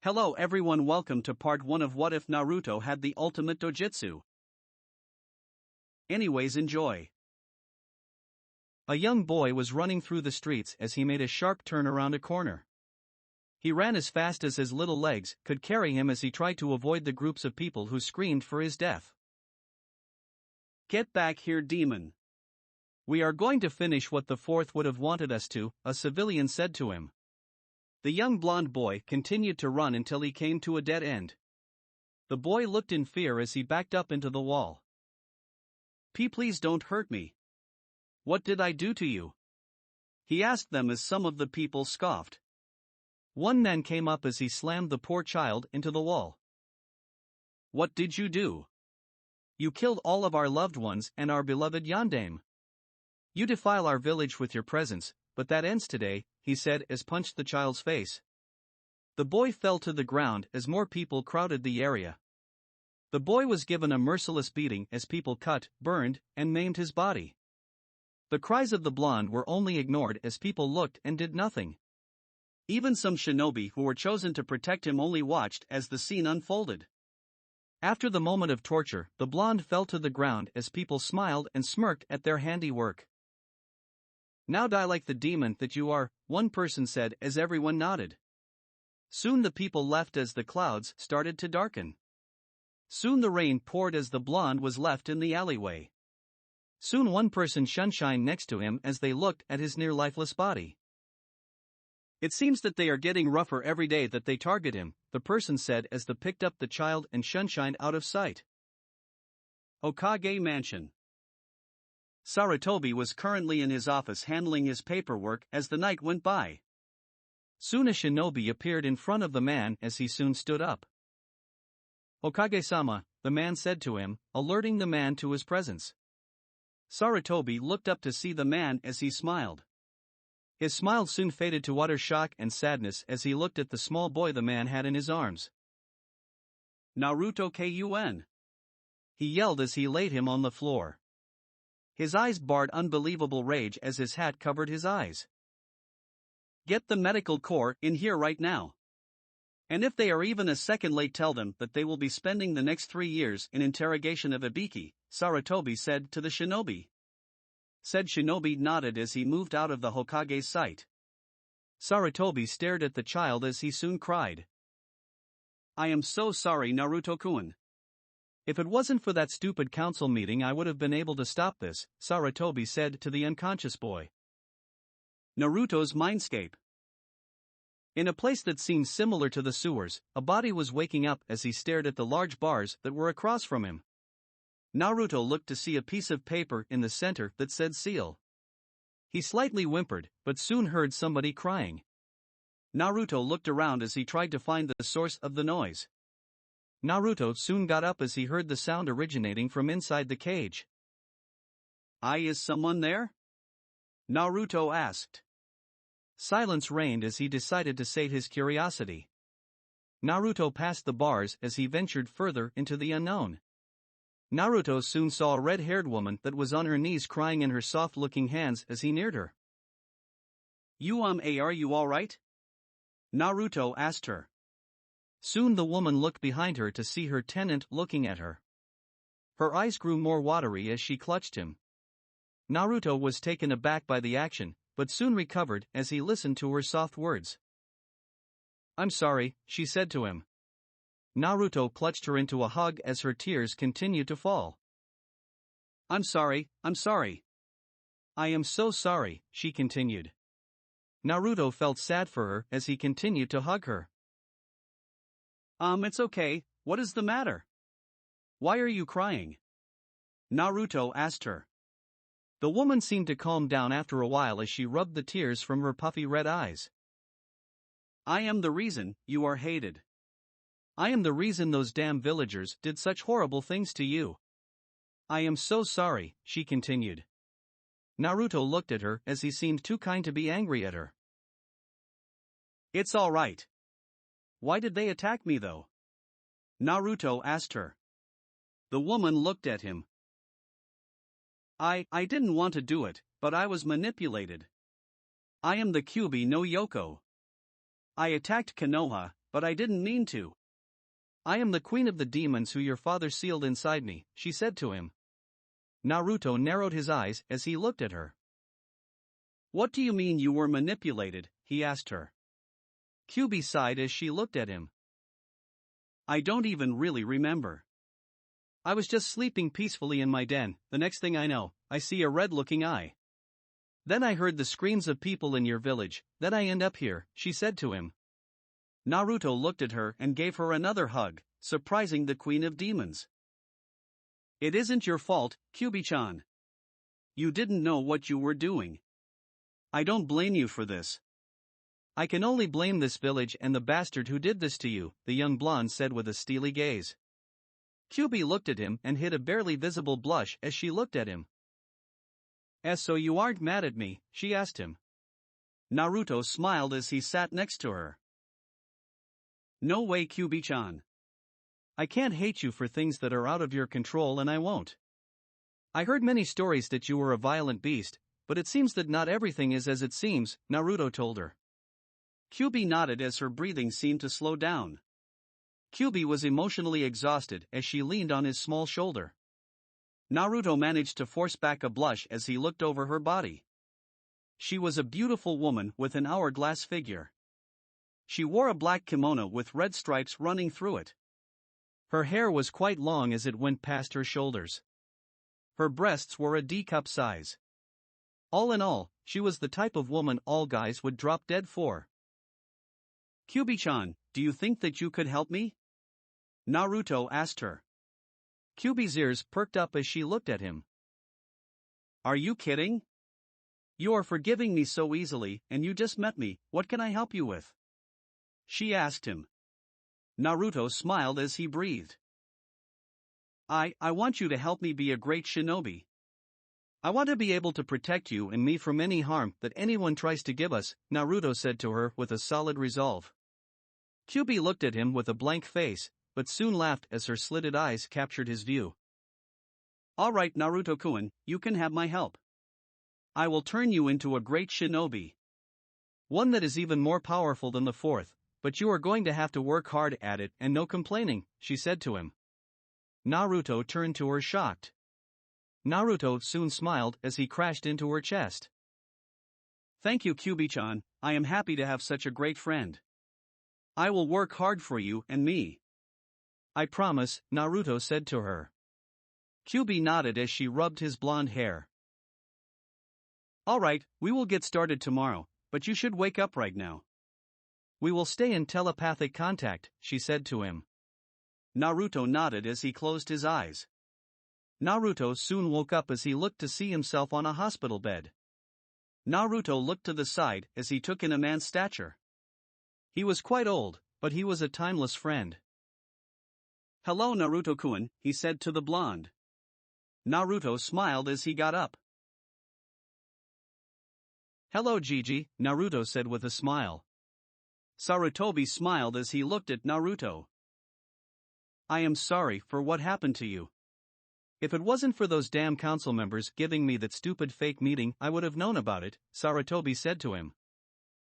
Hello everyone, welcome to part 1 of What If Naruto Had the Ultimate Dojutsu. Anyways, enjoy. A young boy was running through the streets as he made a sharp turn around a corner. He ran as fast as his little legs could carry him as he tried to avoid the groups of people who screamed for his death. Get back here, demon. We are going to finish what the fourth would have wanted us to, a civilian said to him. The young blonde boy continued to run until he came to a dead end. The boy looked in fear as he backed up into the wall. Please don't hurt me. What did I do to you? He asked them as some of the people scoffed. One man came up as he slammed the poor child into the wall. What did you do? You killed all of our loved ones and our beloved Yandame. You defile our village with your presence, but that ends today, he said as punched the child's face. The boy fell to the ground as more people crowded the area. The boy was given a merciless beating as people cut, burned, and maimed his body. The cries of the blonde were only ignored as people looked and did nothing. Even some shinobi who were chosen to protect him only watched as the scene unfolded. After the moment of torture, the blonde fell to the ground as people smiled and smirked at their handiwork. Now die like the demon that you are, one person said as everyone nodded. Soon the people left as the clouds started to darken. Soon the rain poured as the blonde was left in the alleyway. Soon one person sunshine next to him as they looked at his near lifeless body. It seems that they are getting rougher every day that they target him, the person said as they picked up the child and sunshine out of sight. Hokage Mansion. Sarutobi was currently in his office handling his paperwork as the night went by. Soon a shinobi appeared in front of the man as he soon stood up. Hokage-sama, the man said to him, alerting the man to his presence. Sarutobi looked up to see the man as he smiled. His smile soon faded to utter shock and sadness as he looked at the small boy the man had in his arms. Naruto Kun! He yelled as he laid him on the floor. His eyes barred unbelievable rage as his hat covered his eyes. Get the medical corps in here right now. And if they are even a second late, tell them that they will be spending the next 3 years in interrogation of Ibiki, Sarutobi said to the shinobi. Said shinobi nodded as he moved out of the Hokage's sight. Sarutobi stared at the child as he soon cried. I am so sorry, Naruto-kun. If it wasn't for that stupid council meeting I would have been able to stop this, Sarutobi said to the unconscious boy. Naruto's mindscape. In a place that seemed similar to the sewers, a body was waking up as he stared at the large bars that were across from him. Naruto looked to see a piece of paper in the center that said seal. He slightly whimpered, but soon heard somebody crying. Naruto looked around as he tried to find the source of the noise. Naruto soon got up as he heard the sound originating from inside the cage. Is someone there? Naruto asked. Silence reigned as he decided to sate his curiosity. Naruto passed the bars as he ventured further into the unknown. Naruto soon saw a red-haired woman that was on her knees crying in her soft-looking hands as he neared her. Are you alright? Naruto asked her. Soon the woman looked behind her to see her tenant looking at her. Her eyes grew more watery as she clutched him. Naruto was taken aback by the action, but soon recovered as he listened to her soft words. I'm sorry, she said to him. Naruto clutched her into a hug as her tears continued to fall. I'm sorry. I am so sorry, she continued. Naruto felt sad for her as he continued to hug her. It's okay, what is the matter? Why are you crying? Naruto asked her. The woman seemed to calm down after a while as she rubbed the tears from her puffy red eyes. I am the reason you are hated. I am the reason those damn villagers did such horrible things to you. I am so sorry, she continued. Naruto looked at her as he seemed too kind to be angry at her. It's alright. Why did they attack me though? Naruto asked her. The woman looked at him. I didn't want to do it, but I was manipulated. I am the Kyubi no Yoko. I attacked Konoha, but I didn't mean to. I am the queen of the demons who your father sealed inside me, she said to him. Naruto narrowed his eyes as he looked at her. What do you mean you were manipulated? He asked her. Kyubi sighed as she looked at him. I don't even really remember. I was just sleeping peacefully in my den. The next thing I know, I see a red-looking eye. Then I heard the screams of people in your village, then I end up here, she said to him. Naruto looked at her and gave her another hug, surprising the queen of demons. It isn't your fault, Kyubi-chan. You didn't know what you were doing. I don't blame you for this. I can only blame this village and the bastard who did this to you, the young blonde said with a steely gaze. Kyubi looked at him and hid a barely visible blush as she looked at him. So you aren't mad at me? She asked him. Naruto smiled as he sat next to her. No way, Kyubi-chan. I can't hate you for things that are out of your control, and I won't. I heard many stories that you were a violent beast, but it seems that not everything is as it seems, Naruto told her. Kyubi nodded as her breathing seemed to slow down. Kyubi was emotionally exhausted as she leaned on his small shoulder. Naruto managed to force back a blush as he looked over her body. She was a beautiful woman with an hourglass figure. She wore a black kimono with red stripes running through it. Her hair was quite long as it went past her shoulders. Her breasts were a D-cup size. All in all, she was the type of woman all guys would drop dead for. Kyubi-chan, do you think that you could help me? Naruto asked her. Kyubi's ears perked up as she looked at him. Are you kidding? You are forgiving me so easily, and you just met me, what can I help you with? She asked him. Naruto smiled as he breathed. I want you to help me be a great shinobi. I want to be able to protect you and me from any harm that anyone tries to give us, Naruto said to her with a solid resolve. Kyubi looked at him with a blank face, but soon laughed as her slitted eyes captured his view. Alright, Naruto-kun, you can have my help. I will turn you into a great shinobi. One that is even more powerful than the fourth, but you are going to have to work hard at it and no complaining, she said to him. Naruto turned to her shocked. Naruto soon smiled as he crashed into her chest. Thank you, Kyubi-chan, I am happy to have such a great friend. I will work hard for you and me. I promise, Naruto said to her. Kyubi nodded as she rubbed his blonde hair. Alright, we will get started tomorrow, but you should wake up right now. We will stay in telepathic contact, she said to him. Naruto nodded as he closed his eyes. Naruto soon woke up as he looked to see himself on a hospital bed. Naruto looked to the side as he took in a man's stature. He was quite old, but he was a timeless friend. Hello, Naruto-kun, he said to the blonde. Naruto smiled as he got up. Hello, Gigi, Naruto said with a smile. Sarutobi smiled as he looked at Naruto. I am sorry for what happened to you. If it wasn't for those damn council members giving me that stupid fake meeting, I would have known about it, Sarutobi said to him.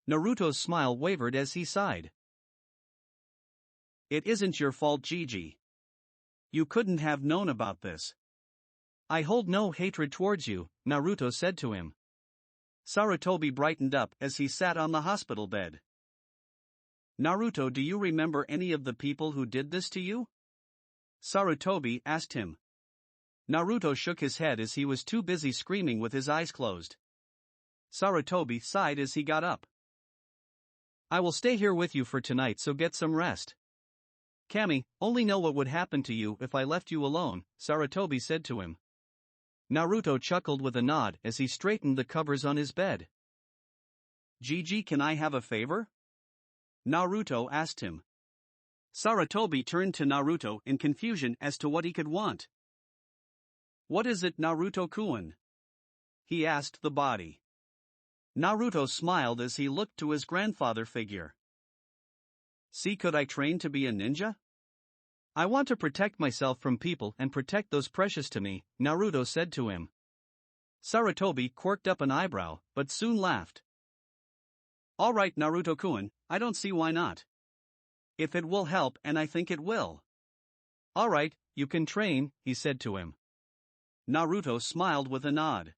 Naruto's smile wavered as he sighed. It isn't your fault, Gigi. You couldn't have known about this. I hold no hatred towards you, Naruto said to him. Sarutobi brightened up as he sat on the hospital bed. Naruto, do you remember any of the people who did this to you? Sarutobi asked him. Naruto shook his head as he was too busy screaming with his eyes closed. Sarutobi sighed as he got up. I will stay here with you for tonight, so get some rest. Kami, only know what would happen to you if I left you alone, Sarutobi said to him. Naruto chuckled with a nod as he straightened the covers on his bed. Gigi, can I have a favor? Naruto asked him. Sarutobi turned to Naruto in confusion as to what he could want. What is it, Naruto-kun? He asked the body. Naruto smiled as he looked to his grandfather figure. See, could I train to be a ninja? I want to protect myself from people and protect those precious to me, Naruto said to him. Sarutobi quirked up an eyebrow, but soon laughed. Alright, Naruto-kun, I don't see why not. If it will help, and I think it will. Alright, you can train, he said to him. Naruto smiled with a nod.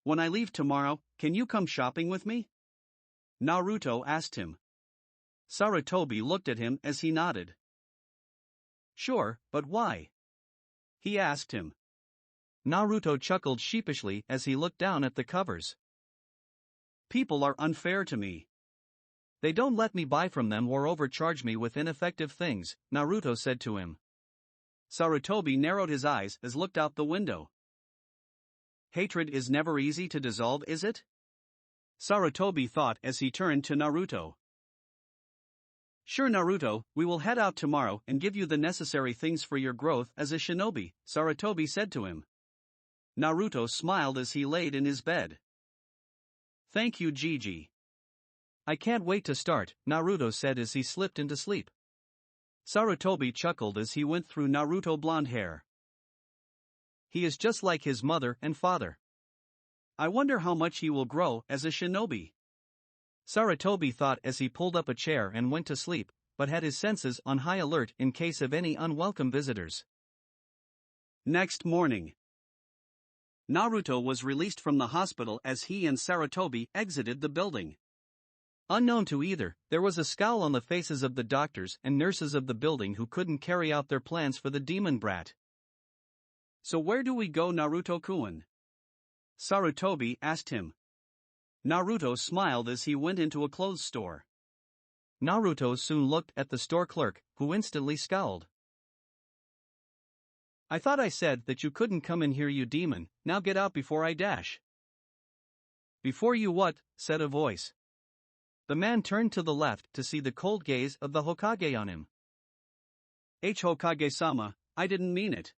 When I leave tomorrow, can you come shopping with me? Naruto asked him. Sarutobi looked at him as he nodded. Sure, but why? He asked him. Naruto chuckled sheepishly as he looked down at the covers. People are unfair to me. They don't let me buy from them or overcharge me with ineffective things, Naruto said to him. Sarutobi narrowed his eyes as looked out the window. Hatred is never easy to dissolve, is it? Sarutobi thought as he turned to Naruto. Sure, Naruto, we will head out tomorrow and give you the necessary things for your growth as a shinobi, Sarutobi said to him. Naruto smiled as he laid in his bed. Thank you, Gigi. I can't wait to start, Naruto said as he slipped into sleep. Sarutobi chuckled as he went through Naruto's blonde hair. He is just like his mother and father. I wonder how much he will grow as a shinobi. Sarutobi thought as he pulled up a chair and went to sleep, but had his senses on high alert in case of any unwelcome visitors. Next morning, Naruto was released from the hospital as he and Sarutobi exited the building. Unknown to either, there was a scowl on the faces of the doctors and nurses of the building who couldn't carry out their plans for the demon brat. So where do we go, Naruto-kun? Sarutobi asked him. Naruto smiled as he went into a clothes store. Naruto soon looked at the store clerk, who instantly scowled. I thought I said that you couldn't come in here, you demon, now get out before I dash. Before you what? Said a voice. The man turned to the left to see the cold gaze of the Hokage on him. Hokage-sama, I didn't mean it.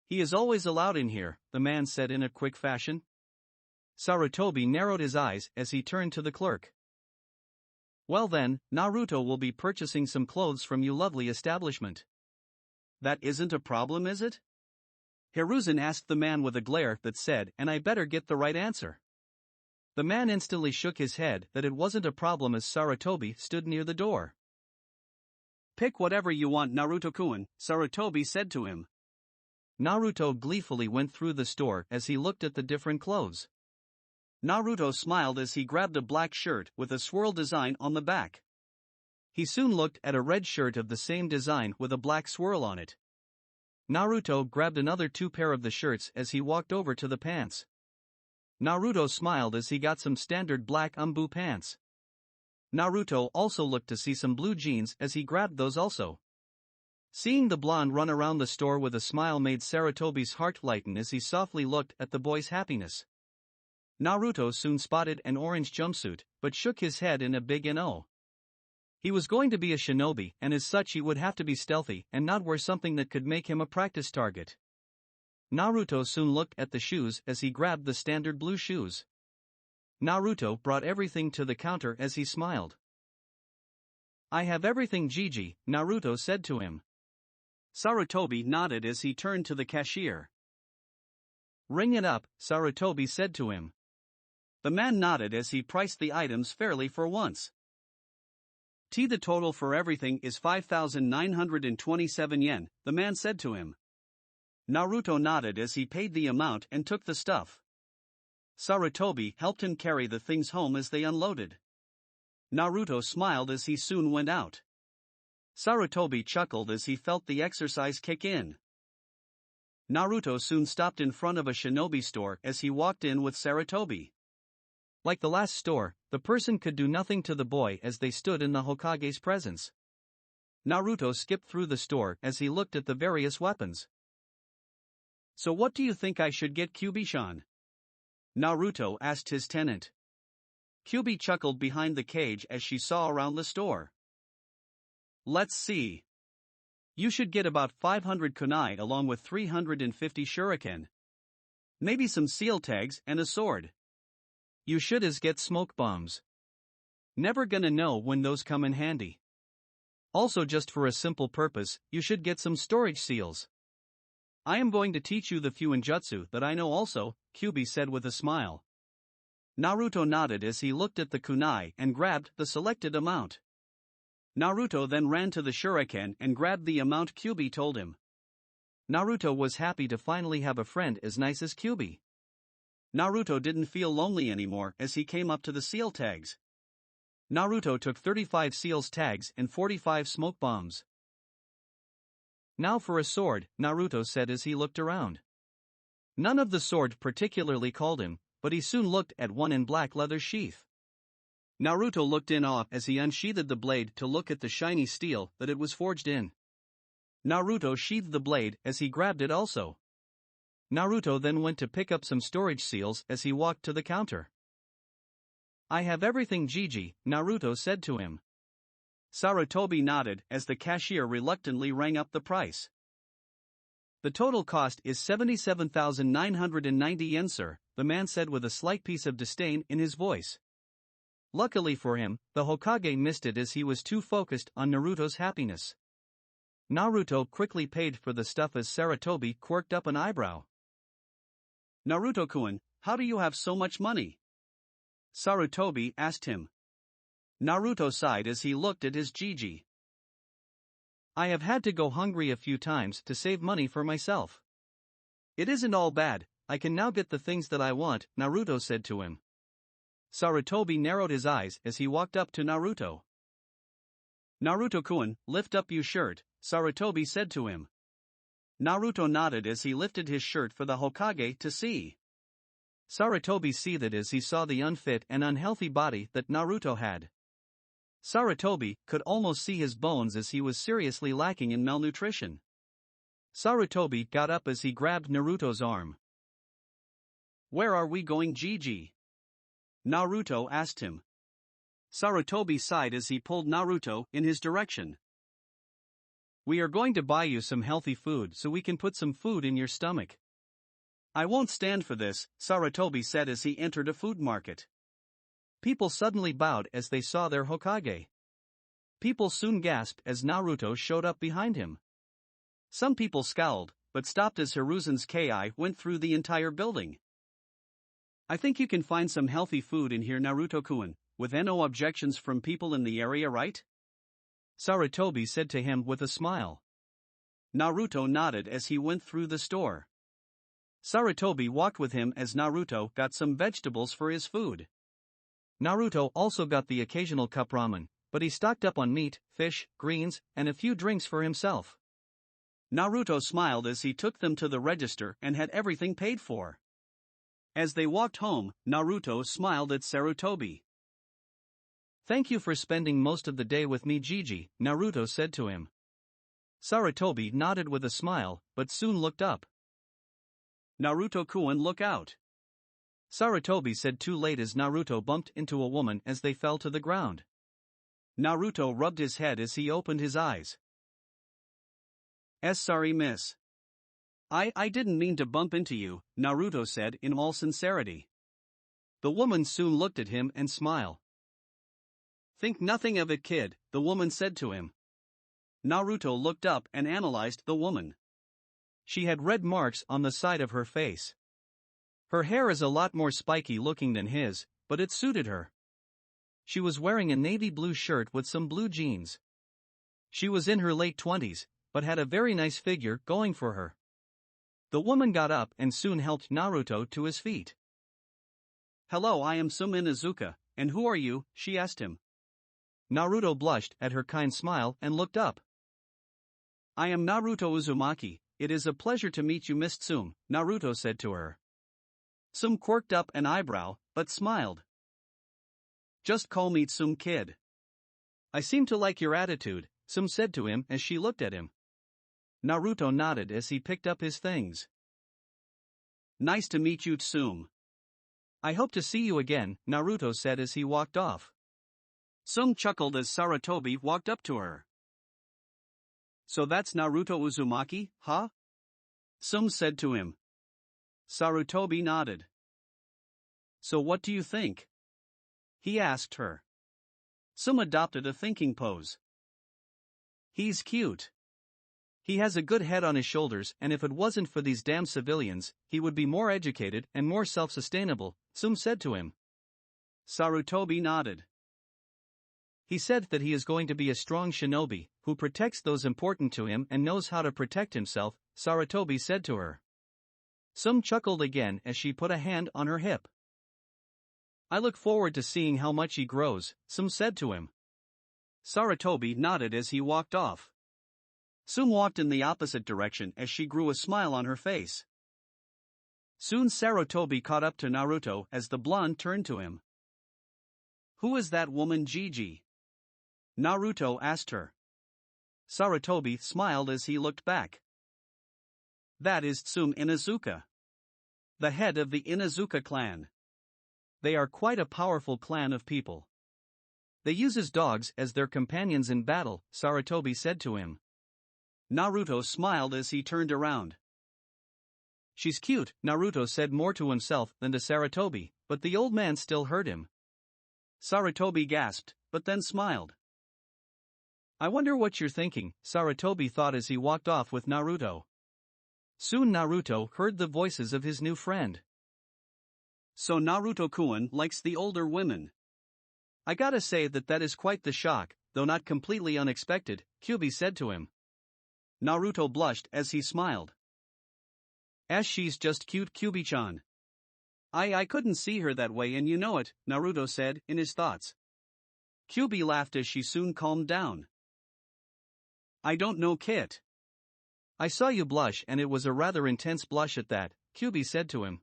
He is always allowed in here, the man said in a quick fashion. Sarutobi narrowed his eyes as he turned to the clerk. Well then, Naruto will be purchasing some clothes from your lovely establishment. That isn't a problem, is it? Hiruzen asked the man with a glare that said, and I better get the right answer. The man instantly shook his head that it wasn't a problem as Sarutobi stood near the door. Pick whatever you want, Naruto-kun, Sarutobi said to him. Naruto gleefully went through the store as he looked at the different clothes. Naruto smiled as he grabbed a black shirt with a swirl design on the back. He soon looked at a red shirt of the same design with a black swirl on it. Naruto grabbed another 2 pair of the shirts as he walked over to the pants. Naruto smiled as he got some standard black umbu pants. Naruto also looked to see some blue jeans as he grabbed those also. Seeing the blonde run around the store with a smile made Sarutobi's heart lighten as he softly looked at the boy's happiness. Naruto soon spotted an orange jumpsuit, but shook his head in a big no. He was going to be a shinobi, and as such he would have to be stealthy and not wear something that could make him a practice target. Naruto soon looked at the shoes as he grabbed the standard blue shoes. Naruto brought everything to the counter as he smiled. I have everything, Gigi, Naruto said to him. Sarutobi nodded as he turned to the cashier. Ring it up, Sarutobi said to him. The man nodded as he priced the items fairly for once. The total for everything is 5,927 yen, the man said to him. Naruto nodded as he paid the amount and took the stuff. Sarutobi helped him carry the things home as they unloaded. Naruto smiled as he soon went out. Sarutobi chuckled as he felt the exercise kick in. Naruto soon stopped in front of a shinobi store as he walked in with Sarutobi. Like the last store, the person could do nothing to the boy as they stood in the Hokage's presence. Naruto skipped through the store as he looked at the various weapons. So what do you think I should get, Kyubi-san? Naruto asked his tenant. Kyubi chuckled behind the cage as she saw around the store. Let's see. You should get about 500 kunai along with 350 shuriken. Maybe some seal tags and a sword. You should as get smoke bombs. Never gonna know when those come in handy. Also, just for a simple purpose, you should get some storage seals. I am going to teach you the few ninjutsu that I know also, Kyubi said with a smile. Naruto nodded as he looked at the kunai and grabbed the selected amount. Naruto then ran to the shuriken and grabbed the amount Kyubi told him. Naruto was happy to finally have a friend as nice as Kyubi. Naruto didn't feel lonely anymore as he came up to the seal tags. Naruto took 35 seals tags and 45 smoke bombs. Now for a sword, Naruto said as he looked around. None of the sword particularly called him, but he soon looked at one in black leather sheath. Naruto looked in awe as he unsheathed the blade to look at the shiny steel that it was forged in. Naruto sheathed the blade as he grabbed it also. Naruto then went to pick up some storage seals as he walked to the counter. I have everything, Gigi, Naruto said to him. Sarutobi nodded as the cashier reluctantly rang up the price. The total cost is 77,990 yen, sir, the man said with a slight piece of disdain in his voice. Luckily for him, the Hokage missed it as he was too focused on Naruto's happiness. Naruto quickly paid for the stuff as Sarutobi quirked up an eyebrow. Naruto-kun, how do you have so much money? Sarutobi asked him. Naruto sighed as he looked at his Gigi. I have had to go hungry a few times to save money for myself. It isn't all bad, I can now get the things that I want, Naruto said to him. Sarutobi narrowed his eyes as he walked up to Naruto. Naruto-kun, lift up your shirt, Sarutobi said to him. Naruto nodded as he lifted his shirt for the Hokage to see. Sarutobi seethed as he saw the unfit and unhealthy body that Naruto had. Sarutobi could almost see his bones as he was seriously lacking in malnutrition. Sarutobi got up as he grabbed Naruto's arm. Where are we going, Gigi? Naruto asked him. Sarutobi sighed as he pulled Naruto in his direction. We are going to buy you some healthy food so we can put some food in your stomach. I won't stand for this, Sarutobi said as he entered a food market. People suddenly bowed as they saw their Hokage. People soon gasped as Naruto showed up behind him. Some people scowled, but stopped as Hiruzen's Ki went through the entire building. I think you can find some healthy food in here, Naruto-kun, with no objections from people in the area, right? Sarutobi said to him with a smile. Naruto nodded as he went through the store. Sarutobi walked with him as Naruto got some vegetables for his food. Naruto also got the occasional cup ramen, but he stocked up on meat, fish, greens, and a few drinks for himself. Naruto smiled as he took them to the register and had everything paid for. As they walked home, Naruto smiled at Sarutobi. Thank you for spending most of the day with me, Gigi, Naruto said to him. Sarutobi nodded with a smile, but soon looked up. Naruto-kun, look out! Sarutobi said too late as Naruto bumped into a woman as they fell to the ground. Naruto rubbed his head as he opened his eyes. Sorry, miss. I didn't mean to bump into you, Naruto said in all sincerity. The woman soon looked at him and smiled. Think nothing of it, kid, the woman said to him. Naruto looked up and analyzed the woman. She had red marks on the side of her face. Her hair is a lot more spiky looking than his, but it suited her. She was wearing a navy blue shirt with some blue jeans. She was in her late 20s, but had a very nice figure going for her. The woman got up and soon helped Naruto to his feet. Hello, I am Tsume Inuzuka, and who are you? She asked him. Naruto blushed at her kind smile and looked up. I am Naruto Uzumaki, it is a pleasure to meet you, Miss Tsume, Naruto said to her. Tsume quirked up an eyebrow, but smiled. Just call me Tsume, kid. I seem to like your attitude, Tsume said to him as she looked at him. Naruto nodded as he picked up his things. Nice to meet you, Tsume. I hope to see you again, Naruto said as he walked off. Tsume chuckled as Sarutobi walked up to her. So that's Naruto Uzumaki, huh? Tsume said to him. Sarutobi nodded. So what do you think? He asked her. Tsume adopted a thinking pose. He's cute. He has a good head on his shoulders, and if it wasn't for these damn civilians, he would be more educated and more self-sustainable, Tsume said to him. Sarutobi nodded. He said that he is going to be a strong shinobi, who protects those important to him and knows how to protect himself, Sarutobi said to her. Tsume chuckled again as she put a hand on her hip. I look forward to seeing how much he grows, Tsume said to him. Sarutobi nodded as he walked off. Tsume walked in the opposite direction as she grew a smile on her face. Soon Sarutobi caught up to Naruto as the blonde turned to him. Who is that woman Gigi? Naruto asked her. Sarutobi smiled as he looked back. That is Tsume Inuzuka, the head of the Inuzuka clan. They are quite a powerful clan of people. They use dogs as their companions in battle, Sarutobi said to him. Naruto smiled as he turned around. She's cute, Naruto said more to himself than to Sarutobi, but the old man still heard him. Sarutobi gasped, but then smiled. I wonder what you're thinking, Sarutobi thought as he walked off with Naruto. Soon Naruto heard the voices of his new friend. So Naruto-kun likes the older women. I gotta say that is quite the shock, though not completely unexpected, Kyubi said to him. Naruto blushed as he smiled. As she's just cute, Kyubi-chan. I couldn't see her that way and you know it, Naruto said in his thoughts. Kyubi laughed as she soon calmed down. I don't know, Kit. I saw you blush and it was a rather intense blush at that, Kyubi said to him.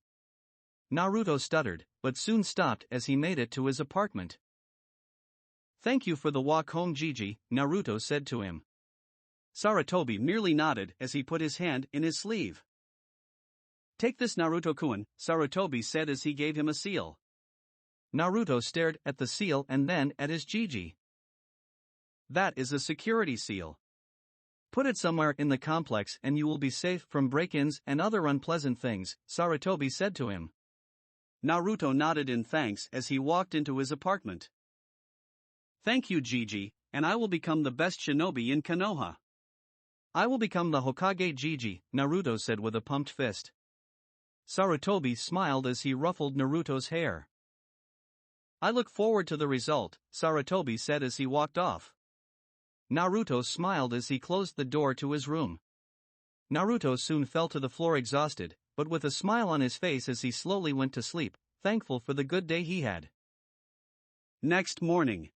Naruto stuttered, but soon stopped as he made it to his apartment. Thank you for the walk home, Gigi, Naruto said to him. Sarutobi merely nodded as he put his hand in his sleeve. Take this, Naruto-kun, Sarutobi said as he gave him a seal. Naruto stared at the seal and then at his Gigi. That is a security seal. Put it somewhere in the complex and you will be safe from break-ins and other unpleasant things, Sarutobi said to him. Naruto nodded in thanks as he walked into his apartment. Thank you, Gigi, and I will become the best shinobi in Konoha. I will become the Hokage Gigi, Naruto said with a pumped fist. Sarutobi smiled as he ruffled Naruto's hair. I look forward to the result, Sarutobi said as he walked off. Naruto smiled as he closed the door to his room. Naruto soon fell to the floor exhausted, but with a smile on his face as he slowly went to sleep, thankful for the good day he had. Next morning,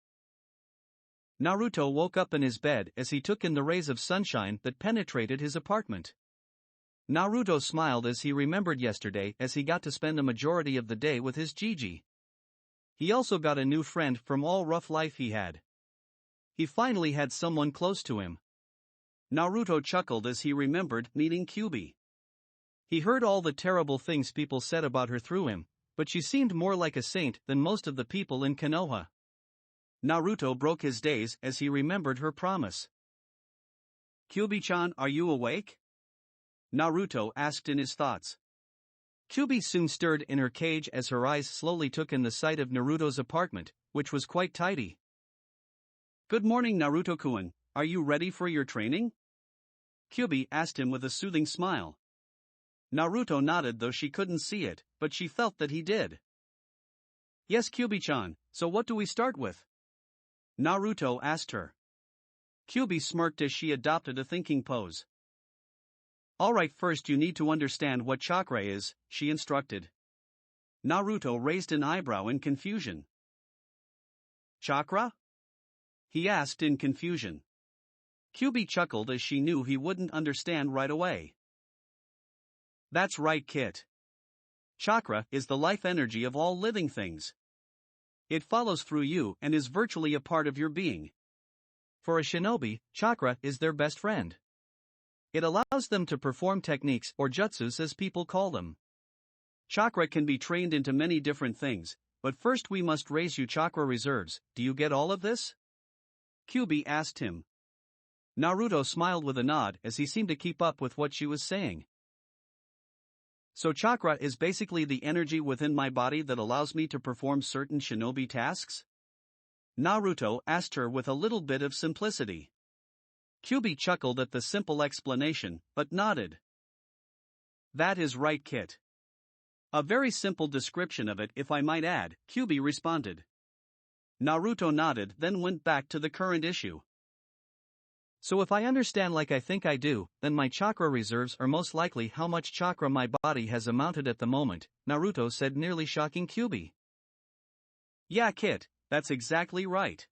Naruto woke up in his bed as he took in the rays of sunshine that penetrated his apartment. Naruto smiled as he remembered yesterday as he got to spend a majority of the day with his Gigi. He also got a new friend from all rough life he had. He finally had someone close to him. Naruto chuckled as he remembered meeting Kyubi. He heard all the terrible things people said about her through him, but she seemed more like a saint than most of the people in Konoha. Naruto broke his daze as he remembered her promise. Kyubi-chan, are you awake? Naruto asked in his thoughts. Kyubi soon stirred in her cage as her eyes slowly took in the sight of Naruto's apartment, which was quite tidy. Good morning, Naruto-kun, are you ready for your training? Kyubi asked him with a soothing smile. Naruto nodded though she couldn't see it, but she felt that he did. Yes, Kyubi-chan, so what do we start with? Naruto asked her. Kyubi smirked as she adopted a thinking pose. Alright, first you need to understand what chakra is, she instructed. Naruto raised an eyebrow in confusion. Chakra? He asked in confusion. Kyubi chuckled as she knew he wouldn't understand right away. That's right, Kit. Chakra is the life energy of all living things. It follows through you and is virtually a part of your being. For a shinobi, chakra is their best friend. It allows them to perform techniques or jutsus as people call them. Chakra can be trained into many different things, but first we must raise your chakra reserves. Do you get all of this? Kyubi asked him. Naruto smiled with a nod as he seemed to keep up with what she was saying. So chakra is basically the energy within my body that allows me to perform certain shinobi tasks? Naruto asked her with a little bit of simplicity. Kyubi chuckled at the simple explanation, but nodded. That is right, Kit. A very simple description of it, if I might add, Kyubi responded. Naruto nodded, then went back to the current issue. So if I understand like I think I do, then my chakra reserves are most likely how much chakra my body has amounted at the moment, Naruto said, nearly shocking Kyubi. Yeah kid, that's exactly right.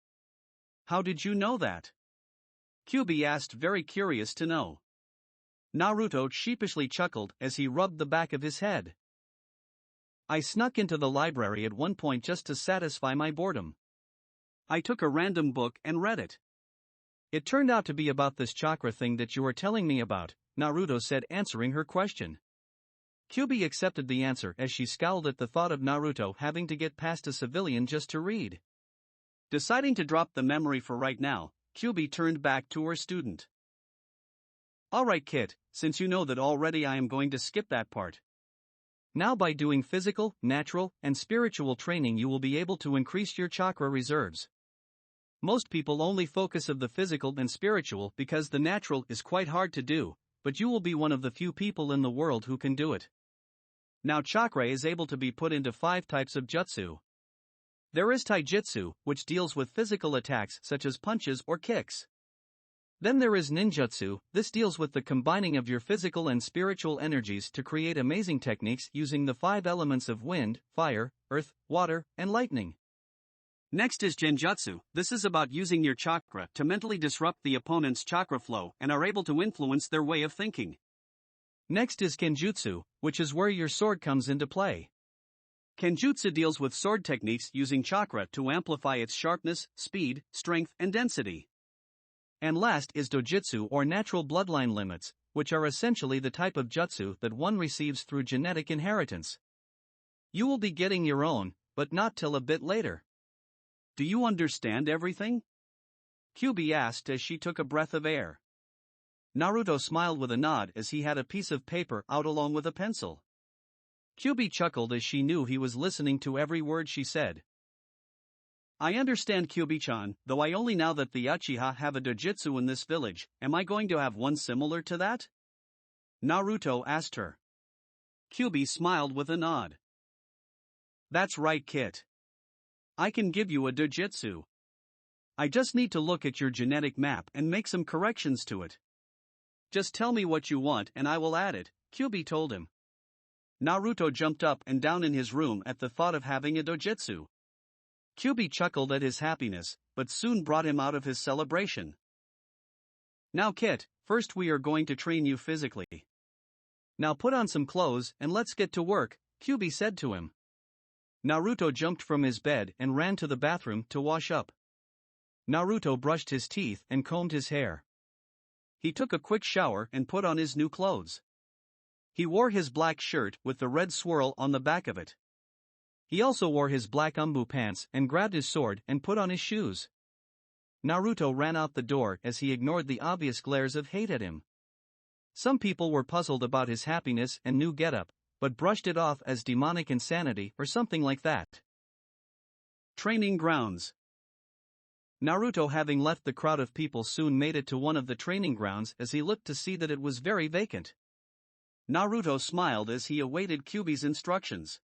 How did you know that? Kyubi asked, very curious to know. Naruto sheepishly chuckled as he rubbed the back of his head. I snuck into the library at one point just to satisfy my boredom. I took a random book and read it. It turned out to be about this chakra thing that you were telling me about, Naruto said, answering her question. Kyubi accepted the answer as she scowled at the thought of Naruto having to get past a civilian just to read. Deciding to drop the memory for right now, Kyubi turned back to her student. Alright kid, since you know that already, I am going to skip that part. Now by doing physical, natural, and spiritual training you will be able to increase your chakra reserves. Most people only focus on the physical and spiritual because the natural is quite hard to do, but you will be one of the few people in the world who can do it. Now chakra is able to be put into 5 types of jutsu. There is taijutsu, which deals with physical attacks such as punches or kicks. Then there is ninjutsu, this deals with the combining of your physical and spiritual energies to create amazing techniques using the 5 elements of wind, fire, earth, water, and lightning. Next is genjutsu, this is about using your chakra to mentally disrupt the opponent's chakra flow and are able to influence their way of thinking. Next is kenjutsu, which is where your sword comes into play. Kenjutsu deals with sword techniques using chakra to amplify its sharpness, speed, strength, and density. And last is dojutsu, or natural bloodline limits, which are essentially the type of jutsu that one receives through genetic inheritance. You will be getting your own, but not till a bit later. Do you understand everything? Kyubi asked as she took a breath of air. Naruto smiled with a nod as he had a piece of paper out along with a pencil. Kyubi chuckled as she knew he was listening to every word she said. I understand, Kyubi-chan, though I only know that the Uchiha have a dojutsu in this village. Am I going to have one similar to that? Naruto asked her. Kyubi smiled with a nod. That's right, kid. I can give you a dojutsu. I just need to look at your genetic map and make some corrections to it. Just tell me what you want and I will add it, Kyubi told him. Naruto jumped up and down in his room at the thought of having a dojutsu. Kyubi chuckled at his happiness, but soon brought him out of his celebration. Now kid, first we are going to train you physically. Now put on some clothes and let's get to work, Kyubi said to him. Naruto jumped from his bed and ran to the bathroom to wash up. Naruto brushed his teeth and combed his hair. He took a quick shower and put on his new clothes. He wore his black shirt with the red swirl on the back of it. He also wore his black umbu pants and grabbed his sword and put on his shoes. Naruto ran out the door as he ignored the obvious glares of hate at him. Some people were puzzled about his happiness and new getup, but brushed it off as demonic insanity or something like that. Training grounds. Naruto, having left the crowd of people, soon made it to one of the training grounds as he looked to see that it was very vacant. Naruto smiled as he awaited Kyubi's instructions.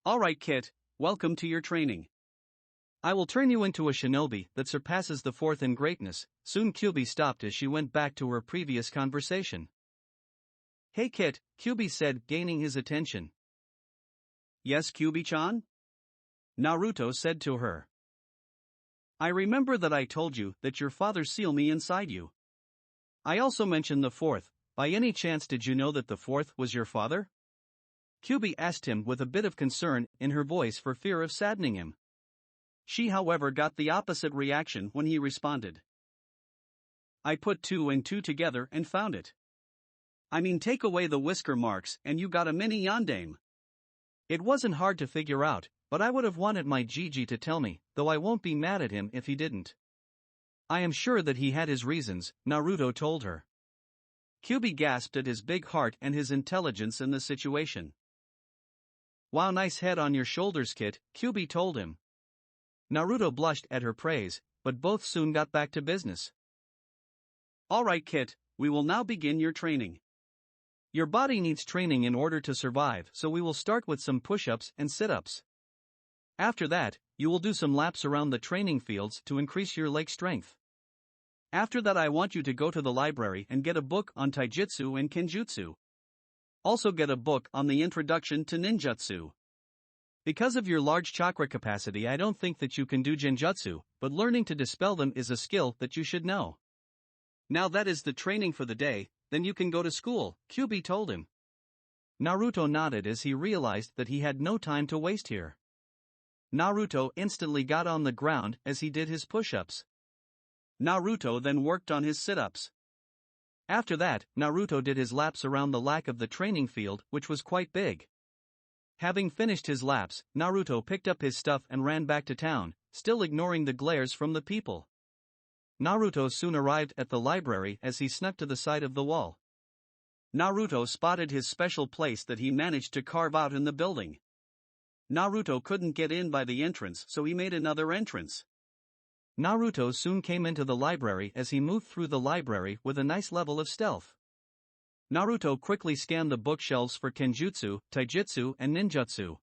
Alright kid, welcome to your training. I will turn you into a shinobi that surpasses the 4th in greatness. Soon Kyubi stopped as she went back to her previous conversation. Hey kid, Kyubi said, gaining his attention. Yes, Kyubi-chan? Naruto said to her. I remember that I told you that your father sealed me inside you. I also mentioned the 4th. By any chance did you know that the 4th was your father? Kyubi asked him with a bit of concern in her voice for fear of saddening him. She, however, got the opposite reaction when he responded. I put 2 and 2 together and found it. I mean, take away the whisker marks and you got a mini yandame. It wasn't hard to figure out, but I would have wanted my Gigi to tell me, though I won't be mad at him if he didn't. I am sure that he had his reasons, Naruto told her. Kyubi gasped at his big heart and his intelligence in the situation. Wow, nice head on your shoulders, kid, Kyubi told him. Naruto blushed at her praise, but both soon got back to business. Alright kid, we will now begin your training. Your body needs training in order to survive, so we will start with some push-ups and sit-ups. After that, you will do some laps around the training fields to increase your leg strength. After that, I want you to go to the library and get a book on taijutsu and kenjutsu. Also get a book on the introduction to ninjutsu. Because of your large chakra capacity, I don't think that you can do genjutsu, but learning to dispel them is a skill that you should know. Now that is the training for the day, then you can go to school, Kyubi told him. Naruto nodded as he realized that he had no time to waste here. Naruto instantly got on the ground as he did his push-ups. Naruto then worked on his sit-ups. After that, Naruto did his laps around the lack of the training field, which was quite big. Having finished his laps, Naruto picked up his stuff and ran back to town, still ignoring the glares from the people. Naruto soon arrived at the library as he snuck to the side of the wall. Naruto spotted his special place that he managed to carve out in the building. Naruto couldn't get in by the entrance, so he made another entrance. Naruto soon came into the library as he moved through the library with a nice level of stealth. Naruto quickly scanned the bookshelves for kenjutsu, taijutsu, and ninjutsu.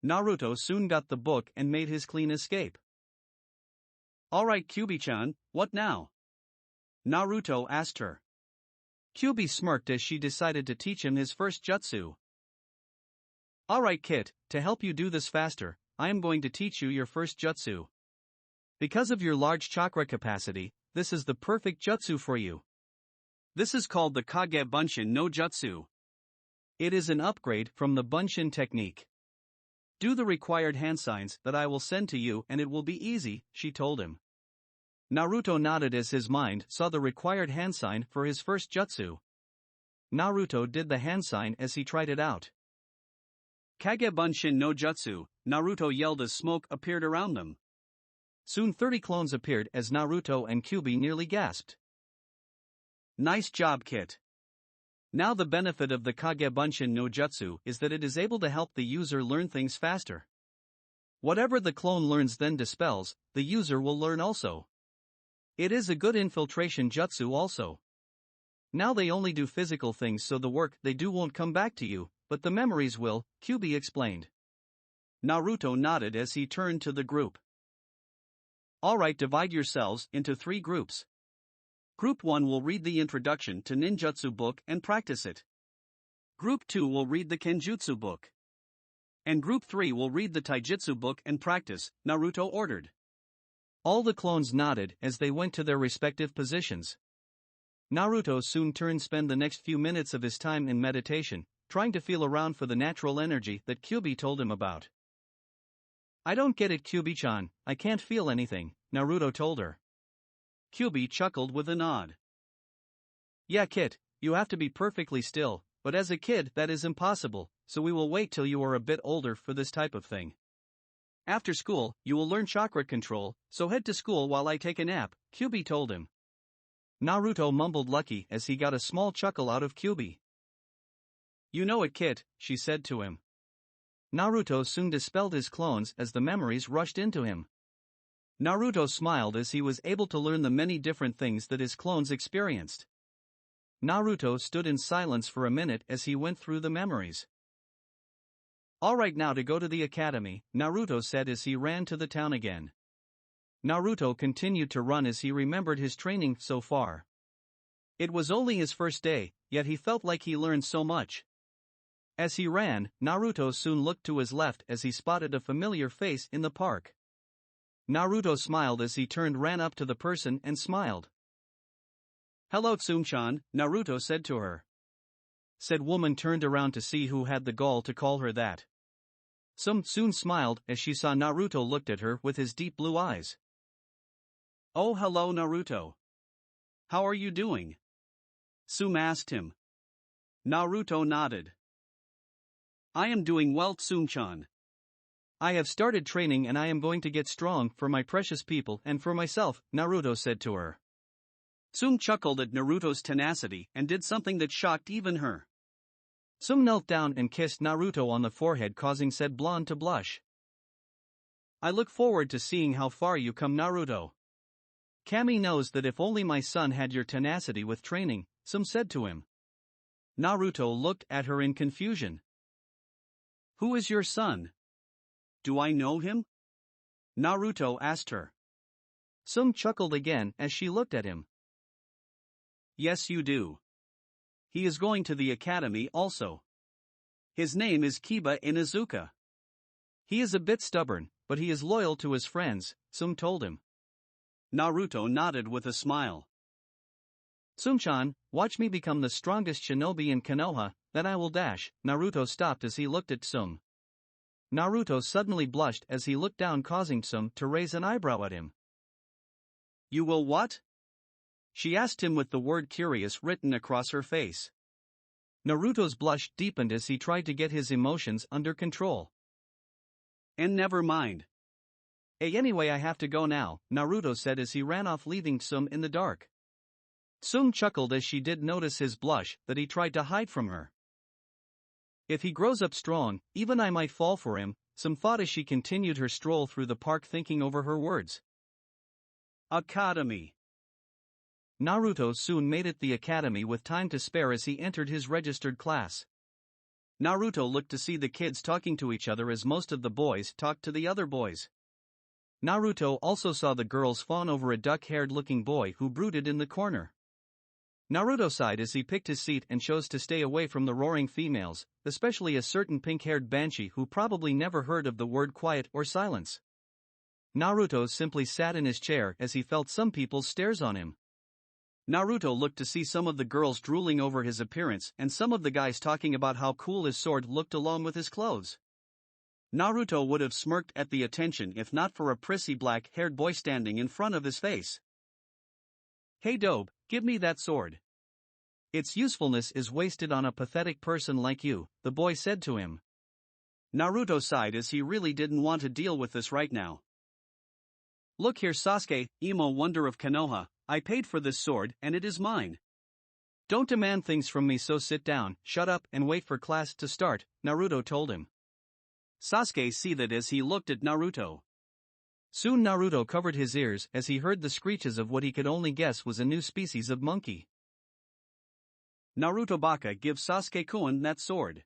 Naruto soon got the book and made his clean escape. Alright Kyubi-chan, what now? Naruto asked her. Kyubi smirked as she decided to teach him his first jutsu. Alright kid, to help you do this faster, I am going to teach you your first jutsu. Because of your large chakra capacity, this is the perfect jutsu for you. This is called the Kage Bunshin no Jutsu. It is an upgrade from the Bunshin technique. Do the required hand signs that I will send to you and it will be easy, she told him. Naruto nodded as his mind saw the required hand sign for his first jutsu. Naruto did the hand sign as he tried it out. Kage Bunshin no Jutsu, Naruto yelled as smoke appeared around them. Soon 30 clones appeared as Naruto and Kyubi nearly gasped. Nice job, Kit. Now the benefit of the Kage Bunshin no Jutsu is that it is able to help the user learn things faster. Whatever the clone learns then dispels, the user will learn also. It is a good infiltration jutsu also. Now they only do physical things, so the work they do won't come back to you, but the memories will, Kyubi explained. Naruto nodded as he turned to the group. Alright, divide yourselves into 3 groups. Group 1 will read the introduction to ninjutsu book and practice it. Group 2 will read the kenjutsu book. And Group 3 will read the taijutsu book and practice, Naruto ordered. All the clones nodded as they went to their respective positions. Naruto soon turned spend the next few minutes of his time in meditation, trying to feel around for the natural energy that Kyubi told him about. I don't get it, Kyubi-chan, I can't feel anything, Naruto told her. Kyubi chuckled with a nod. Yeah kid, you have to be perfectly still, but as a kid that is impossible, so we will wait till you are a bit older for this type of thing. After school, you will learn chakra control, so head to school while I take a nap, Kyubi told him. Naruto mumbled lucky as he got a small chuckle out of Kyubi. You know it kid, she said to him. Naruto soon dispelled his clones as the memories rushed into him. Naruto smiled as he was able to learn the many different things that his clones experienced. Naruto stood in silence for a minute as he went through the memories. Alright, now to go to the academy, Naruto said as he ran to the town again. Naruto continued to run as he remembered his training so far. It was only his first day, yet he felt like he learned so much. As he ran, Naruto soon looked to his left as he spotted a familiar face in the park. Naruto smiled as he ran up to the person and smiled. Hello Tsume-chan, Naruto said to her. Said woman turned around to see who had the gall to call her that. Tsume soon smiled as she saw Naruto looked at her with his deep blue eyes. Oh hello Naruto. How are you doing? Tsume asked him. Naruto nodded. I am doing well Tsume-chan. I have started training and I am going to get strong for my precious people and for myself, Naruto said to her. Tsume chuckled at Naruto's tenacity and did something that shocked even her. Tsume knelt down and kissed Naruto on the forehead, causing said blonde to blush. I look forward to seeing how far you come Naruto. Kami knows that if only my son had your tenacity with training, Tsume said to him. Naruto looked at her in confusion. Who is your son? Do I know him? Naruto asked her. Tsume chuckled again as she looked at him. Yes, you do. He is going to the academy also. His name is Kiba Inuzuka. He is a bit stubborn, but he is loyal to his friends, Tsume told him. Naruto nodded with a smile. Tsume-chan, watch me become the strongest shinobi in Konoha, then I will dash. Naruto stopped as he looked at Tsume. Naruto suddenly blushed as he looked down, causing Tsume to raise an eyebrow at him. You will what? She asked him with the word curious written across her face. Naruto's blush deepened as he tried to get his emotions under control. And never mind. Hey, anyway, I have to go now, Naruto said as he ran off, leaving Tsume in the dark. Tsume chuckled as she did notice his blush that he tried to hide from her. If he grows up strong, even I might fall for him, Tsume thought as she continued her stroll through the park, thinking over her words. Academy. Naruto soon made it the academy with time to spare as he entered his registered class. Naruto looked to see the kids talking to each other as most of the boys talked to the other boys. Naruto also saw the girls fawn over a duck-haired looking boy who brooded in the corner. Naruto sighed as he picked his seat and chose to stay away from the roaring females, especially a certain pink-haired banshee who probably never heard of the word quiet or silence. Naruto simply sat in his chair as he felt some people's stares on him. Naruto looked to see some of the girls drooling over his appearance and some of the guys talking about how cool his sword looked along with his clothes. Naruto would have smirked at the attention if not for a prissy black-haired boy standing in front of his face. Hey Dobe, give me that sword. Its usefulness is wasted on a pathetic person like you, the boy said to him. Naruto sighed as he really didn't want to deal with this right now. Look here, Sasuke, emo wonder of Konoha, I paid for this sword and it is mine. Don't demand things from me, so sit down, shut up and wait for class to start, Naruto told him. Sasuke seethed as he looked at Naruto. Soon Naruto covered his ears as he heard the screeches of what he could only guess was a new species of monkey. Naruto Baka, give Sasuke-kun that sword.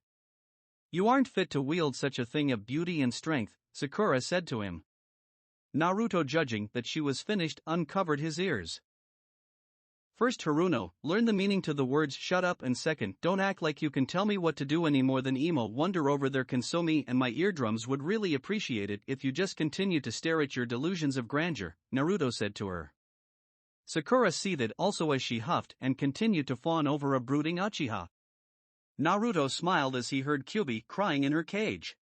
You aren't fit to wield such a thing of beauty and strength, Sakura said to him. Naruto, judging that she was finished, uncovered his ears. First, Haruno, learn the meaning to the words shut up, and second, don't act like you can tell me what to do any more than emo wonder over their Kasumi, and my eardrums would really appreciate it if you just continue to stare at your delusions of grandeur, Naruto said to her. Sakura seethed also as she huffed and continued to fawn over a brooding Uchiha. Naruto smiled as he heard Kyubi crying in her cage.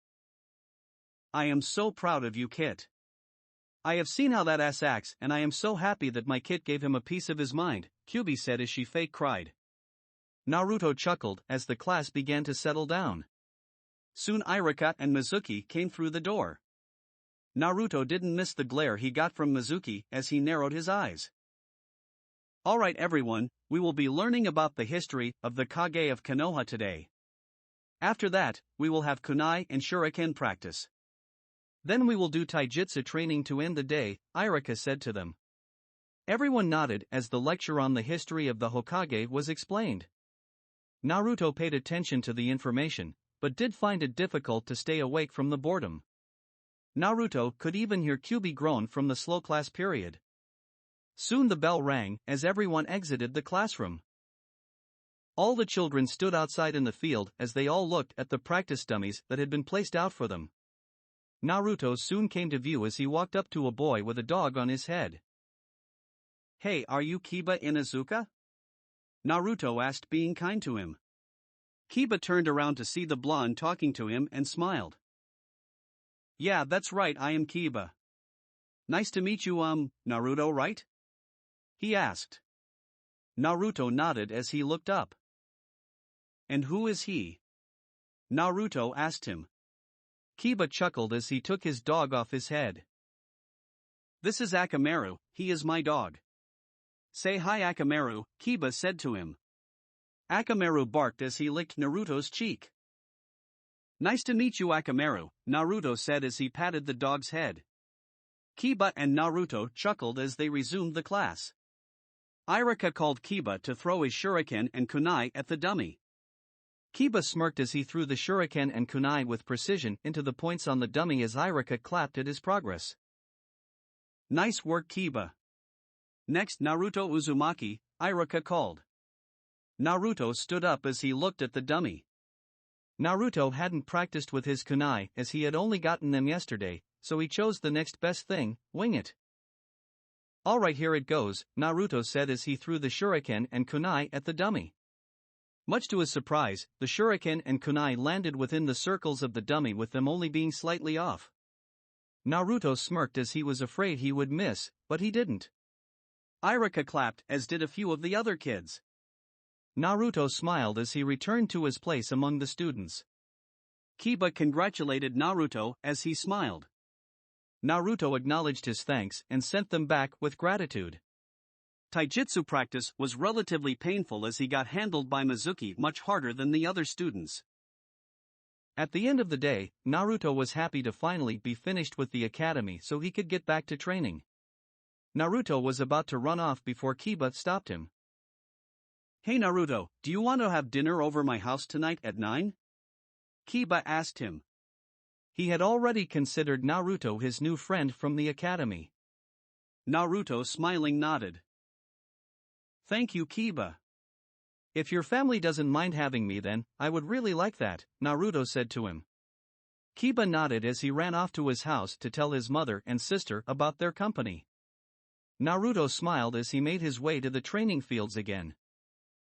I am so proud of you, Kit. I have seen how that ass acts and I am so happy that my Kit gave him a piece of his mind, Kyubi said as she fake cried. Naruto chuckled as the class began to settle down. Soon Iruka and Mizuki came through the door. Naruto didn't miss the glare he got from Mizuki as he narrowed his eyes. Alright everyone, we will be learning about the history of the Kage of Konoha today. After that, we will have kunai and shuriken practice. Then we will do taijutsu training to end the day, Iruka said to them. Everyone nodded as the lecture on the history of the Hokage was explained. Naruto paid attention to the information, but did find it difficult to stay awake from the boredom. Naruto could even hear Kyubi groan from the slow class period. Soon the bell rang as everyone exited the classroom. All the children stood outside in the field as they all looked at the practice dummies that had been placed out for them. Naruto soon came to view as he walked up to a boy with a dog on his head. Hey, are you Kiba Inuzuka? Naruto asked, being kind to him. Kiba turned around to see the blonde talking to him and smiled. Yeah, that's right, I am Kiba. Nice to meet you, Naruto, right? He asked. Naruto nodded as he looked up. And who is he? Naruto asked him. Kiba chuckled as he took his dog off his head. This is Akamaru, he is my dog. Say hi, Akamaru, Kiba said to him. Akamaru barked as he licked Naruto's cheek. Nice to meet you, Akamaru, Naruto said as he patted the dog's head. Kiba and Naruto chuckled as they resumed the class. Iruka called Kiba to throw his shuriken and kunai at the dummy. Kiba smirked as he threw the shuriken and kunai with precision into the points on the dummy as Iruka clapped at his progress. Nice work, Kiba. Next, Naruto Uzumaki, Iruka called. Naruto stood up as he looked at the dummy. Naruto hadn't practiced with his kunai as he had only gotten them yesterday, so he chose the next best thing, wing it. Alright, here it goes, Naruto said as he threw the shuriken and kunai at the dummy. Much to his surprise, the shuriken and kunai landed within the circles of the dummy with them only being slightly off. Naruto smirked as he was afraid he would miss, but he didn't. Iruka clapped, as did a few of the other kids. Naruto smiled as he returned to his place among the students. Kiba congratulated Naruto as he smiled. Naruto acknowledged his thanks and sent them back with gratitude. Taijutsu practice was relatively painful as he got handled by Mizuki much harder than the other students. At the end of the day, Naruto was happy to finally be finished with the academy so he could get back to training. Naruto was about to run off before Kiba stopped him. Hey Naruto, do you want to have dinner over my house tonight at 9? Kiba asked him. He had already considered Naruto his new friend from the academy. Naruto smiling nodded. Thank you, Kiba. If your family doesn't mind having me, then I would really like that, Naruto said to him. Kiba nodded as he ran off to his house to tell his mother and sister about their company. Naruto smiled as he made his way to the training fields again.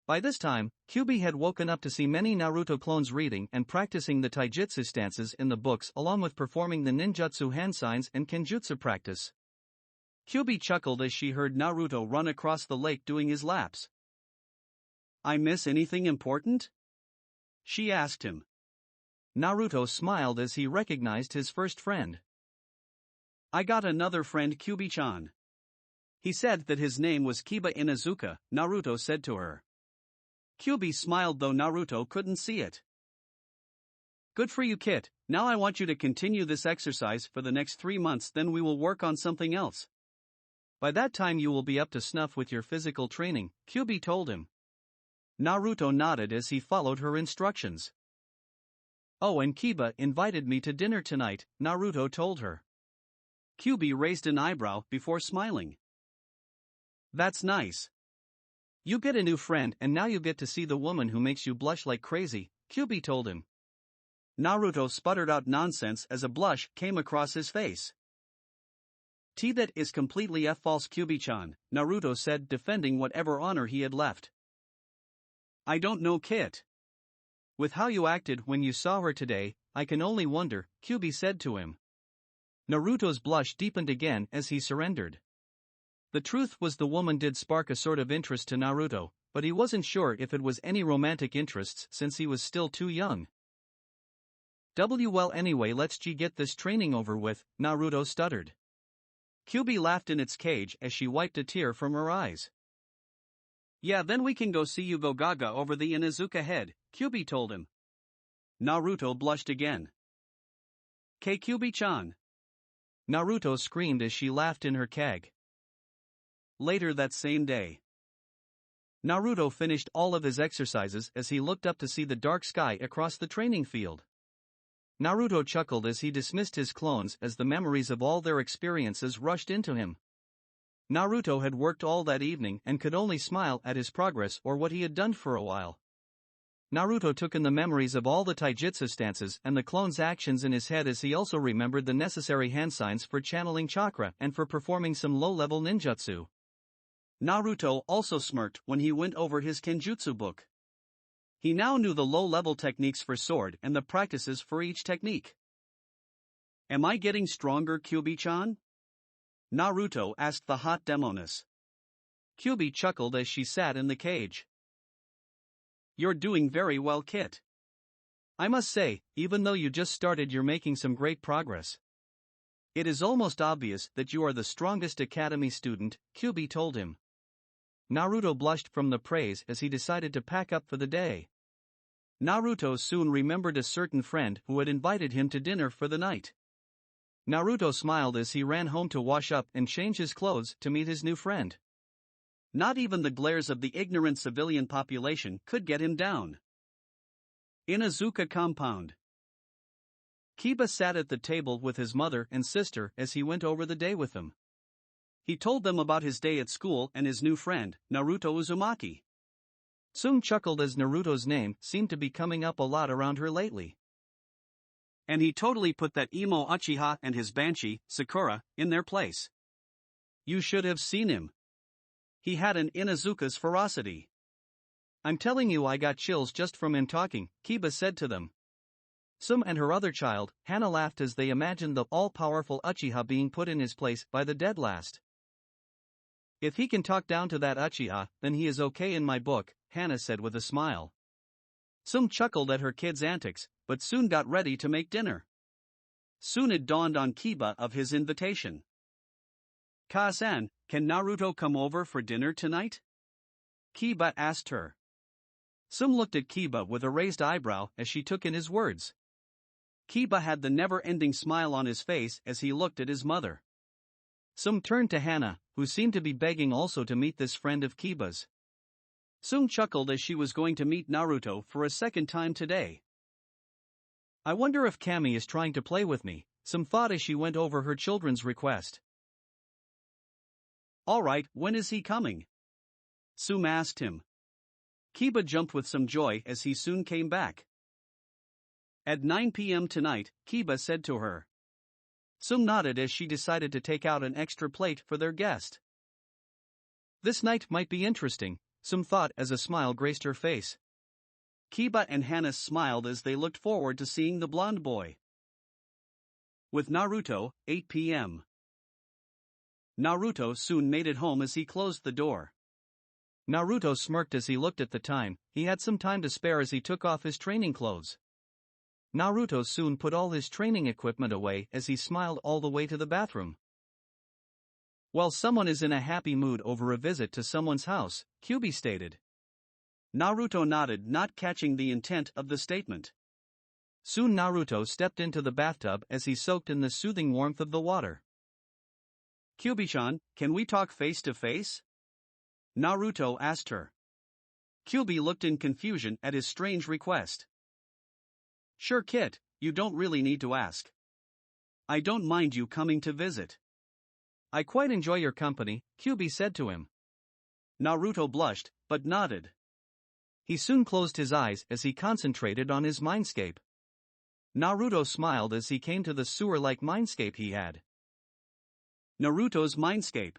By this time, Kyubi had woken up to see many Naruto clones reading and practicing the taijutsu stances in the books along with performing the ninjutsu hand signs and kenjutsu practice. Kyubi chuckled as she heard Naruto run across the lake doing his laps. I miss anything important? She asked him. Naruto smiled as he recognized his first friend. I got another friend, Kyubi-chan. He said that his name was Kiba Inuzuka, Naruto said to her. Kyubi smiled though Naruto couldn't see it. Good for you, Kit. Now I want you to continue this exercise for the next 3 months, then we will work on something else. By that time you will be up to snuff with your physical training, Kyubi told him. Naruto nodded as he followed her instructions. Oh, and Kiba invited me to dinner tonight, Naruto told her. Kyubi raised an eyebrow before smiling. That's nice. You get a new friend and now you get to see the woman who makes you blush like crazy, Kyubi told him. Naruto sputtered out nonsense as a blush came across his face. That is completely false, Kyubi-chan, Naruto said, defending whatever honor he had left. I don't know, Kit. With how you acted when you saw her today, I can only wonder, Kyubi said to him. Naruto's blush deepened again as he surrendered. The truth was the woman did spark a sort of interest to Naruto, but he wasn't sure if it was any romantic interests since he was still too young. Well, anyway, let's get this training over with, Naruto stuttered. Kyubi laughed in its cage as she wiped a tear from her eyes. Yeah, then we can go see you go gaga over the Inuzuka head, Kyubi told him. Naruto blushed again. Kyubi-chan. Naruto screamed as she laughed in her kage. Later that same day, Naruto finished all of his exercises as he looked up to see the dark sky across the training field. Naruto chuckled as he dismissed his clones as the memories of all their experiences rushed into him. Naruto had worked all that evening and could only smile at his progress or what he had done for a while. Naruto took in the memories of all the taijutsu stances and the clones' actions in his head as he also remembered the necessary hand signs for channeling chakra and for performing some low-level ninjutsu. Naruto also smirked when he went over his kenjutsu book. He now knew the low-level techniques for sword and the practices for each technique. Am I getting stronger, Kyubi-chan? Naruto asked the hot demoness. Kyubi chuckled as she sat in the cage. You're doing very well, Kit. I must say, even though you just started, you're making some great progress. It is almost obvious that you are the strongest academy student, Kyubi told him. Naruto blushed from the praise as he decided to pack up for the day. Naruto soon remembered a certain friend who had invited him to dinner for the night. Naruto smiled as he ran home to wash up and change his clothes to meet his new friend. Not even the glares of the ignorant civilian population could get him down. Inuzuka compound. Kiba sat at the table with his mother and sister as he went over the day with them. He told them about his day at school and his new friend, Naruto Uzumaki. Tsume chuckled as Naruto's name seemed to be coming up a lot around her lately. And he totally put that emo Uchiha and his Banshee, Sakura, in their place. You should have seen him. He had an Inuzuka's ferocity. I'm telling you, I got chills just from him talking, Kiba said to them. Tsume and her other child, Hana, laughed as they imagined the all-powerful Uchiha being put in his place by the dead last. If he can talk down to that Uchiha, then he is okay in my book, Hana said with a smile. Tsume chuckled at her kids' antics, but soon got ready to make dinner. Soon it dawned on Kiba of his invitation. Ka-san, can Naruto come over for dinner tonight? Kiba asked her. Tsume looked at Kiba with a raised eyebrow as she took in his words. Kiba had the never-ending smile on his face as he looked at his mother. Tsume turned to Hana, who seemed to be begging also to meet this friend of Kiba's. Tsume chuckled as she was going to meet Naruto for a second time today. I wonder if Kami is trying to play with me, Tsume thought as she went over her children's request. Alright, when is he coming? Tsume asked him. Kiba jumped with some joy as he soon came back. At 9 p.m. tonight, Kiba said to her. Tsume nodded as she decided to take out an extra plate for their guest. This night might be interesting, Tsume thought as a smile graced her face. Kiba and Hana smiled as they looked forward to seeing the blonde boy. With Naruto, 8 p.m. Naruto soon made it home as he closed the door. Naruto smirked as he looked at the time. He had some time to spare as he took off his training clothes. Naruto soon put all his training equipment away as he smiled all the way to the bathroom. Well, someone is in a happy mood over a visit to someone's house, Kyubi stated. Naruto nodded, not catching the intent of the statement. Soon Naruto stepped into the bathtub as he soaked in the soothing warmth of the water. Kyubi-chan, can we talk face to face? Naruto asked her. Kyubi looked in confusion at his strange request. Sure, Kit, you don't really need to ask. I don't mind you coming to visit. I quite enjoy your company, Kyubi said to him. Naruto blushed, but nodded. He soon closed his eyes as he concentrated on his mindscape. Naruto smiled as he came to the sewer-like mindscape he had. Naruto's mindscape.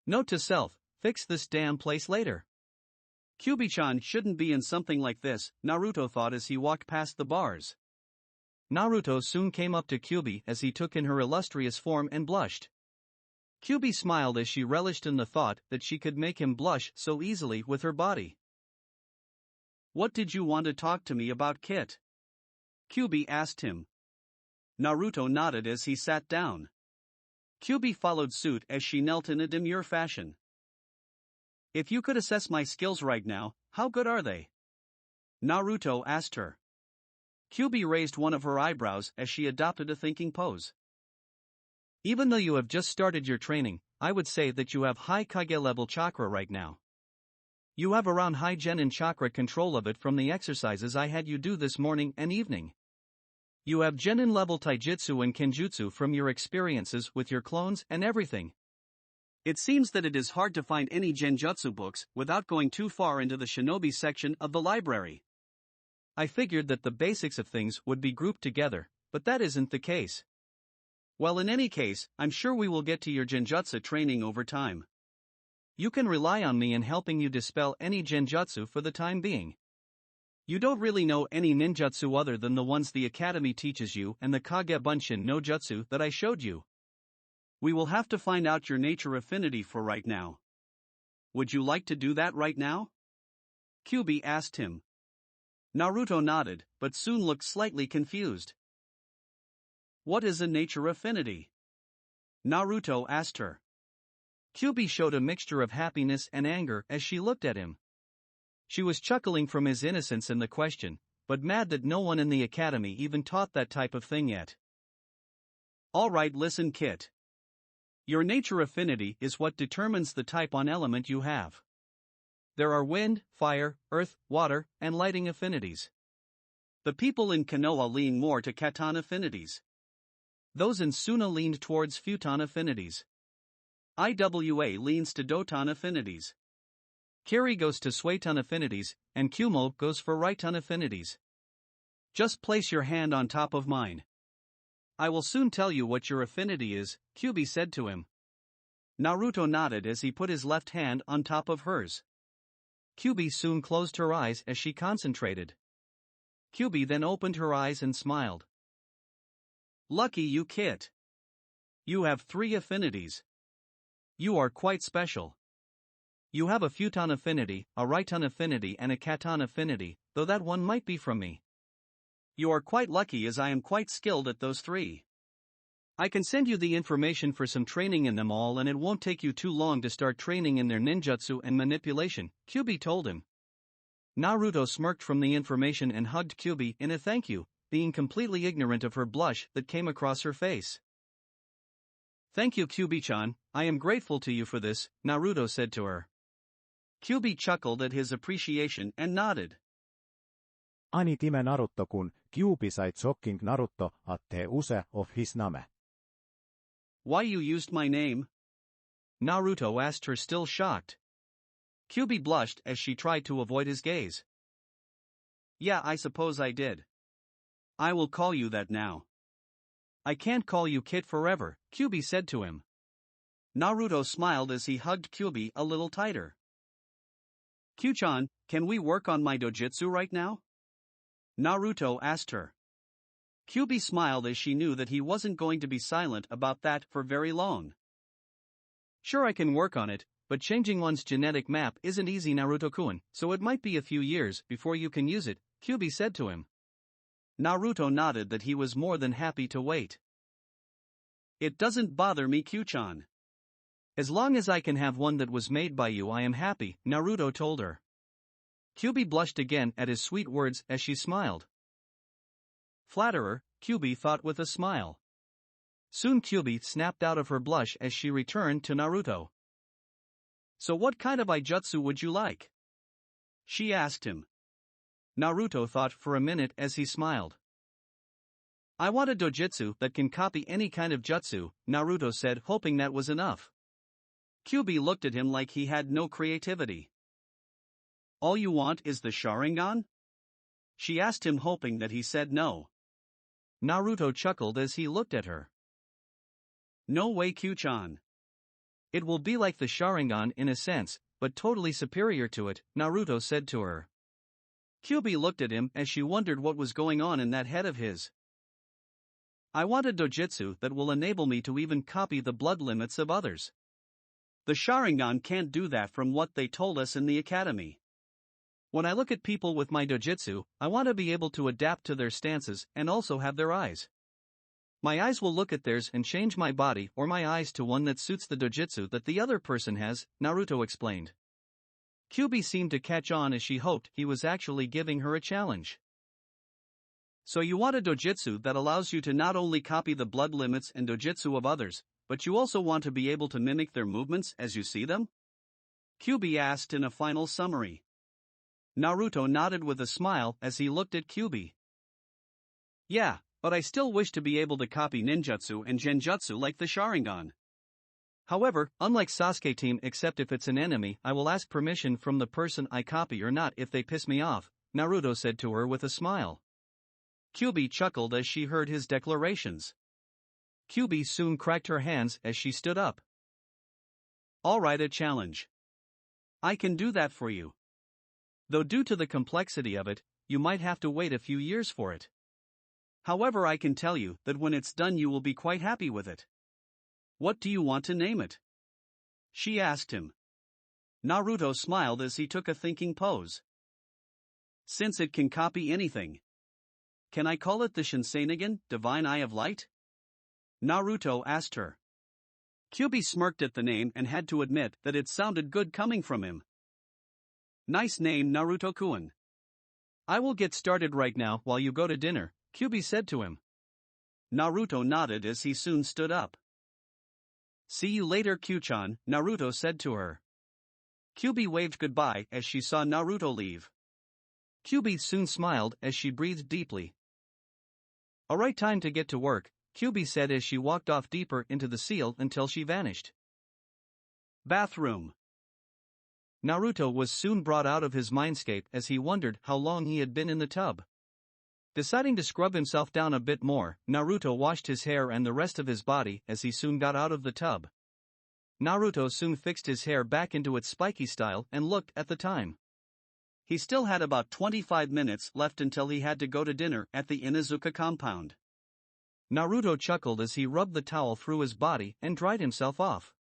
Note to self, fix this damn place later. Kyubi-chan shouldn't be in something like this, Naruto thought as he walked past the bars. Naruto soon came up to Kyubi as he took in her illustrious form and blushed. Kyubi smiled as she relished in the thought that she could make him blush so easily with her body. What did you want to talk to me about, Kit? Kyubi asked him. Naruto nodded as he sat down. Kyubi followed suit as she knelt in a demure fashion. If you could assess my skills right now, how good are they? Naruto asked her. Kyubi raised one of her eyebrows as she adopted a thinking pose. Even though you have just started your training, I would say that you have high Kage level chakra right now. You have around high Genin chakra control of it from the exercises I had you do this morning and evening. You have Genin level taijutsu and kenjutsu from your experiences with your clones and everything. It seems that it is hard to find any genjutsu books without going too far into the shinobi section of the library. I figured that the basics of things would be grouped together, but that isn't the case. Well, in any case, I'm sure we will get to your genjutsu training over time. You can rely on me in helping you dispel any genjutsu for the time being. You don't really know any ninjutsu other than the ones the academy teaches you and the Kage Bunshin no Jutsu that I showed you. We will have to find out your nature affinity for right now. Would you like to do that right now? Kyubi asked him. Naruto nodded, but soon looked slightly confused. What is a nature affinity? Naruto asked her. Kyubi showed a mixture of happiness and anger as she looked at him. She was chuckling from his innocence in the question, but mad that no one in the academy even taught that type of thing yet. Alright, listen, Kit. Your nature affinity is what determines the type on element you have. There are wind, fire, earth, water, and lighting affinities. The people in Konoha lean more to Katan affinities. Those in Suna leaned towards Futon affinities. Iwa leans to Doton affinities. Kiri goes to Suiton affinities, and Kumo goes for Raiton affinities. Just place your hand on top of mine. I will soon tell you what your affinity is, Kyubi said to him. Naruto nodded as he put his left hand on top of hers. Kyubi soon closed her eyes as she concentrated. Kyubi then opened her eyes and smiled. Lucky you, Kit. You have 3 affinities. You are quite special. You have a Futon affinity, a Raiton affinity and a Katon affinity, though that one might be from me. You are quite lucky as I am quite skilled at those 3. I can send you the information for some training in them all and it won't take you too long to start training in their ninjutsu and manipulation, Kyubi told him. Naruto smirked from the information and hugged Kyubi in a thank you, being completely ignorant of her blush that came across her face. Thank you, Kyubi-chan, I am grateful to you for this, Naruto said to her. Kyubi chuckled at his appreciation and nodded. Ani time Naruto-kun, Kyubi sait shocking Naruto at the use of his name. Why you used my name? Naruto asked her, still shocked. Kyubi blushed as she tried to avoid his gaze. Yeah, I suppose I did. I will call you that now. I can't call you Kit forever, Kyubi said to him. Naruto smiled as he hugged Kyubi a little tighter. Kyu-chan, can we work on my dojutsu right now? Naruto asked her. Kyubi smiled as she knew that he wasn't going to be silent about that for very long. Sure, I can work on it, but changing one's genetic map isn't easy, Naruto-kun, so it might be a few years before you can use it, Kyubi said to him. Naruto nodded that he was more than happy to wait. It doesn't bother me, Kyu-chan. As long as I can have one that was made by you, I am happy, Naruto told her. Kyubi blushed again at his sweet words as she smiled. Flatterer, Kyubi thought with a smile. Soon Kyubi snapped out of her blush as she returned to Naruto. So what kind of ijutsu would you like? She asked him. Naruto thought for a minute as he smiled. I want a dojutsu that can copy any kind of jutsu, Naruto said, hoping that was enough. Kyubi looked at him like he had no creativity. All you want is the Sharingan? She asked him, hoping that he said no. Naruto chuckled as he looked at her. No way, Kyu-chan. It will be like the Sharingan in a sense, but totally superior to it, Naruto said to her. Kyubi looked at him as she wondered what was going on in that head of his. I want a dojutsu that will enable me to even copy the blood limits of others. The Sharingan can't do that from what they told us in the academy. When I look at people with my dojutsu, I want to be able to adapt to their stances and also have their eyes. My eyes will look at theirs and change my body or my eyes to one that suits the dojutsu that the other person has, Naruto explained. Kyubi seemed to catch on as she hoped he was actually giving her a challenge. So you want a dojutsu that allows you to not only copy the blood limits and dojutsu of others, but you also want to be able to mimic their movements as you see them? Kyubi asked in a final summary. Naruto nodded with a smile as he looked at Kyubi. Yeah, but I still wish to be able to copy ninjutsu and genjutsu like the Sharingan. However, unlike Sasuke team, except if it's an enemy, I will ask permission from the person I copy or not if they piss me off, Naruto said to her with a smile. Kyubi chuckled as she heard his declarations. Kyubi soon cracked her hands as she stood up. Alright, a challenge. I can do that for you. Though due to the complexity of it, you might have to wait a few years for it. However, I can tell you that when it's done you will be quite happy with it. What do you want to name it? She asked him. Naruto smiled as he took a thinking pose. Since it can copy anything. Can I call it the Shinseinigan, Divine Eye of Light? Naruto asked her. Kyubi smirked at the name and had to admit that it sounded good coming from him. Nice name, Naruto-kun. I will get started right now while you go to dinner, Kyubi said to him. Naruto nodded as he soon stood up. See you later, Kyu-chan, Naruto said to her. Kyubi waved goodbye as she saw Naruto leave. Kyubi soon smiled as she breathed deeply. Alright, time to get to work, Kyubi said as she walked off deeper into the seal until she vanished. Bathroom. Naruto was soon brought out of his mindscape as he wondered how long he had been in the tub. Deciding to scrub himself down a bit more, Naruto washed his hair and the rest of his body as he soon got out of the tub. Naruto soon fixed his hair back into its spiky style and looked at the time. He still had about 25 minutes left until he had to go to dinner at the Inuzuka compound. Naruto chuckled as he rubbed the towel through his body and dried himself off.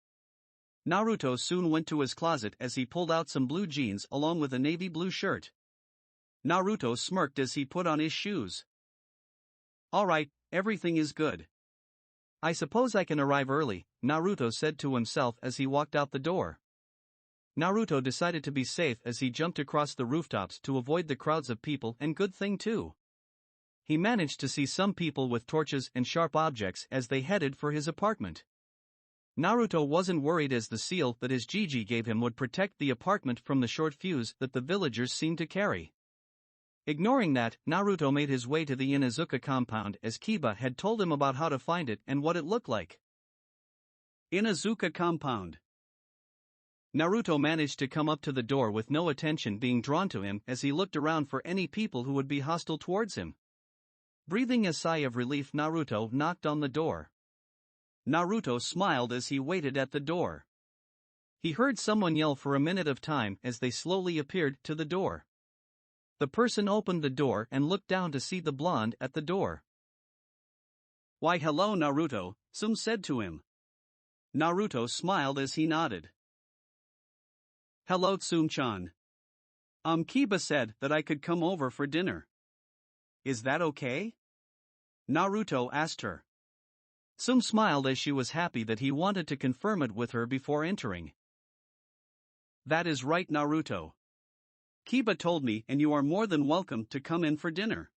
Naruto soon went to his closet as he pulled out some blue jeans along with a navy blue shirt. Naruto smirked as he put on his shoes. "Alright, everything is good. I suppose I can arrive early," Naruto said to himself as he walked out the door. Naruto decided to be safe as he jumped across the rooftops to avoid the crowds of people, and good thing too. He managed to see some people with torches and sharp objects as they headed for his apartment. Naruto wasn't worried as the seal that his Jiji gave him would protect the apartment from the short fuse that the villagers seemed to carry. Ignoring that, Naruto made his way to the Inuzuka compound as Kiba had told him about how to find it and what it looked like. Inuzuka compound. Naruto managed to come up to the door with no attention being drawn to him as he looked around for any people who would be hostile towards him. Breathing a sigh of relief, Naruto knocked on the door. Naruto smiled as he waited at the door. He heard someone yell for a minute of time as they slowly appeared to the door. The person opened the door and looked down to see the blonde at the door. "Why, hello Naruto," Tsume said to him. Naruto smiled as he nodded. "Hello Tsume-chan. Kiba said that I could come over for dinner. Is that okay?" Naruto asked her. Tsume smiled as she was happy that he wanted to confirm it with her before entering. "That is right Naruto. Kiba told me and you are more than welcome to come in for dinner.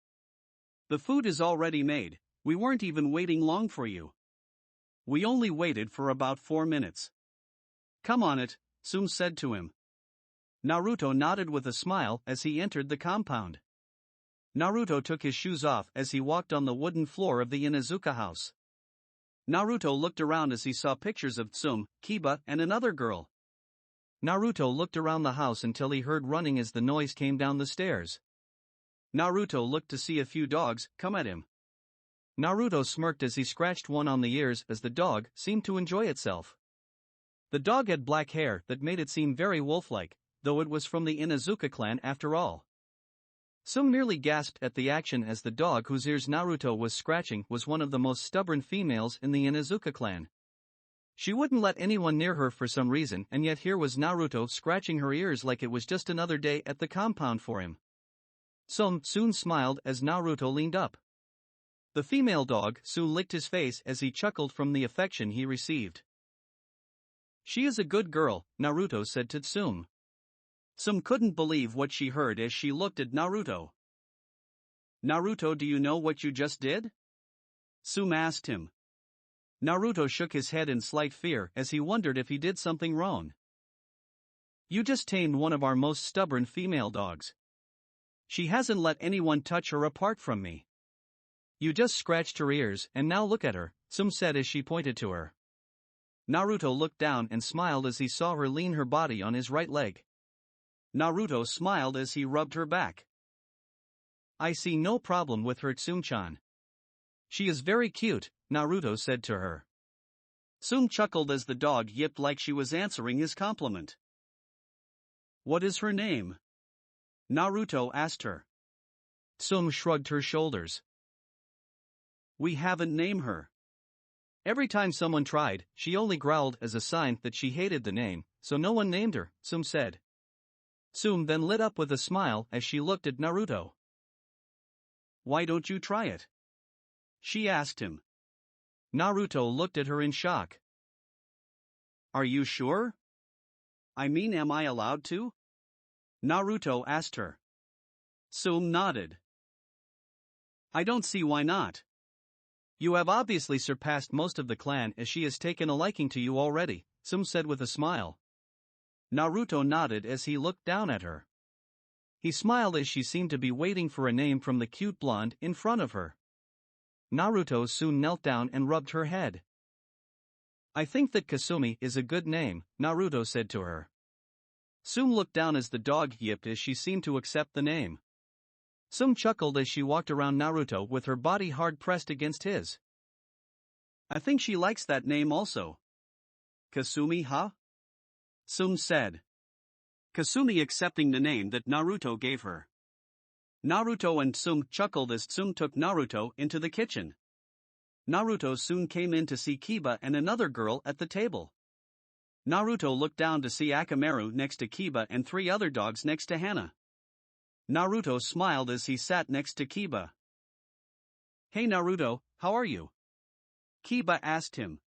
The food is already made, we weren't even waiting long for you. We only waited for about 4 minutes. Come on it," Tsume said to him. Naruto nodded with a smile as he entered the compound. Naruto took his shoes off as he walked on the wooden floor of the Inuzuka house. Naruto looked around as he saw pictures of Tsume, Kiba, and another girl. Naruto looked around the house until he heard running as the noise came down the stairs. Naruto looked to see a few dogs come at him. Naruto smirked as he scratched one on the ears as the dog seemed to enjoy itself. The dog had black hair that made it seem very wolf-like, though it was from the Inuzuka clan after all. Tsume nearly gasped at the action as the dog whose ears Naruto was scratching was one of the most stubborn females in the Inuzuka clan. She wouldn't let anyone near her for some reason, and yet here was Naruto scratching her ears like it was just another day at the compound for him. Tsume soon smiled as Naruto leaned up. The female dog soon licked his face as he chuckled from the affection he received. "She is a good girl," Naruto said to Tsume. Tsume couldn't believe what she heard as she looked at Naruto. "Naruto, do you know what you just did?" Tsume asked him. Naruto shook his head in slight fear as he wondered if he did something wrong. "You just tamed one of our most stubborn female dogs. She hasn't let anyone touch her apart from me. You just scratched her ears and now look at her," Tsume said as she pointed to her. Naruto looked down and smiled as he saw her lean her body on his right leg. Naruto smiled as he rubbed her back. "I see no problem with her, Tsume-chan. She is very cute," Naruto said to her. Tsume chuckled as the dog yipped like she was answering his compliment. "What is her name?" Naruto asked her. Tsume shrugged her shoulders. "We haven't named her. Every time someone tried, she only growled as a sign that she hated the name, so no one named her," Tsume said. Tsume then lit up with a smile as she looked at Naruto. "Why don't you try it?" she asked him. Naruto looked at her in shock. "Are you sure? I mean, am I allowed to?" Naruto asked her. Tsume nodded. "I don't see why not. You have obviously surpassed most of the clan as she has taken a liking to you already," Tsume said with a smile. Naruto nodded as he looked down at her. He smiled as she seemed to be waiting for a name from the cute blonde in front of her. Naruto soon knelt down and rubbed her head. I think that Kasumi is a good name, Naruto said to her. Tsume looked down as the dog yipped as she seemed to accept the name. Tsume chuckled as she walked around Naruto with her body hard pressed against his. I think she likes that name also. Kasumi, huh? Tsume said. Kasumi accepting the name that Naruto gave her. Naruto and Tsume chuckled as Tsume took Naruto into the kitchen. Naruto soon came in to see Kiba and another girl at the table. Naruto looked down to see Akamaru next to Kiba and 3 other dogs next to Hana. Naruto smiled as he sat next to Kiba. Hey Naruto, how are you? Kiba asked him.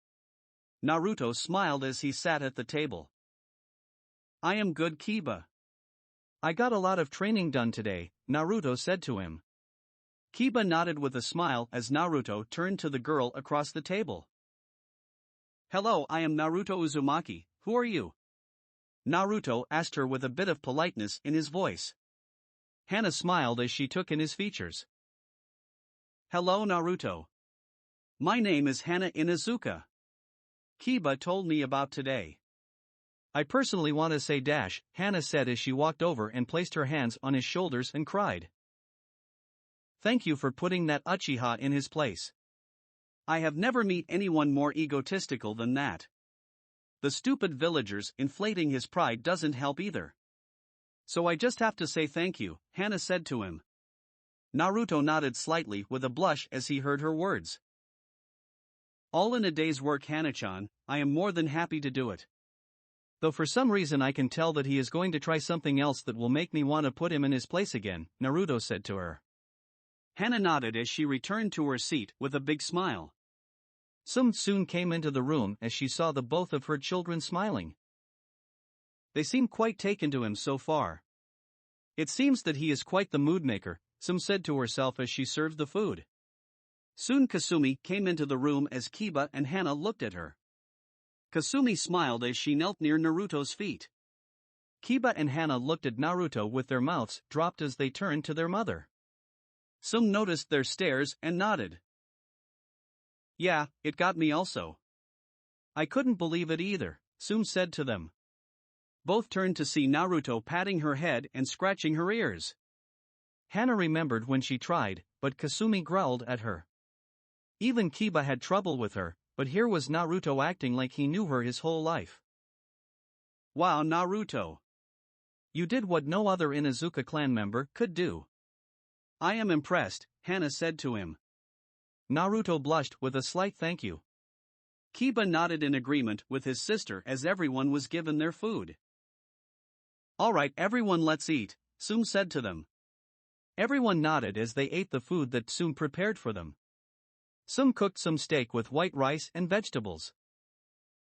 Naruto smiled as he sat at the table. I am good, Kiba. I got a lot of training done today, Naruto said to him. Kiba nodded with a smile as Naruto turned to the girl across the table. Hello, I am Naruto Uzumaki, who are you? Naruto asked her with a bit of politeness in his voice. Hana smiled as she took in his features. Hello Naruto. My name is Hana Inuzuka. Kiba told me about today. I personally want to say dash, Hana said as she walked over and placed her hands on his shoulders and cried. Thank you for putting that Uchiha in his place. I have never met anyone more egotistical than that. The stupid villagers inflating his pride doesn't help either. So I just have to say thank you, Hana said to him. Naruto nodded slightly with a blush as he heard her words. All in a day's work, Hana-chan, I am more than happy to do it. Though for some reason I can tell that he is going to try something else that will make me want to put him in his place again, Naruto said to her. Hana nodded as she returned to her seat with a big smile. Tsume soon came into the room as she saw the both of her children smiling. They seem quite taken to him so far. It seems that he is quite the mood maker, Tsume said to herself as she served the food. Soon Kasumi came into the room as Kiba and Hana looked at her. Kasumi smiled as she knelt near Naruto's feet. Kiba and Hana looked at Naruto with their mouths dropped as they turned to their mother. Tsume noticed their stares and nodded. Yeah, it got me also. I couldn't believe it either, Tsume said to them. Both turned to see Naruto patting her head and scratching her ears. Hana remembered when she tried, but Kasumi growled at her. Even Kiba had trouble with her, but here was Naruto acting like he knew her his whole life. Wow, Naruto. You did what no other Inuzuka clan member could do. I am impressed, Hana said to him. Naruto blushed with a slight thank you. Kiba nodded in agreement with his sister as everyone was given their food. Alright everyone, let's eat, Tsume said to them. Everyone nodded as they ate the food that Tsume prepared for them. Tsume cooked some steak with white rice and vegetables.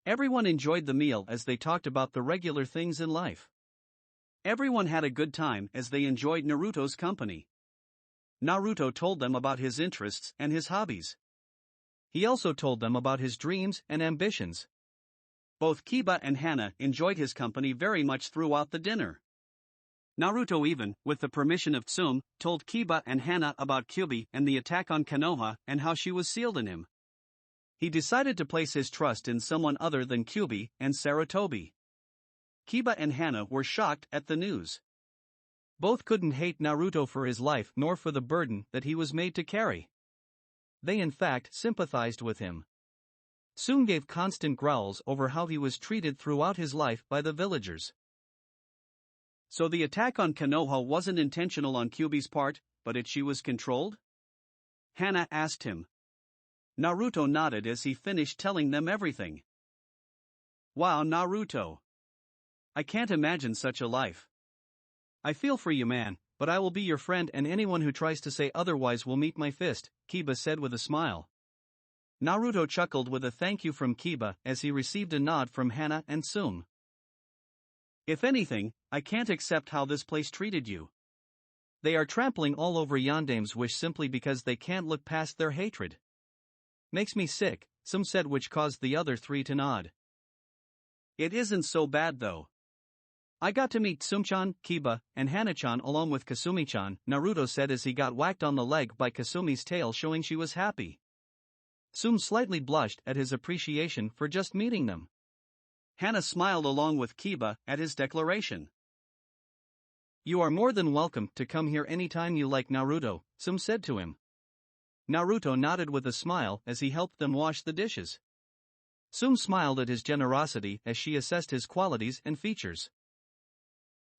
Everyone enjoyed the meal as they talked about the regular things in life. Everyone had a good time as they enjoyed Naruto's company. Naruto told them about his interests and his hobbies. He also told them about his dreams and ambitions. Both Kiba and Hana enjoyed his company very much throughout the dinner. Naruto even, with the permission of Tsume, told Kiba and Hana about Kyubi and the attack on Konoha and how she was sealed in him. He decided to place his trust in someone other than Kyubi and Sarutobi. Kiba and Hana were shocked at the news. Both couldn't hate Naruto for his life nor for the burden that he was made to carry. They in fact sympathized with him. Tsume gave constant growls over how he was treated throughout his life by the villagers. So the attack on Konoha wasn't intentional on Kyubi's part, but she was controlled? Hana asked him. Naruto nodded as he finished telling them everything. Wow, Naruto. I can't imagine such a life. I feel for you, man, but I will be your friend and anyone who tries to say otherwise will meet my fist, Kiba said with a smile. Naruto chuckled with a thank you from Kiba as he received a nod from Hana and Tsume. If anything, I can't accept how this place treated you. They are trampling all over Yandame's wish simply because they can't look past their hatred. Makes me sick, Tsume said, which caused the other 3 to nod. It isn't so bad though. I got to meet Tsume-chan, Kiba, and Hana-chan along with Kasumi-chan, Naruto said as he got whacked on the leg by Kasumi's tail showing she was happy. Tsume slightly blushed at his appreciation for just meeting them. Hana smiled along with Kiba at his declaration. You are more than welcome to come here anytime you like, Naruto, Tsume said to him. Naruto nodded with a smile as he helped them wash the dishes. Tsume smiled at his generosity as she assessed his qualities and features.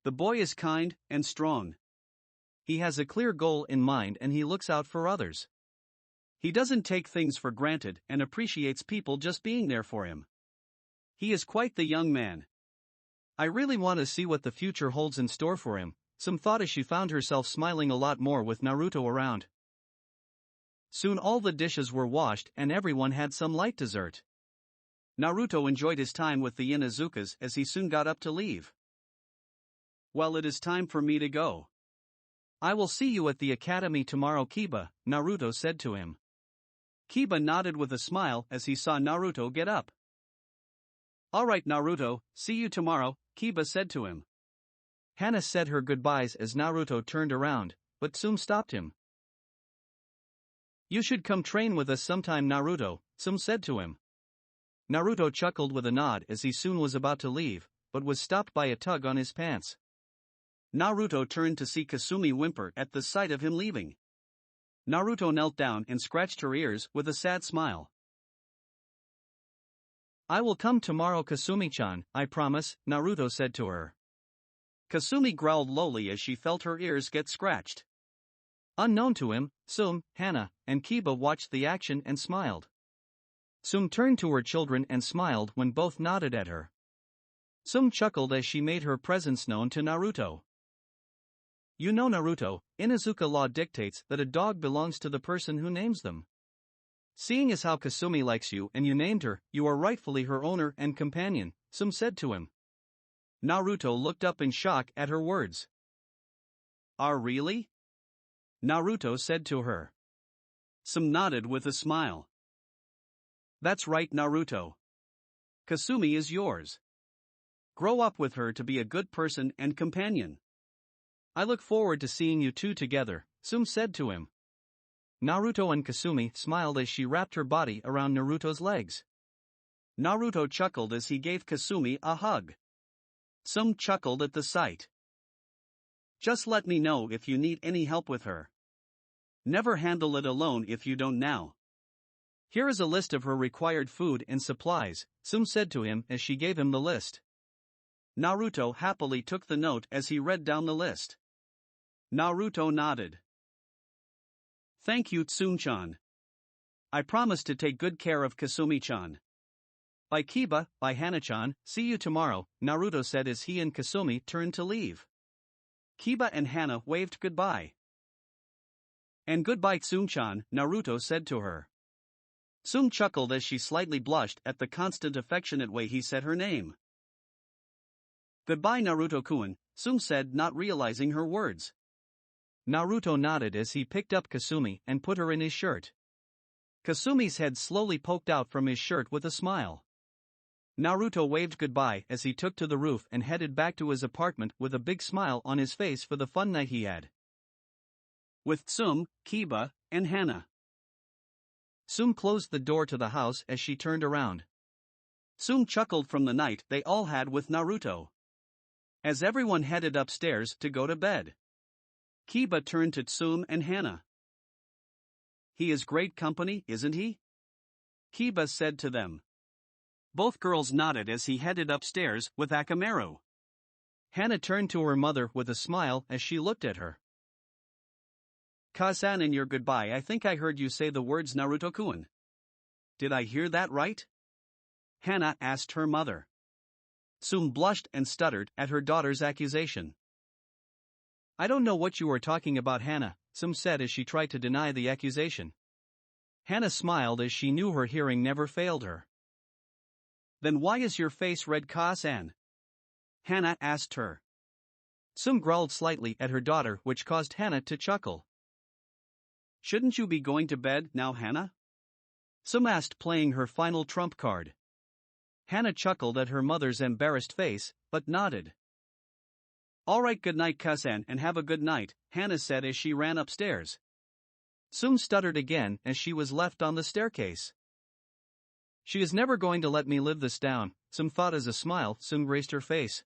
The boy is kind and strong. He has a clear goal in mind and he looks out for others. He doesn't take things for granted and appreciates people just being there for him. He is quite the young man. I really want to see what the future holds in store for him, Tsume thought as she found herself smiling a lot more with Naruto around. Soon all the dishes were washed and everyone had some light dessert. Naruto enjoyed his time with the Inuzukas as he soon got up to leave. Well, it is time for me to go. I will see you at the academy tomorrow, Kiba, Naruto said to him. Kiba nodded with a smile as he saw Naruto get up. Alright, Naruto, see you tomorrow, Kiba said to him. Hana said her goodbyes as Naruto turned around, but Tsume stopped him. You should come train with us sometime, Naruto, Tsume said to him. Naruto chuckled with a nod as he soon was about to leave, but was stopped by a tug on his pants. Naruto turned to see Kasumi whimper at the sight of him leaving. Naruto knelt down and scratched her ears with a sad smile. I will come tomorrow, Kasumi-chan, I promise, Naruto said to her. Kasumi growled lowly as she felt her ears get scratched. Unknown to him, Tsume, Hana, and Kiba watched the action and smiled. Tsume turned to her children and smiled when both nodded at her. Tsume chuckled as she made her presence known to Naruto. You know, Naruto, Inuzuka law dictates that a dog belongs to the person who names them. Seeing as how Kasumi likes you and you named her, you are rightfully her owner and companion, Tsume said to him. Naruto looked up in shock at her words. Really? Naruto said to her. Tsume nodded with a smile. That's right, Naruto. Kasumi is yours. Grow up with her to be a good person and companion. I look forward to seeing you two together, Tsume said to him. Naruto and Kasumi smiled as she wrapped her body around Naruto's legs. Naruto chuckled as he gave Kasumi a hug. Tsume chuckled at the sight. Just let me know if you need any help with her. Never handle it alone if you don't now. Here is a list of her required food and supplies, Tsume said to him as she gave him the list. Naruto happily took the note as he read down the list. Naruto nodded. Thank you, Tsume-chan. I promise to take good care of Kasumi-chan. Bye, Kiba, bye, Hana-chan, see you tomorrow, Naruto said as he and Kasumi turned to leave. Kiba and Hana waved goodbye. And goodbye, Tsume-chan, Naruto said to her. Tsume chuckled as she slightly blushed at the constant affectionate way he said her name. Goodbye, Naruto-kun, Tsume said, not realizing her words. Naruto nodded as he picked up Kasumi and put her in his shirt. Kasumi's head slowly poked out from his shirt with a smile. Naruto waved goodbye as he took to the roof and headed back to his apartment with a big smile on his face for the fun night he had with Tsume, Kiba, and Hana. Tsume closed the door to the house as she turned around. Tsume chuckled from the night they all had with Naruto. As everyone headed upstairs to go to bed, Kiba turned to Tsume and Hana. He is great company, isn't he? Kiba said to them. Both girls nodded as he headed upstairs with Akamaru. Hana turned to her mother with a smile as she looked at her. Kazan, in your goodbye, I think I heard you say the words Naruto-kun. Did I hear that right? Hana asked her mother. Tsume blushed and stuttered at her daughter's accusation. I don't know what you are talking about, Hana, Tsume said as she tried to deny the accusation. Hana smiled as she knew her hearing never failed her. Then why is your face red, Kazan? Hana asked her. Tsume growled slightly at her daughter, which caused Hana to chuckle. Shouldn't you be going to bed now, Hana? Tsume asked, playing her final trump card. Hana chuckled at her mother's embarrassed face, but nodded. All right, good night, Kazan, and have a good night, Hana said as she ran upstairs. Tsume stuttered again as she was left on the staircase. She is never going to let me live this down, Tsume thought as a smile soon graced her face.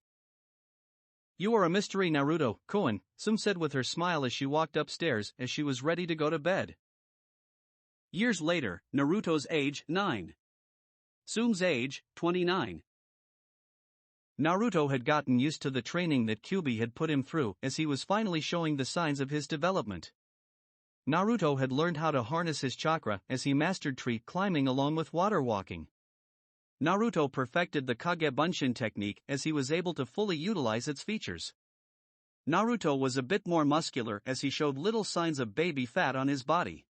You are a mystery, Naruto-kun, Tsume said with her smile as she walked upstairs as she was ready to go to bed. Years later, Naruto's age, 9. Tsume's age, 29. Naruto had gotten used to the training that Kyubi had put him through as he was finally showing the signs of his development. Naruto had learned how to harness his chakra as he mastered tree climbing along with water walking. Naruto perfected the Kage Bunshin technique as he was able to fully utilize its features. Naruto was a bit more muscular as he showed little signs of baby fat on his body.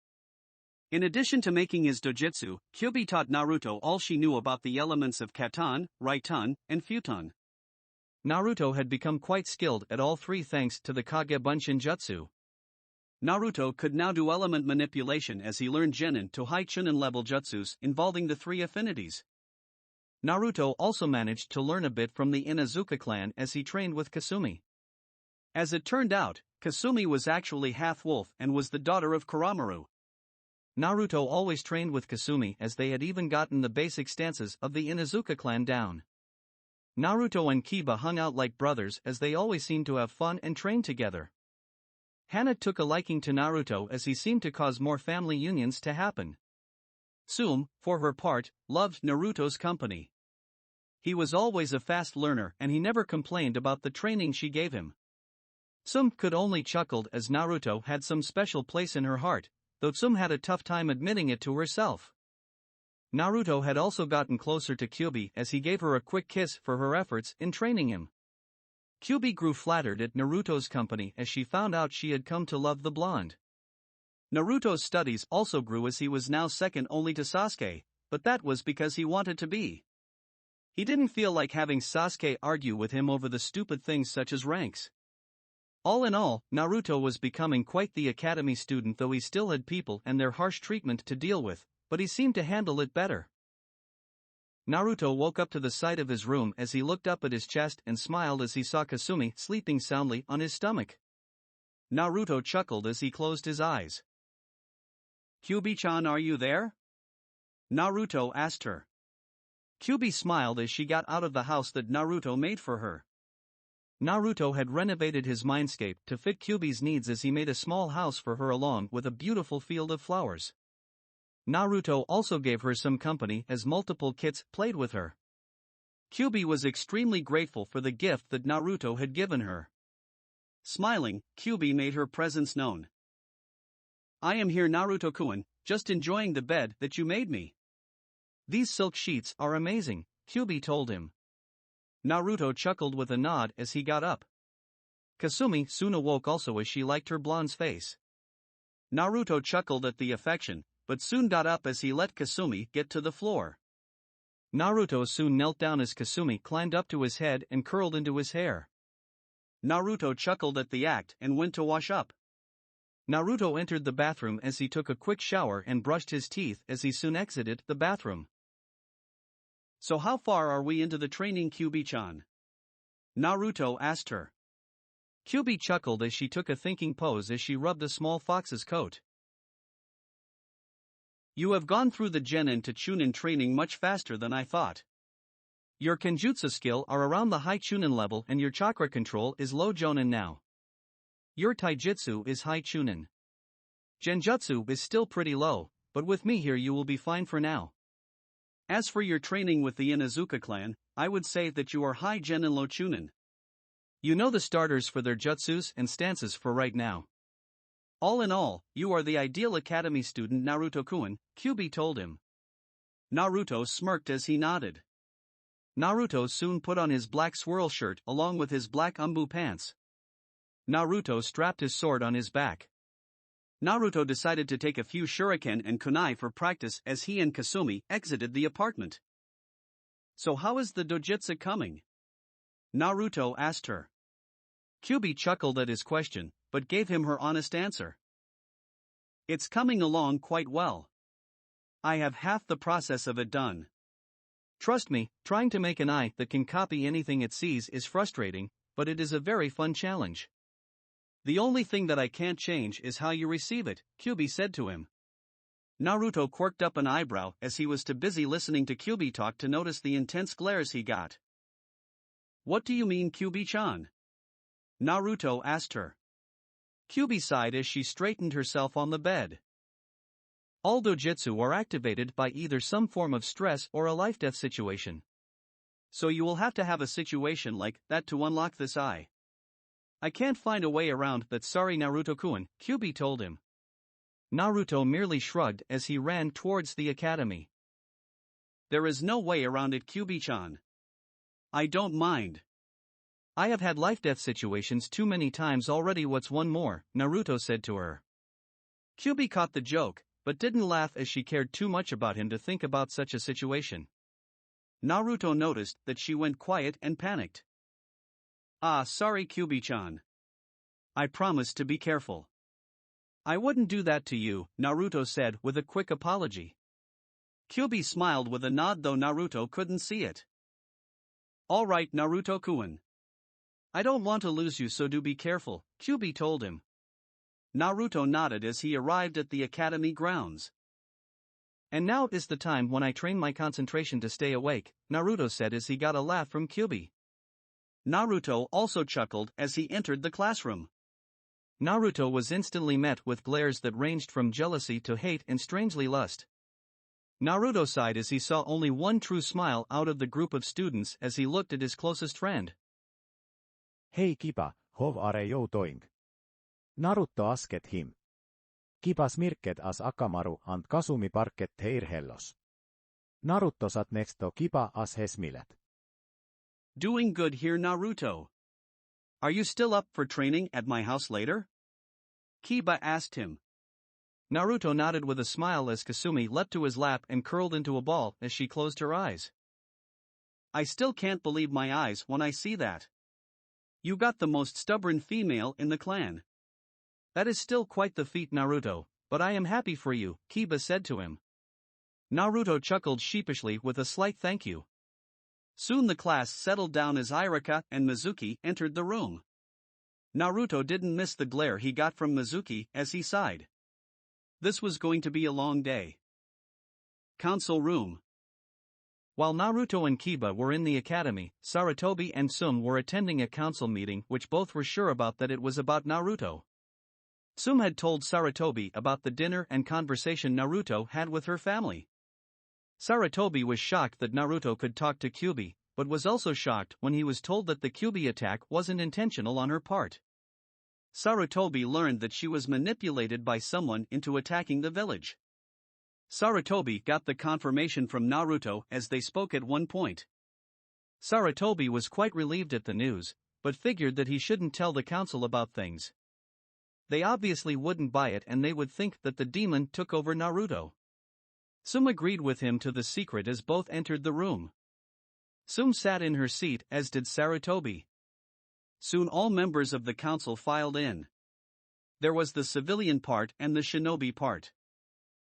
In addition to making his dojutsu, Kyubi taught Naruto all she knew about the elements of Katon, Raiton, and Futon. Naruto had become quite skilled at all three thanks to the Kage Bunshin jutsu. Naruto could now do element manipulation as he learned Genin to high Chunin level jutsus involving the three affinities. Naruto also managed to learn a bit from the Inuzuka clan as he trained with Kasumi. As it turned out, Kasumi was actually half-wolf and was the daughter of Kuramaru. Naruto always trained with Kasumi as they had even gotten the basic stances of the Inuzuka clan down. Naruto and Kiba hung out like brothers as they always seemed to have fun and train together. Hana took a liking to Naruto as he seemed to cause more family unions to happen. Tsume, for her part, loved Naruto's company. He was always a fast learner and he never complained about the training she gave him. Tsume could only chuckle as Naruto had some special place in her heart, though Tsume had a tough time admitting it to herself. Naruto had also gotten closer to Kyubi as he gave her a quick kiss for her efforts in training him. Kyubi grew flattered at Naruto's company as she found out she had come to love the blonde. Naruto's studies also grew as he was now second only to Sasuke, but that was because he wanted to be. He didn't feel like having Sasuke argue with him over the stupid things such as ranks. All in all, Naruto was becoming quite the academy student, though he still had people and their harsh treatment to deal with, but he seemed to handle it better. Naruto woke up to the sight of his room as he looked up at his chest and smiled as he saw Kasumi sleeping soundly on his stomach. Naruto chuckled as he closed his eyes. Kyubi-chan, are you there? Naruto asked her. Kyubi smiled as she got out of the house that Naruto made for her. Naruto had renovated his mindscape to fit Kyubi's needs as he made a small house for her along with a beautiful field of flowers. Naruto also gave her some company as multiple kits played with her. Kyubi was extremely grateful for the gift that Naruto had given her. Smiling, Kyubi made her presence known. I am here, Naruto-kun, just enjoying the bed that you made me. These silk sheets are amazing, Kyubi told him. Naruto chuckled with a nod as he got up. Kasumi soon awoke also as she liked her blonde's face. Naruto chuckled at the affection, but soon got up as he let Kasumi get to the floor. Naruto soon knelt down as Kasumi climbed up to his head and curled into his hair. Naruto chuckled at the act and went to wash up. Naruto entered the bathroom as he took a quick shower and brushed his teeth as he soon exited the bathroom. So how far are we into the training, Kyubi-chan? Naruto asked her. Kyubi chuckled as she took a thinking pose as she rubbed a small fox's coat. You have gone through the Genin to Chunin training much faster than I thought. Your Kenjutsu skill are around the high Chunin level and your chakra control is low Jonin now. Your Taijutsu is high Chunin. Genjutsu is still pretty low, but with me here you will be fine for now. As for your training with the Inuzuka clan, I would say that you are high Genin low Chunin. You know the starters for their jutsus and stances for right now. All in all, you are the ideal academy student, Naruto-kun, Kyubi told him. Naruto smirked as he nodded. Naruto soon put on his black swirl shirt along with his black umbu pants. Naruto strapped his sword on his back. Naruto decided to take a few shuriken and kunai for practice as he and Kasumi exited the apartment. So how is the dojutsu coming? Naruto asked her. Kyubi chuckled at his question, but gave him her honest answer. It's coming along quite well. I have half the process of it done. Trust me, trying to make an eye that can copy anything it sees is frustrating, but it is a very fun challenge. The only thing that I can't change is how you receive it, Kyubi said to him. Naruto quirked up an eyebrow as he was too busy listening to Kyubi talk to notice the intense glares he got. What do you mean, Kyubi-chan? Naruto asked her. Kyubi sighed as she straightened herself on the bed. All dojutsu are activated by either some form of stress or a life-death situation. So you will have to have a situation like that to unlock this eye. I can't find a way around that, sorry Naruto-kun, Kyubi told him. Naruto merely shrugged as he ran towards the academy. There is no way around it, Kyubi-chan. I don't mind. I have had life-death situations too many times already, what's one more, Naruto said to her. Kyubi caught the joke, but didn't laugh as she cared too much about him to think about such a situation. Naruto noticed that she went quiet and panicked. Ah, sorry Kyubi-chan. I promise to be careful. I wouldn't do that to you, Naruto said with a quick apology. Kyubi smiled with a nod though Naruto couldn't see it. Alright Naruto-kun. I don't want to lose you, so do be careful, Kyubi told him. Naruto nodded as he arrived at the academy grounds. And now is the time when I train my concentration to stay awake, Naruto said as he got a laugh from Kyubi. Naruto also chuckled as he entered the classroom. Naruto was instantly met with glares that ranged from jealousy to hate and strangely lust. Naruto sighed as he saw only one true smile out of the group of students as he looked at his closest friend. Hei Kiba, hov are jou doing? Naruto asked him. Kibas mirket as akamaru and Kasumi parket heirhellos. Naruto sat next to Kiba as hesmilet. Doing good here, Naruto. Are you still up for training at my house later? Kiba asked him. Naruto nodded with a smile as Kasumi leapt to his lap and curled into a ball as she closed her eyes. I still can't believe my eyes when I see that. You got the most stubborn female in the clan. That is still quite the feat, Naruto, but I am happy for you, Kiba said to him. Naruto chuckled sheepishly with a slight thank you. Soon the class settled down as Iruka and Mizuki entered the room. Naruto didn't miss the glare he got from Mizuki as he sighed. This was going to be a long day. Council room. While Naruto and Kiba were in the academy, Sarutobi and Tsume were attending a council meeting which both were sure about that it was about Naruto. Tsume had told Sarutobi about the dinner and conversation Naruto had with her family. Sarutobi was shocked that Naruto could talk to Kyubi, but was also shocked when he was told that the Kyubi attack wasn't intentional on her part. Sarutobi learned that she was manipulated by someone into attacking the village. Sarutobi got the confirmation from Naruto as they spoke at one point. Sarutobi was quite relieved at the news, but figured that he shouldn't tell the council about things. They obviously wouldn't buy it and they would think that the demon took over Naruto. Tsume agreed with him to the secret as both entered the room. Tsume sat in her seat as did Sarutobi. Soon all members of the council filed in. There was the civilian part and the shinobi part.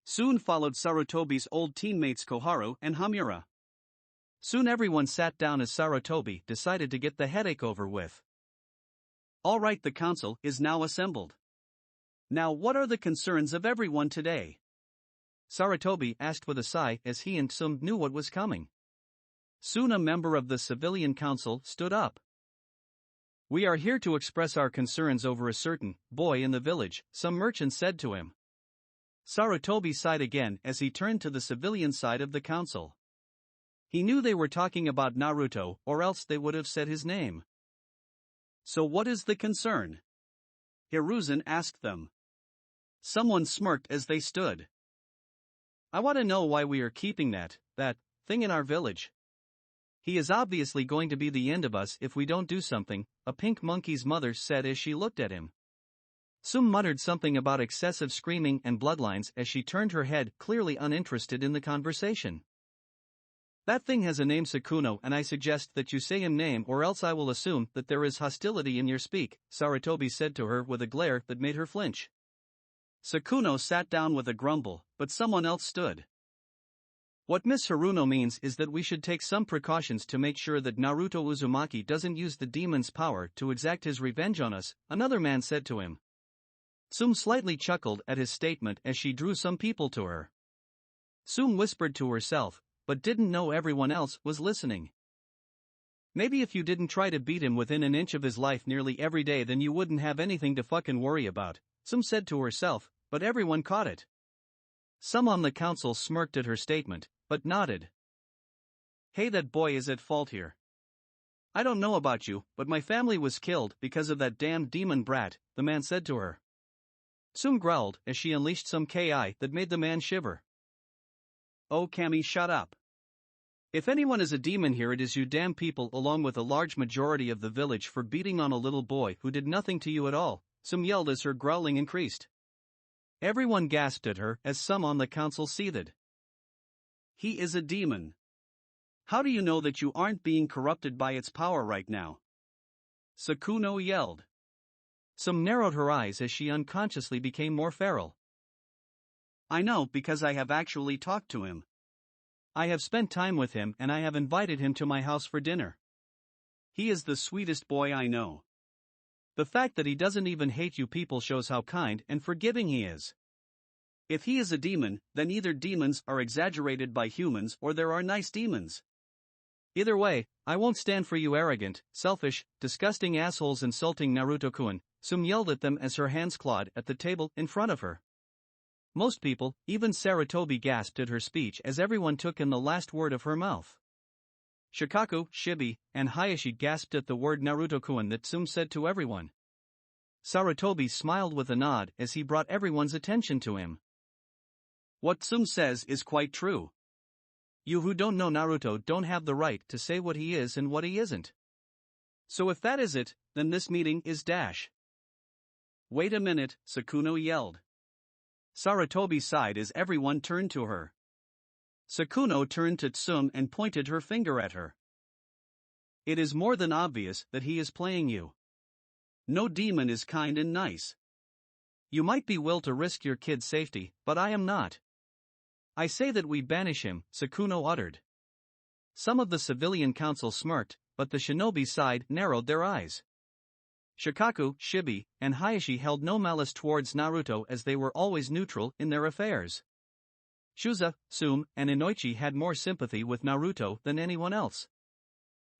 Soon followed Sarutobi's old teammates Koharu and Hamura. Soon everyone sat down as Sarutobi decided to get the headache over with. Alright, the council is now assembled. Now what are the concerns of everyone today? Sarutobi asked with a sigh as he and Tsume knew what was coming. Soon a member of the civilian council stood up. We are here to express our concerns over a certain boy in the village, some merchant said to him. Sarutobi sighed again as he turned to the civilian side of the council. He knew they were talking about Naruto, or else they would have said his name. So what is the concern? Hiruzen asked them. Someone smirked as they stood. I want to know why we are keeping that thing in our village. He is obviously going to be the end of us if we don't do something, a pink monkey's mother said as she looked at him. Tsume muttered something about excessive screaming and bloodlines as she turned her head, clearly uninterested in the conversation. That thing has a name, Sakuno, and I suggest that you say him name or else I will assume that there is hostility in your speak, Sarutobi said to her with a glare that made her flinch. Sakuno sat down with a grumble, but someone else stood. What Miss Haruno means is that we should take some precautions to make sure that Naruto Uzumaki doesn't use the demon's power to exact his revenge on us, another man said to him. Tsume slightly chuckled at his statement as she drew some people to her. Tsume whispered to herself, but didn't know everyone else was listening. Maybe if you didn't try to beat him within an inch of his life nearly every day, then you wouldn't have anything to fucking worry about, Tsume said to herself, but everyone caught it. Some on the council smirked at her statement, but nodded. Hey, that boy is at fault here. I don't know about you, but my family was killed because of that damn demon brat, the man said to her. Tsume growled as she unleashed some ki that made the man shiver. Oh, Cammy, shut up. If anyone is a demon here, it is you damn people, along with a large majority of the village, for beating on a little boy who did nothing to you at all, Tsume yelled as her growling increased. Everyone gasped at her as some on the council seethed. He is a demon. How do you know that you aren't being corrupted by its power right now? Sakuno yelled. Tsume narrowed her eyes as she unconsciously became more feral. I know, because I have actually talked to him. I have spent time with him and I have invited him to my house for dinner. He is the sweetest boy I know. The fact that he doesn't even hate you people shows how kind and forgiving he is. If he is a demon, then either demons are exaggerated by humans or there are nice demons. Either way, I won't stand for you arrogant, selfish, disgusting assholes insulting Naruto-kun, Tsume yelled at them as her hands clawed at the table in front of her. Most people, even Sarutobi, gasped at her speech as everyone took in the last word of her mouth. Shikaku, Shibi, and Hayashi gasped at the word Naruto-kun that Tsume said to everyone. Sarutobi smiled with a nod as he brought everyone's attention to him. What Tsume says is quite true. You who don't know Naruto don't have the right to say what he is and what he isn't. So if that is it, then this meeting is dash. Wait a minute, Sakuno yelled. Sarutobi sighed as everyone turned to her. Sakuno turned to Tsume and pointed her finger at her. It is more than obvious that he is playing you. No demon is kind and nice. You might be willing to risk your kid's safety, but I am not. I say that we banish him, Sakuno uttered. Some of the civilian council smirked, but the shinobi side narrowed their eyes. Shikaku, Shibi, and Hayashi held no malice towards Naruto as they were always neutral in their affairs. Shuza, Tsume, and Inoichi had more sympathy with Naruto than anyone else.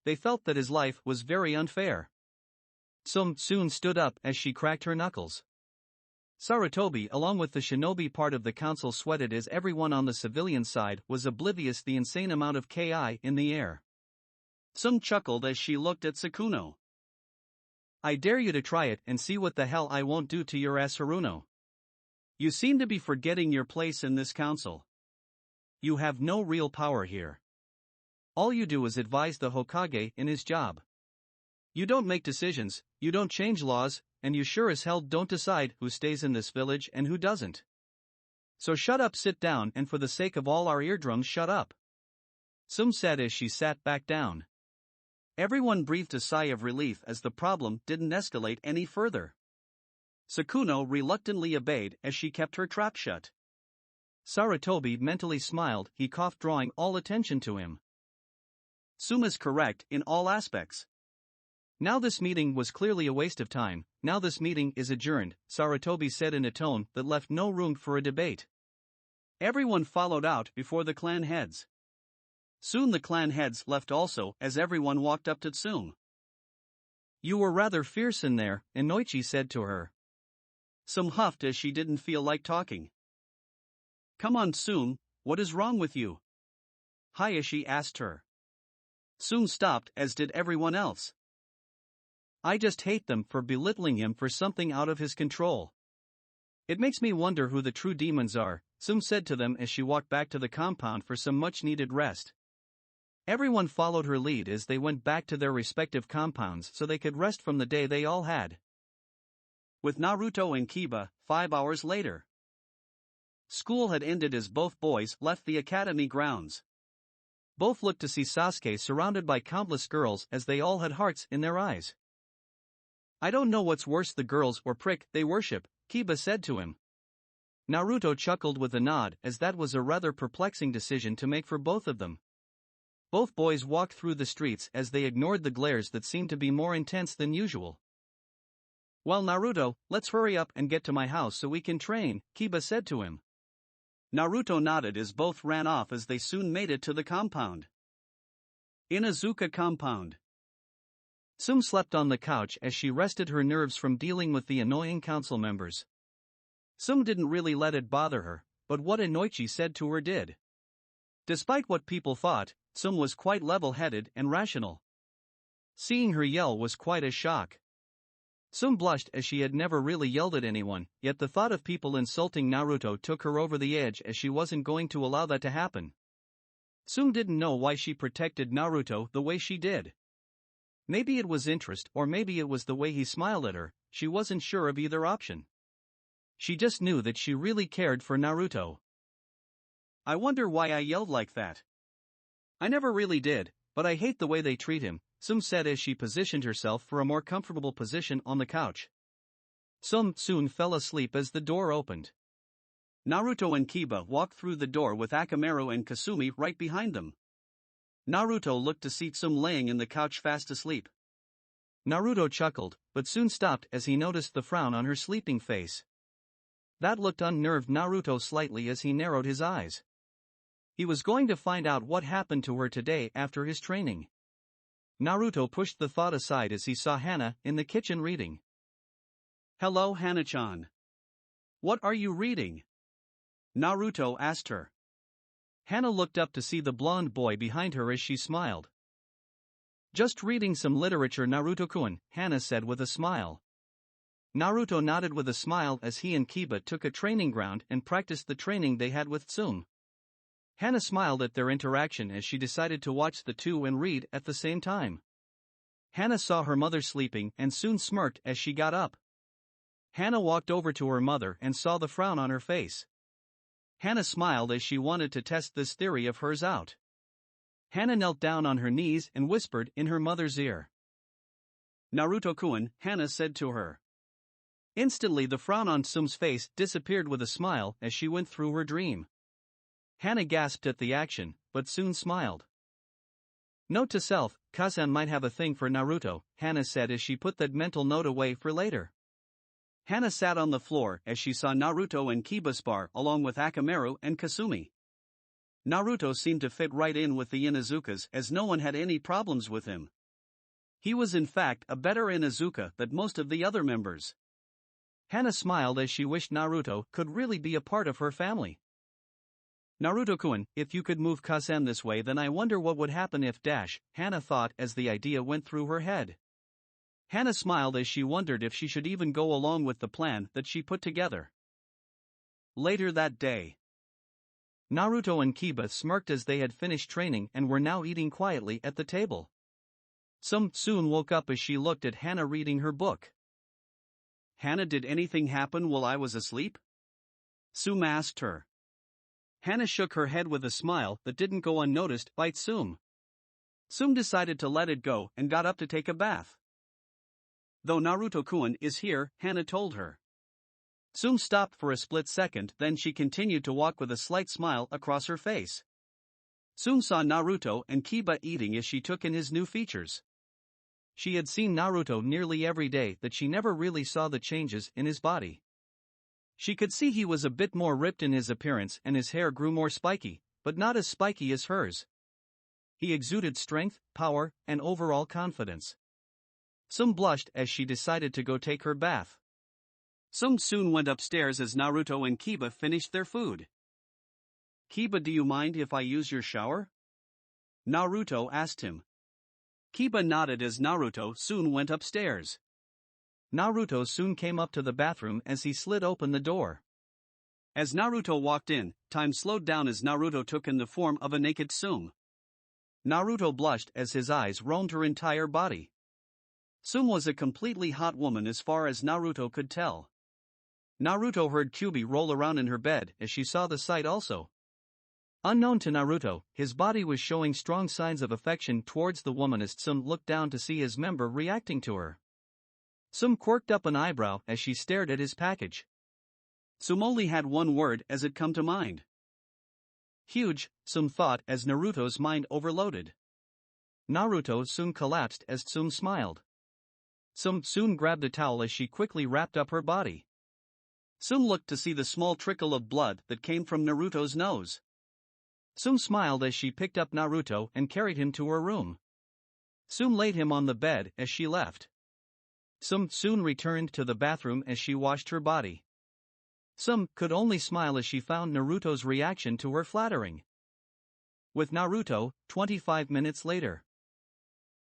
They felt that his life was very unfair. Tsume soon stood up as she cracked her knuckles. Sarutobi, along with the shinobi part of the council, sweated as everyone on the civilian side was oblivious to the insane amount of ki in the air. Tsume chuckled as she looked at Sakuno. I dare you to try it and see what the hell I won't do to your ass, Haruno. You seem to be forgetting your place in this council. You have no real power here. All you do is advise the Hokage in his job. You don't make decisions, you don't change laws, and you sure as hell don't decide who stays in this village and who doesn't. So shut up, sit down, and for the sake of all our eardrums, shut up. Tsume said as she sat back down. Everyone breathed a sigh of relief as the problem didn't escalate any further. Sakuno reluctantly obeyed as she kept her trap shut. Sarutobi mentally smiled, he coughed, drawing all attention to him. Tsume is correct in all aspects. Now this meeting was clearly a waste of time. Now this meeting is adjourned, Sarutobi said in a tone that left no room for a debate. Everyone followed out before the clan heads. Soon the clan heads left also as everyone walked up to Tsume. You were rather fierce in there, Inoichi said to her. Tsume huffed as she didn't feel like talking. Come on, Tsume, what is wrong with you? Hayashi asked her. Tsume stopped, as did everyone else. I just hate them for belittling him for something out of his control. It makes me wonder who the true demons are, Tsume said to them as she walked back to the compound for some much-needed rest. Everyone followed her lead as they went back to their respective compounds so they could rest from the day they all had. With Naruto and Kiba, 5 hours later. School had ended as both boys left the academy grounds. Both looked to see Sasuke surrounded by countless girls as they all had hearts in their eyes. I don't know what's worse, the girls or prick they worship, Kiba said to him. Naruto chuckled with a nod as that was a rather perplexing decision to make for both of them. Both boys walked through the streets as they ignored the glares that seemed to be more intense than usual. Well, Naruto, let's hurry up and get to my house so we can train, Kiba said to him. Naruto nodded as both ran off as they soon made it to the compound. Inuzuka compound. Tsume slept on the couch as she rested her nerves from dealing with the annoying council members. Tsume didn't really let it bother her, but what Inoichi said to her did. Despite what people thought, Tsume was quite level-headed and rational. Seeing her yell was quite a shock. Tsume blushed as she had never really yelled at anyone, yet the thought of people insulting Naruto took her over the edge as she wasn't going to allow that to happen. Tsume didn't know why she protected Naruto the way she did. Maybe it was interest or maybe it was the way he smiled at her, she wasn't sure of either option. She just knew that she really cared for Naruto. I wonder why I yelled like that. I never really did, but I hate the way they treat him, Tsume said as she positioned herself for a more comfortable position on the couch. Tsume soon fell asleep as the door opened. Naruto and Kiba walked through the door with Akamaru and Kasumi right behind them. Naruto looked to see Tsume laying in the couch fast asleep. Naruto chuckled, but soon stopped as he noticed the frown on her sleeping face. That looked unnerved Naruto slightly as he narrowed his eyes. He was going to find out what happened to her today after his training. Naruto pushed the thought aside as he saw Hana in the kitchen reading. Hello Hana-chan. What are you reading? Naruto asked her. Hana looked up to see the blonde boy behind her as she smiled. Just reading some literature Naruto-kun, Hana said with a smile. Naruto nodded with a smile as he and Kiba took a training ground and practiced the training they had with Tsume. Hana smiled at their interaction as she decided to watch the two and read at the same time. Hana saw her mother sleeping and soon smirked as she got up. Hana walked over to her mother and saw the frown on her face. Hana smiled as she wanted to test this theory of hers out. Hana knelt down on her knees and whispered in her mother's ear. Naruto-kun, Hana said to her. Instantly the frown on Tsume's face disappeared with a smile as she went through her dream. Hana gasped at the action, but soon smiled. Note to self, Kazan might have a thing for Naruto, Hana said as she put that mental note away for later. Hana sat on the floor as she saw Naruto and Kiba spar along with Akamaru and Kasumi. Naruto seemed to fit right in with the Inuzukas as no one had any problems with him. He was in fact a better Inuzuka than most of the other members. Hana smiled as she wished Naruto could really be a part of her family. Naruto-kun, if you could move Kazan this way then I wonder what would happen if Hana thought as the idea went through her head. Hana smiled as she wondered if she should even go along with the plan that she put together. Later that day, Naruto and Kiba smirked as they had finished training and were now eating quietly at the table. Tsume soon woke up as she looked at Hana reading her book. Hana, did anything happen while I was asleep? Tsume asked her. Hana shook her head with a smile that didn't go unnoticed by Tsume. Tsume decided to let it go and got up to take a bath. Though Naruto-kun is here, Hana told her. Tsume stopped for a split second, then she continued to walk with a slight smile across her face. Tsume saw Naruto and Kiba eating as she took in his new features. She had seen Naruto nearly every day that she never really saw the changes in his body. She could see he was a bit more ripped in his appearance and his hair grew more spiky, but not as spiky as hers. He exuded strength, power, and overall confidence. Tsume blushed as she decided to go take her bath. Tsume soon went upstairs as Naruto and Kiba finished their food. Kiba, do you mind if I use your shower? Naruto asked him. Kiba nodded as Naruto soon went upstairs. Naruto soon came up to the bathroom as he slid open the door. As Naruto walked in, time slowed down as Naruto took in the form of a naked Tsume. Naruto blushed as his eyes roamed her entire body. Tsume was a completely hot woman as far as Naruto could tell. Naruto heard Kyubi roll around in her bed as she saw the sight also. Unknown to Naruto, his body was showing strong signs of affection towards the woman as Tsume looked down to see his member reacting to her. Tsume quirked up an eyebrow as she stared at his package. Tsume only had one word as it come to mind. Huge, Tsume thought as Naruto's mind overloaded. Naruto soon collapsed as Tsume smiled. Tsume soon grabbed a towel as she quickly wrapped up her body. Tsume looked to see the small trickle of blood that came from Naruto's nose. Tsume smiled as she picked up Naruto and carried him to her room. Tsume laid him on the bed as she left. Tsume soon returned to the bathroom as she washed her body. Tsume could only smile as she found Naruto's reaction to her flattering. With Naruto, 25 minutes later.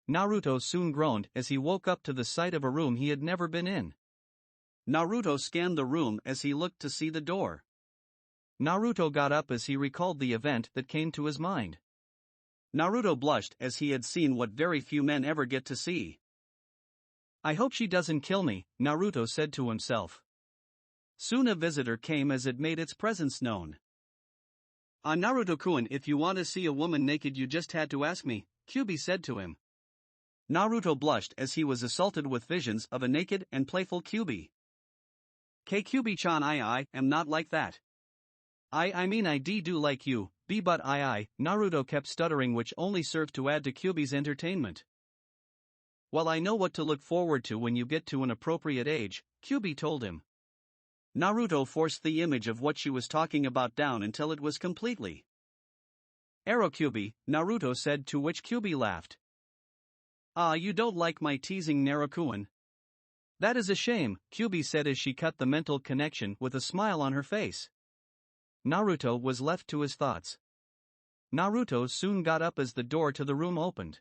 Naruto soon groaned as he woke up to the sight of a room he had never been in. Naruto scanned the room as he looked to see the door. Naruto got up as he recalled the event that came to his mind. Naruto blushed as he had seen what very few men ever get to see. I hope she doesn't kill me, Naruto said to himself. Soon a visitor came as it made its presence known. Naruto-kun, if you want to see a woman naked you just had to ask me, Kyubi said to him. Naruto blushed as he was assaulted with visions of a naked and playful Kyubi. Kyubi-chan, I am not like that. I mean I do like you, but Naruto kept stuttering, which only served to add to Kyubi's entertainment. Well, I know what to look forward to when you get to an appropriate age, Kyubi told him. Naruto forced the image of what she was talking about down until it was completely. Arrow Kyubi, Naruto said, to which Kyubi laughed. You don't like my teasing, Naruto-kun? That is a shame, Kyubi said as she cut the mental connection with a smile on her face. Naruto was left to his thoughts. Naruto soon got up as the door to the room opened.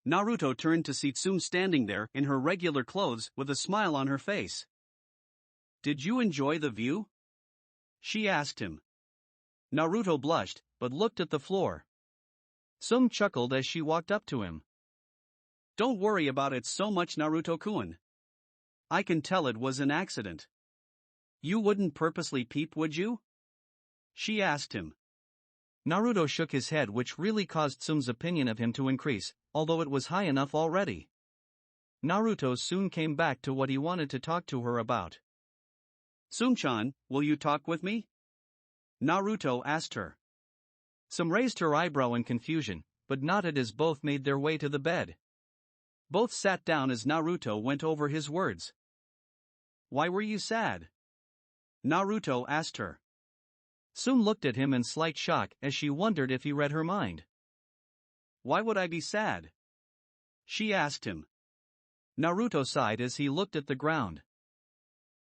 Naruto turned to see Tsume standing there in her regular clothes with a smile on her face. Did you enjoy the view? She asked him. Naruto blushed, but looked at the floor. Tsume chuckled as she walked up to him. Don't worry about it so much, Naruto-kun. I can tell it was an accident. You wouldn't purposely peep, would you? She asked him. Naruto shook his head, which really caused Tsume's opinion of him to increase, although it was high enough already. Naruto soon came back to what he wanted to talk to her about. Tsume-chan, will you talk with me? Naruto asked her. Tsume raised her eyebrow in confusion, but nodded as both made their way to the bed. Both sat down as Naruto went over his words. Why were you sad? Naruto asked her. Tsume looked at him in slight shock as she wondered if he read her mind. Why would I be sad? She asked him. Naruto sighed as he looked at the ground.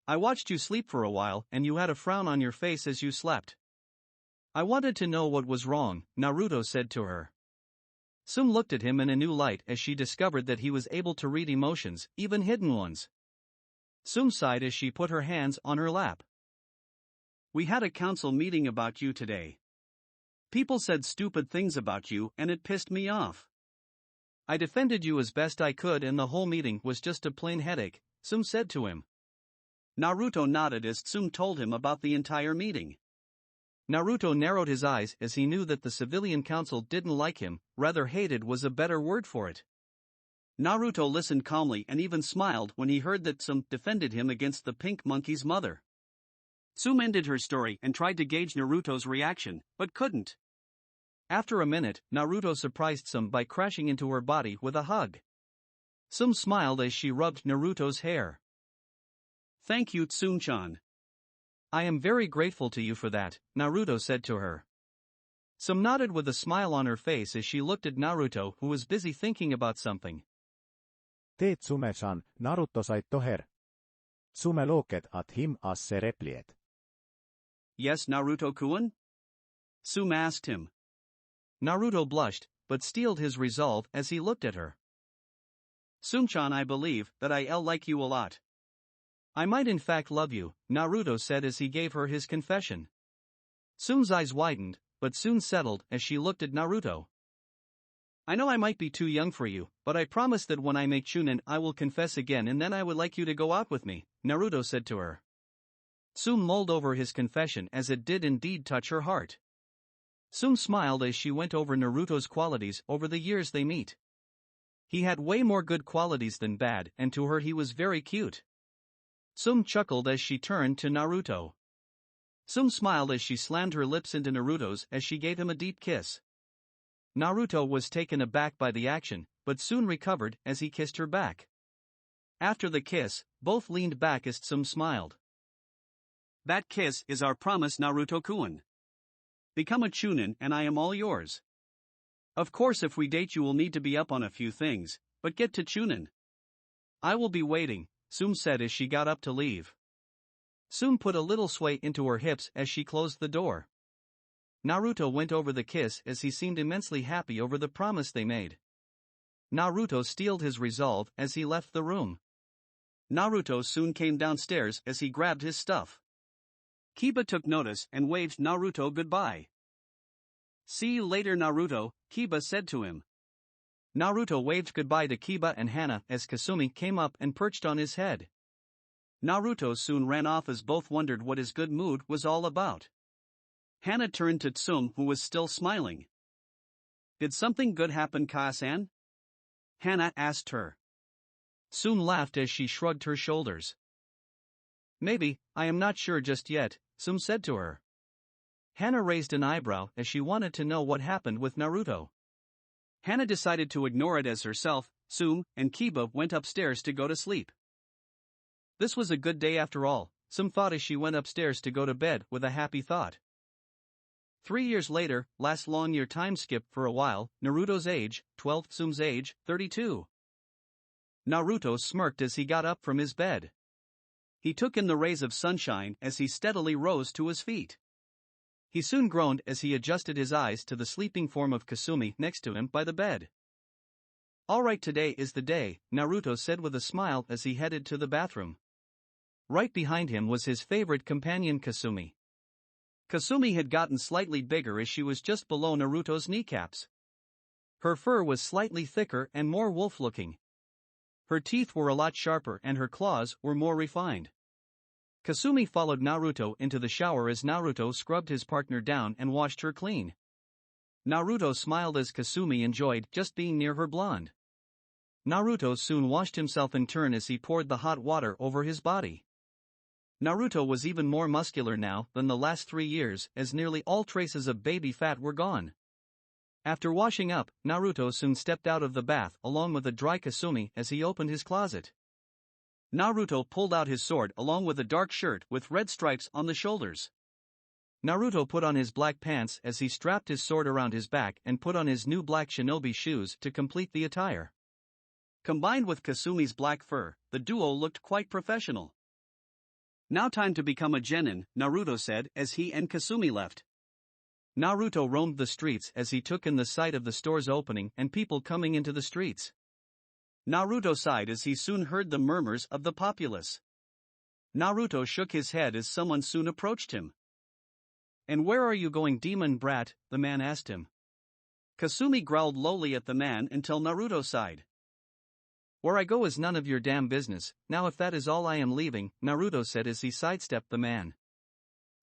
I watched you sleep for a while and you had a frown on your face as you slept. I wanted to know what was wrong, Naruto said to her. Tsume looked at him in a new light as she discovered that he was able to read emotions, even hidden ones. Tsume sighed as she put her hands on her lap. We had a council meeting about you today. People said stupid things about you and it pissed me off. I defended you as best I could and the whole meeting was just a plain headache, Tsume said to him. Naruto nodded as Tsume told him about the entire meeting. Naruto narrowed his eyes as he knew that the civilian council didn't like him, rather hated was a better word for it. Naruto listened calmly and even smiled when he heard that Tsume defended him against the pink monkey's mother. Tsume ended her story and tried to gauge Naruto's reaction, but couldn't. After a minute, Naruto surprised Tsume by crashing into her body with a hug. Tsume smiled as she rubbed Naruto's hair. Thank you, Tsume-chan. I am very grateful to you for that, Naruto said to her. Tsume nodded with a smile on her face as she looked at Naruto, who was busy thinking about something. Teet Tsume-chan, Naruto sait toher. Tsume loket at him as se repliet. Yes, Naruto-kun? Tsume asked him. Naruto blushed, but steeled his resolve as he looked at her. Tsume-chan, I believe that I'll like you a lot. I might in fact love you, Naruto said as he gave her his confession. Tsume's eyes widened, but soon settled as she looked at Naruto. I know I might be too young for you, but I promise that when I make Chunin I will confess again and then I would like you to go out with me, Naruto said to her. Tsume mulled over his confession as it did indeed touch her heart. Tsume smiled as she went over Naruto's qualities over the years they meet. He had way more good qualities than bad, and to her he was very cute. Tsume chuckled as she turned to Naruto. Tsume smiled as she slammed her lips into Naruto's as she gave him a deep kiss. Naruto was taken aback by the action, but soon recovered as he kissed her back. After the kiss, both leaned back as Tsume smiled. That kiss is our promise, Naruto-kun. Become a chunin and I am all yours. Of course if we date you will need to be up on a few things, but get to chunin. I will be waiting, Tsume said as she got up to leave. Tsume put a little sway into her hips as she closed the door. Naruto went over the kiss as he seemed immensely happy over the promise they made. Naruto steeled his resolve as he left the room. Naruto soon came downstairs as he grabbed his stuff. Kiba took notice and waved Naruto goodbye. See you later, Naruto, Kiba said to him. Naruto waved goodbye to Kiba and Hana as Kasumi came up and perched on his head. Naruto soon ran off as both wondered what his good mood was all about. Hana turned to Tsume, who was still smiling. Did something good happen, Ka-san? Hana asked her. Tsume laughed as she shrugged her shoulders. Maybe, I am not sure just yet, Tsume said to her. Hana raised an eyebrow as she wanted to know what happened with Naruto. Hana decided to ignore it as herself, Tsume, and Kiba went upstairs to go to sleep. This was a good day after all, Tsume thought as she went upstairs to go to bed with a happy thought. 3 years later, last long year time skip for a while, Naruto's age, 12, Tsume's age, 32. Naruto smirked as he got up from his bed. He took in the rays of sunshine as he steadily rose to his feet. He soon groaned as he adjusted his eyes to the sleeping form of Kasumi next to him by the bed. Alright, today is the day, Naruto said with a smile as he headed to the bathroom. Right behind him was his favorite companion Kasumi. Kasumi had gotten slightly bigger as she was just below Naruto's kneecaps. Her fur was slightly thicker and more wolf-looking. Her teeth were a lot sharper and her claws were more refined. Kasumi followed Naruto into the shower as Naruto scrubbed his partner down and washed her clean. Naruto smiled as Kasumi enjoyed just being near her blonde. Naruto soon washed himself in turn as he poured the hot water over his body. Naruto was even more muscular now than the last 3 years as nearly all traces of baby fat were gone. After washing up, Naruto soon stepped out of the bath along with a dry Kasumi as he opened his closet. Naruto pulled out his sword along with a dark shirt with red stripes on the shoulders. Naruto put on his black pants as he strapped his sword around his back and put on his new black shinobi shoes to complete the attire. Combined with Kasumi's black fur, the duo looked quite professional. Now time to become a genin, Naruto said as he and Kasumi left. Naruto roamed the streets as he took in the sight of the stores opening and people coming into the streets. Naruto sighed as he soon heard the murmurs of the populace. Naruto shook his head as someone soon approached him. And where are you going, demon brat? The man asked him. Kasumi growled lowly at the man until Naruto sighed. Where I go is none of your damn business, now if that is all I am leaving, Naruto said as he sidestepped the man.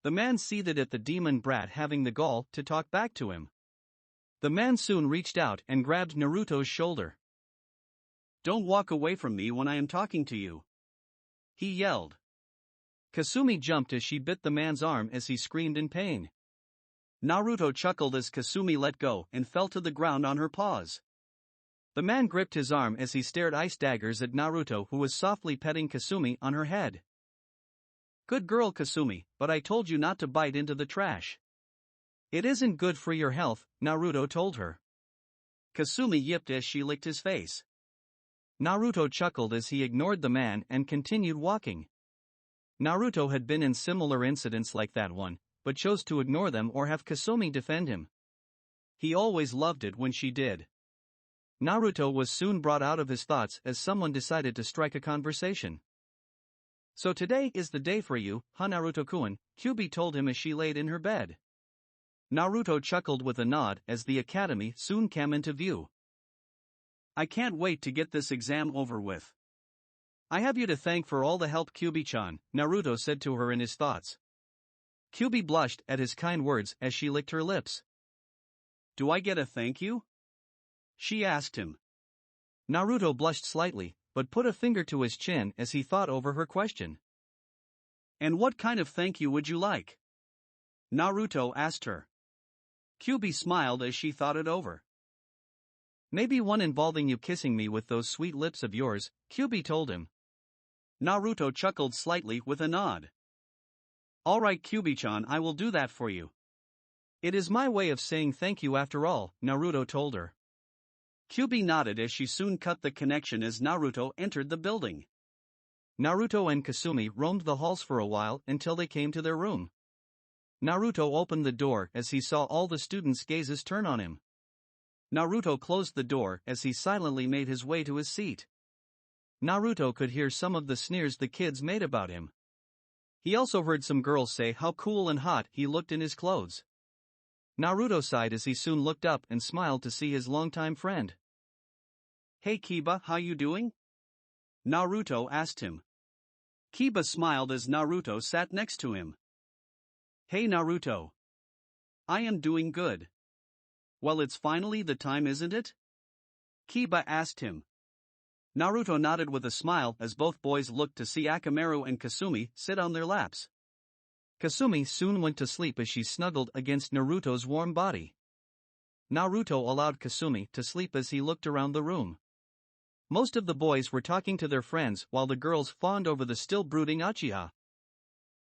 The man seethed at the demon brat having the gall to talk back to him. The man soon reached out and grabbed Naruto's shoulder. Don't walk away from me when I am talking to you, he yelled. Kasumi jumped as she bit the man's arm as he screamed in pain. Naruto chuckled as Kasumi let go and fell to the ground on her paws. The man gripped his arm as he stared ice daggers at Naruto, who was softly petting Kasumi on her head. Good girl, Kasumi, but I told you not to bite into the trash. It isn't good for your health, Naruto told her. Kasumi yipped as she licked his face. Naruto chuckled as he ignored the man and continued walking. Naruto had been in similar incidents like that one, but chose to ignore them or have Kasumi defend him. He always loved it when she did. Naruto was soon brought out of his thoughts as someone decided to strike a conversation. So today is the day for you, huh, Naruto-kun, Kyubi told him as she laid in her bed. Naruto chuckled with a nod as the academy soon came into view. I can't wait to get this exam over with. I have you to thank for all the help, Kyubi-chan, Naruto said to her in his thoughts. Kyubi blushed at his kind words as she licked her lips. Do I get a thank you? She asked him. Naruto blushed slightly, but put a finger to his chin as he thought over her question. And what kind of thank you would you like? Naruto asked her. Kyubi smiled as she thought it over. Maybe one involving you kissing me with those sweet lips of yours, Kyubi told him. Naruto chuckled slightly with a nod. Alright Kyubi-chan, I will do that for you. It is my way of saying thank you after all, Naruto told her. Kyubi nodded as she soon cut the connection as Naruto entered the building. Naruto and Kasumi roamed the halls for a while until they came to their room. Naruto opened the door as he saw all the students' gazes turn on him. Naruto closed the door as he silently made his way to his seat. Naruto could hear some of the sneers the kids made about him. He also heard some girls say how cool and hot he looked in his clothes. Naruto sighed as he soon looked up and smiled to see his longtime friend. Hey Kiba, how you doing? Naruto asked him. Kiba smiled as Naruto sat next to him. Hey Naruto. I am doing good. Well, it's finally the time, isn't it? Kiba asked him. Naruto nodded with a smile as both boys looked to see Akamaru and Kasumi sit on their laps. Kasumi soon went to sleep as she snuggled against Naruto's warm body. Naruto allowed Kasumi to sleep as he looked around the room. Most of the boys were talking to their friends while the girls fawned over the still brooding Uchiha.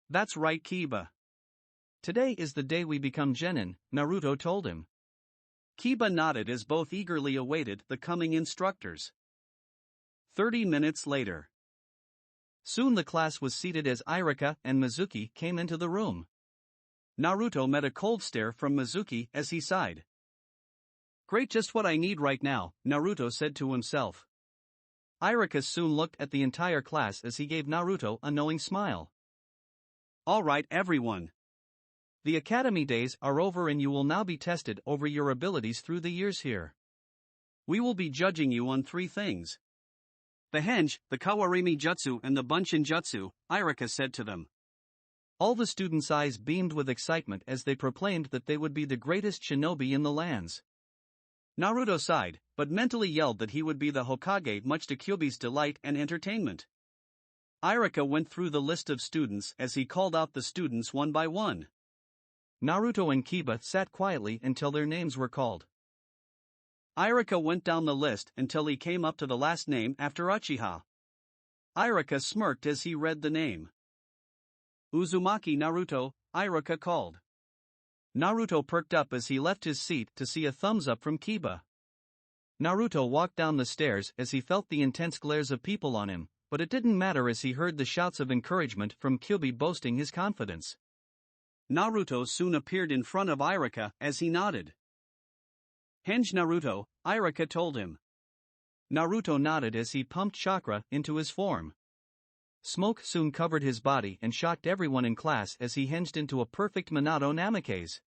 That's right, Kiba. Today is the day we become genin, Naruto told him. Kiba nodded as both eagerly awaited the coming instructors. 30 minutes later. Soon the class was seated as Iruka and Mizuki came into the room. Naruto met a cold stare from Mizuki as he sighed. Great, just what I need right now, Naruto said to himself. Iruka soon looked at the entire class as he gave Naruto a knowing smile. Alright everyone. The academy days are over and you will now be tested over your abilities through the years here. We will be judging you on 3 things. The henge, the kawarimi jutsu and the bunshin jutsu, Iruka said to them. All the students' eyes beamed with excitement as they proclaimed that they would be the greatest shinobi in the lands. Naruto sighed, but mentally yelled that he would be the Hokage, much to Kyubi's delight and entertainment. Iruka went through the list of students as he called out the students one by one. Naruto and Kiba sat quietly until their names were called. Iruka went down the list until he came up to the last name after Uchiha. Iruka smirked as he read the name. Uzumaki Naruto, Iruka called. Naruto perked up as he left his seat to see a thumbs up from Kiba. Naruto walked down the stairs as he felt the intense glares of people on him, but it didn't matter as he heard the shouts of encouragement from Kyubi boasting his confidence. Naruto soon appeared in front of Iruka as he nodded. Henge Naruto, Iruka told him. Naruto nodded as he pumped chakra into his form. Smoke soon covered his body and shocked everyone in class as he hinged into a perfect Minato Namikaze.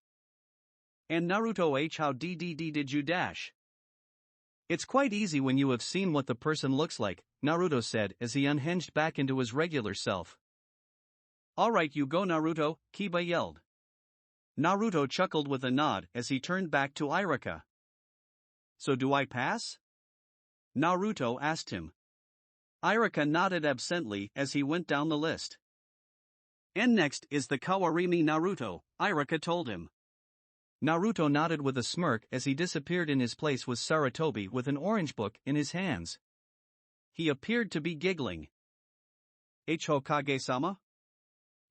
And Naruto H, how did you dash? It's quite easy when you have seen what the person looks like, Naruto said as he unhinged back into his regular self. Alright, you go Naruto, Kiba yelled. Naruto chuckled with a nod as he turned back to Iruka. So do I pass? Naruto asked him. Iruka nodded absently as he went down the list. And next is the Kawarimi Naruto, Iruka told him. Naruto nodded with a smirk as he disappeared. In his place was Sarutobi with an orange book in his hands. He appeared to be giggling. H Hokage-sama?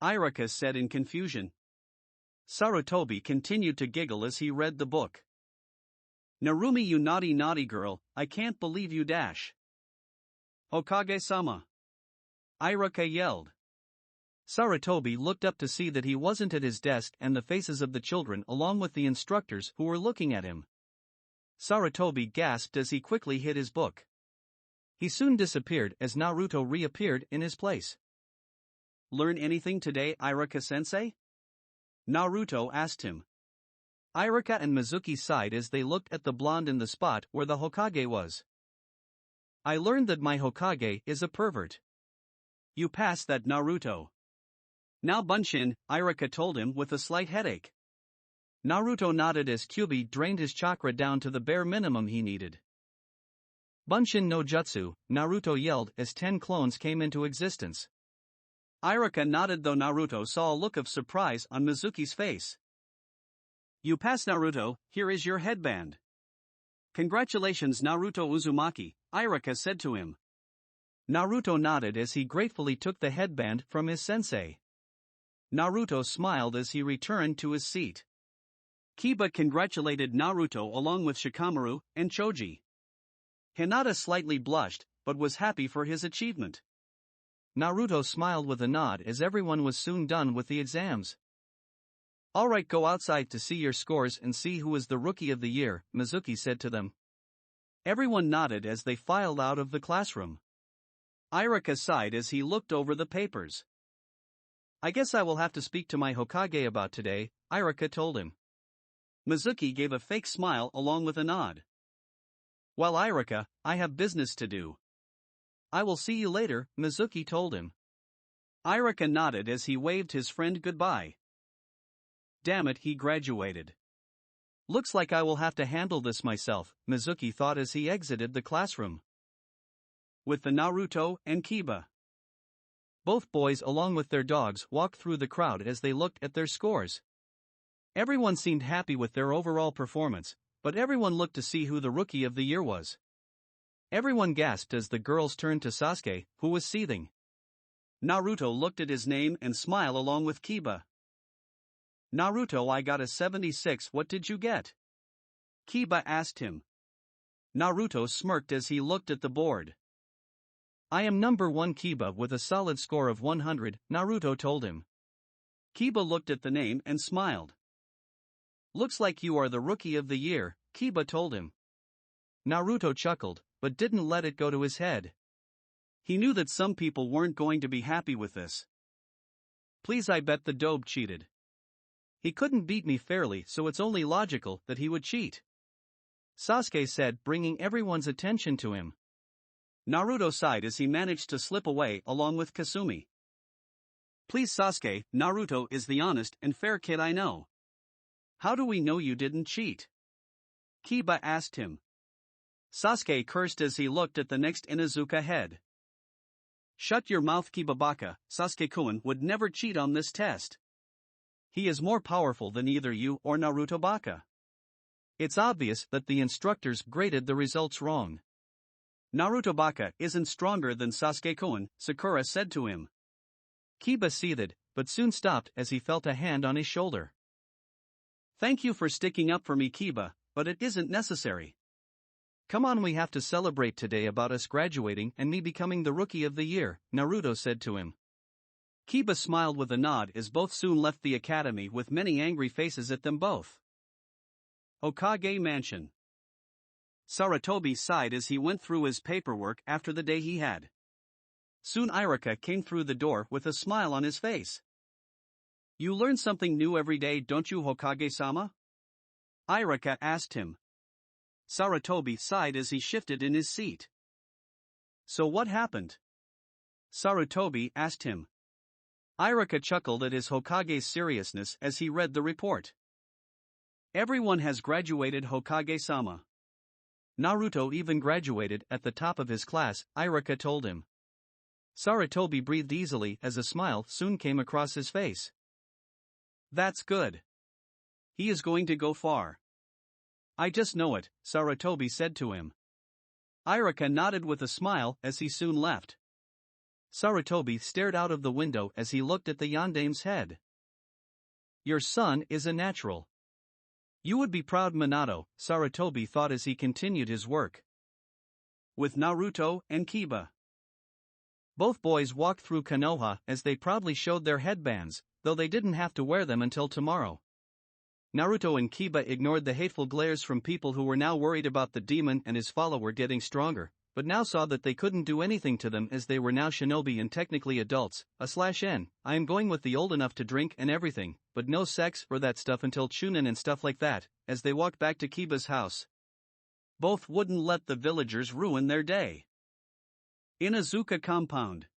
Iruka said in confusion. Sarutobi continued to giggle as he read the book. Narumi, you naughty girl, I can't believe you dash. Hokage-sama. Iruka yelled. Sarutobi looked up to see that he wasn't at his desk and the faces of the children along with the instructors who were looking at him. Sarutobi gasped as he quickly hid his book. He soon disappeared as Naruto reappeared in his place. Learn anything today, Iruka-sensei? Naruto asked him. Iruka and Mizuki sighed as they looked at the blonde in the spot where the Hokage was. I learned that my Hokage is a pervert. You passed that, Naruto. Now Bunshin, Iruka told him with a slight headache. Naruto nodded as Kyubi drained his chakra down to the bare minimum he needed. Bunshin no jutsu, Naruto yelled as 10 clones came into existence. Iruka nodded though Naruto saw a look of surprise on Mizuki's face. You passed, Naruto, here is your headband. Congratulations Naruto Uzumaki, Iruka said to him. Naruto nodded as he gratefully took the headband from his sensei. Naruto smiled as he returned to his seat. Kiba congratulated Naruto along with Shikamaru and Choji. Hinata slightly blushed, but was happy for his achievement. Naruto smiled with a nod as everyone was soon done with the exams. "Alright, go outside to see your scores and see who is the Rookie of the Year," Mizuki said to them. Everyone nodded as they filed out of the classroom. Iruka sighed as he looked over the papers. "I guess I will have to speak to my Hokage about today," Iruka told him. Mizuki gave a fake smile along with a nod. "Well, Iruka, I have business to do." "I will see you later," Mizuki told him. Iruka nodded as he waved his friend goodbye. Damn it, he graduated. "Looks like I will have to handle this myself," Mizuki thought as he exited the classroom. With the Naruto and Kiba. Both boys along with their dogs walked through the crowd as they looked at their scores. Everyone seemed happy with their overall performance, but everyone looked to see who the Rookie of the Year was. Everyone gasped as the girls turned to Sasuke, who was seething. Naruto looked at his name and smiled along with Kiba. "Naruto, I got a 76, what did you get?" Kiba asked him. Naruto smirked as he looked at the board. "I am number 1 Kiba with a solid score of 100, Naruto told him. Kiba looked at the name and smiled. "Looks like you are the Rookie of the Year," Kiba told him. Naruto chuckled, but didn't let it go to his head. He knew that some people weren't going to be happy with this. "Please, I bet the dope cheated. He couldn't beat me fairly, so it's only logical that he would cheat," Sasuke said, bringing everyone's attention to him. Naruto sighed as he managed to slip away along with Kasumi. "Please Sasuke, Naruto is the honest and fair kid I know. How do we know you didn't cheat?" Kiba asked him. Sasuke cursed as he looked at the next Inuzuka head. "Shut your mouth, Kibabaka, Sasuke-kun would never cheat on this test. He is more powerful than either you or Naruto Baka. It's obvious that the instructors graded the results wrong. Naruto Baka isn't stronger than Sasuke-kun," Sakura said to him. Kiba seethed, but soon stopped as he felt a hand on his shoulder. "Thank you for sticking up for me, Kiba, but it isn't necessary. Come on, we have to celebrate today about us graduating and me becoming the Rookie of the Year," Naruto said to him. Kiba smiled with a nod as both soon left the academy with many angry faces at them both. Hokage Mansion. Sarutobi sighed as he went through his paperwork after the day he had. Soon Iruka came through the door with a smile on his face. "You learn something new every day, don't you, Hokage-sama?" Iruka asked him. Sarutobi sighed as he shifted in his seat. "So what happened?" Sarutobi asked him. Iruka chuckled at his Hokage's seriousness as he read the report. "Everyone has graduated, Hokage-sama. Naruto even graduated at the top of his class," Iruka told him. Sarutobi breathed easily as a smile soon came across his face. "That's good. He is going to go far." "I just know it," Sarutobi said to him. Iruka nodded with a smile as he soon left. Sarutobi stared out of the window as he looked at the yandame's head. "Your son is a natural. You would be proud, Minato," Sarutobi thought as he continued his work. With Naruto and Kiba. Both boys walked through Konoha as they proudly showed their headbands, though they didn't have to wear them until tomorrow. Naruto and Kiba ignored the hateful glares from people who were now worried about the demon and his follower getting stronger, but now saw that they couldn't do anything to them as they were now shinobi and technically adults. /n, I am going with the old enough to drink and everything, but no sex or that stuff until chunin and stuff like that, as they walked back to Kiba's house. Both wouldn't let the villagers ruin their day. Inuzuka compound.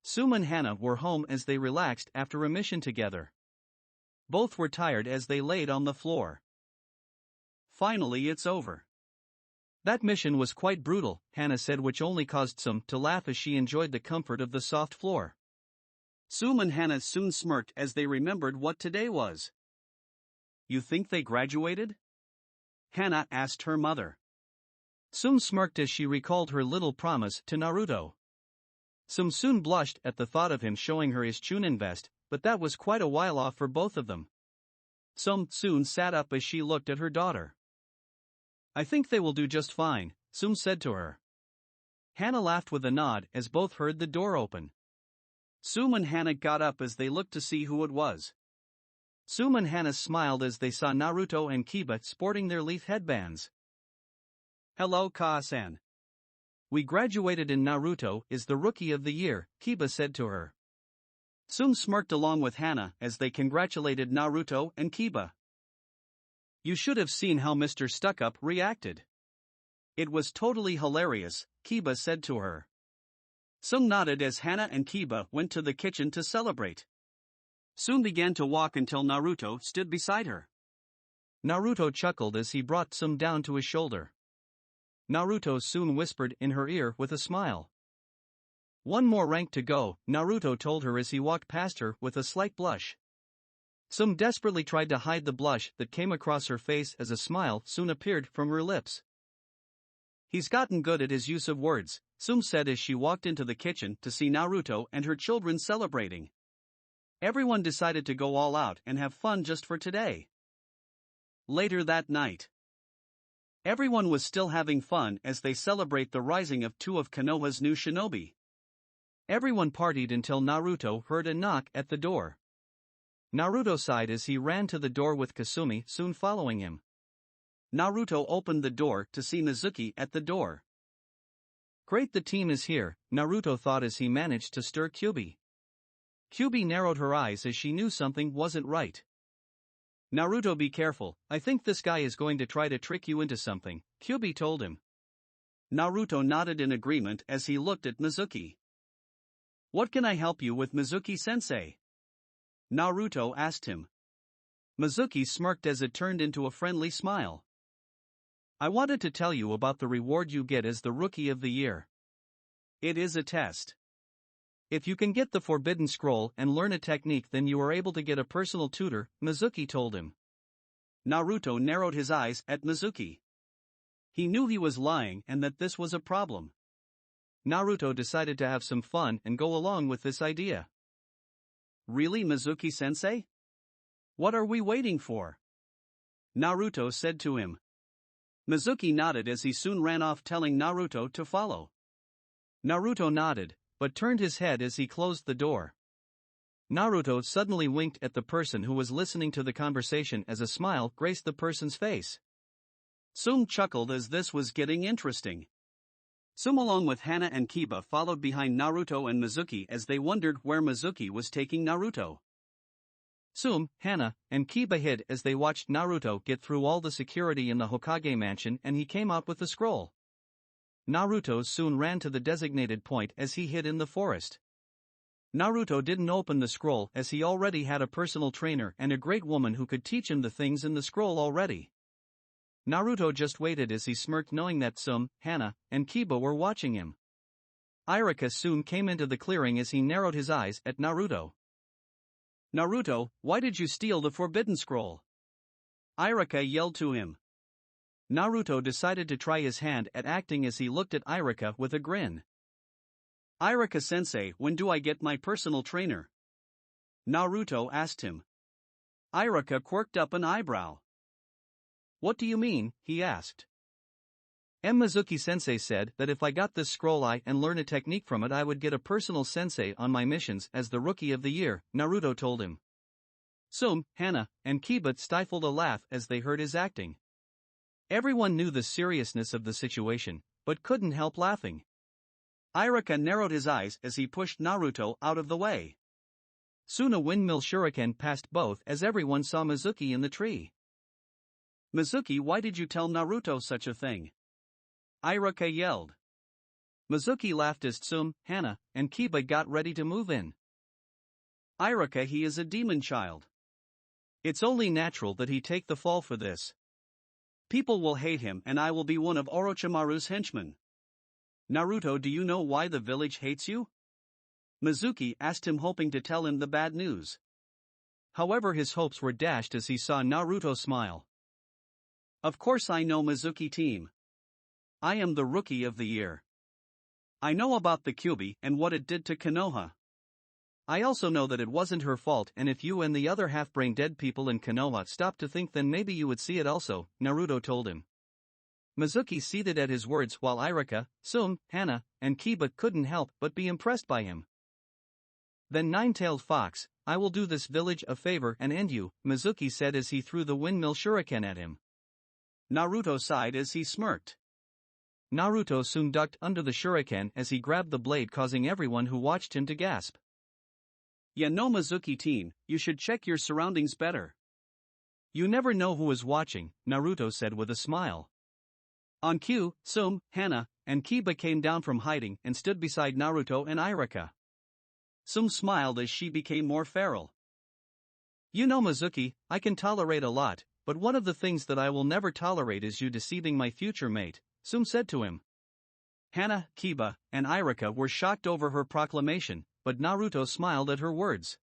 Tsume and Hana were home as they relaxed after a mission together. Both were tired as they laid on the floor. Finally, it's over. That mission was quite brutal, Hana said, which only caused Tsume to laugh as she enjoyed the comfort of the soft floor. Tsume and Hana soon smirked as they remembered what today was. "You think they graduated?" Hana asked her mother. Tsume smirked as she recalled her little promise to Naruto. Tsume soon blushed at the thought of him showing her his Chunin vest, but that was quite a while off for both of them. Tsume soon sat up as she looked at her daughter. I think they will do just fine, Tsume said to her. Hana laughed with a nod as both heard the door open. Tsume and Hana got up as they looked to see who it was. Tsume and Hana smiled as they saw Naruto and Kiba sporting their leaf headbands. Hello, Ka-san. We graduated in Naruto is the rookie of the year, Kiba said to her. Tsume smirked along with Hana as they congratulated Naruto and Kiba. You should have seen how Mr. Stuck-Up reacted. It was totally hilarious, Kiba said to her. Tsume nodded as Hana and Kiba went to the kitchen to celebrate. Tsume began to walk until Naruto stood beside her. Naruto chuckled as he brought Tsume down to his shoulder. Naruto soon whispered in her ear with a smile. One more rank to go, Naruto told her as he walked past her with a slight blush. Tsume desperately tried to hide the blush that came across her face as a smile soon appeared from her lips. He's gotten good at his use of words, Tsume said as she walked into the kitchen to see Naruto and her children celebrating. Everyone decided to go all out and have fun just for today. Later that night, everyone was still having fun as they celebrate the rising of two of Konoha's new shinobi. Everyone partied until Naruto heard a knock at the door. Naruto sighed as he ran to the door with Kasumi soon following him. Naruto opened the door to see Mizuki at the door. Great, the team is here, Naruto thought as he managed to stir Kyubi. Kyubi narrowed her eyes as she knew something wasn't right. Naruto, be careful, I think this guy is going to try to trick you into something, Kyubi told him. Naruto nodded in agreement as he looked at Mizuki. What can I help you with, Mizuki-sensei? Naruto asked him. Mizuki smirked as it turned into a friendly smile. I wanted to tell you about the reward you get as the Rookie of the Year. It is a test. If you can get the Forbidden Scroll and learn a technique, then you are able to get a personal tutor, Mizuki told him. Naruto narrowed his eyes at Mizuki. He knew he was lying and that this was a problem. Naruto decided to have some fun and go along with this idea. Really, Mizuki-sensei? What are we waiting for? Naruto said to him. Mizuki nodded as he soon ran off telling Naruto to follow. Naruto nodded, but turned his head as he closed the door. Naruto suddenly winked at the person who was listening to the conversation as a smile graced the person's face. Tsume chuckled as this was getting interesting. Tsume along with Hana and Kiba followed behind Naruto and Mizuki as they wondered where Mizuki was taking Naruto. Tsume, Hana, and Kiba hid as they watched Naruto get through all the security in the Hokage mansion and he came out with the scroll. Naruto soon ran to the designated point as he hid in the forest. Naruto didn't open the scroll as he already had a personal trainer and a great woman who could teach him the things in the scroll already. Naruto just waited as he smirked knowing that Tsume, Hana, and Kiba were watching him. Iruka soon came into the clearing as he narrowed his eyes at Naruto. Naruto, why did you steal the Forbidden Scroll? Iruka yelled to him. Naruto decided to try his hand at acting as he looked at Iruka with a grin. Iruka-sensei, when do I get my personal trainer? Naruto asked him. Iruka quirked up an eyebrow. What do you mean? He asked. Mizuki-sensei said that if I got this scroll and learn a technique from it, I would get a personal sensei on my missions as the Rookie of the Year, Naruto told him. Tsume, Hana, and Kiba stifled a laugh as they heard his acting. Everyone knew the seriousness of the situation, but couldn't help laughing. Iruka narrowed his eyes as he pushed Naruto out of the way. Soon a windmill shuriken passed both as everyone saw Mizuki in the tree. Mizuki, why did you tell Naruto such a thing? Iruka yelled. Mizuki laughed as Tsume, Hana, and Kiba got ready to move in. Iruka, he is a demon child. It's only natural that he take the fall for this. People will hate him and I will be one of Orochimaru's henchmen. Naruto, do you know why the village hates you? Mizuki asked him, hoping to tell him the bad news. However, his hopes were dashed as he saw Naruto smile. Of course I know, Mizuki team. I am the Rookie of the Year. I know about the Kyubi and what it did to Konoha. I also know that it wasn't her fault, and if you and the other half-brain dead people in Konoha stopped to think, then maybe you would see it also, Naruto told him. Mizuki seethed at his words while Irika, Tsume, Hana, and Kiba couldn't help but be impressed by him. Then Nine-Tailed Fox, I will do this village a favor and end you, Mizuki said as he threw the windmill shuriken at him. Naruto sighed as he smirked. Naruto soon ducked under the shuriken as he grabbed the blade, causing everyone who watched him to gasp. Ya no, Mizuki-teen, you should check your surroundings better. You never know who is watching, Naruto said with a smile. On cue, Tsume, Hana, and Kiba came down from hiding and stood beside Naruto and Irika. Tsume smiled as she became more feral. You know, Mizuki, I can tolerate a lot, but one of the things that I will never tolerate is you deceiving my future mate, Tsume said to him. Hana, Kiba, and Irika were shocked over her proclamation, but Naruto smiled at her words.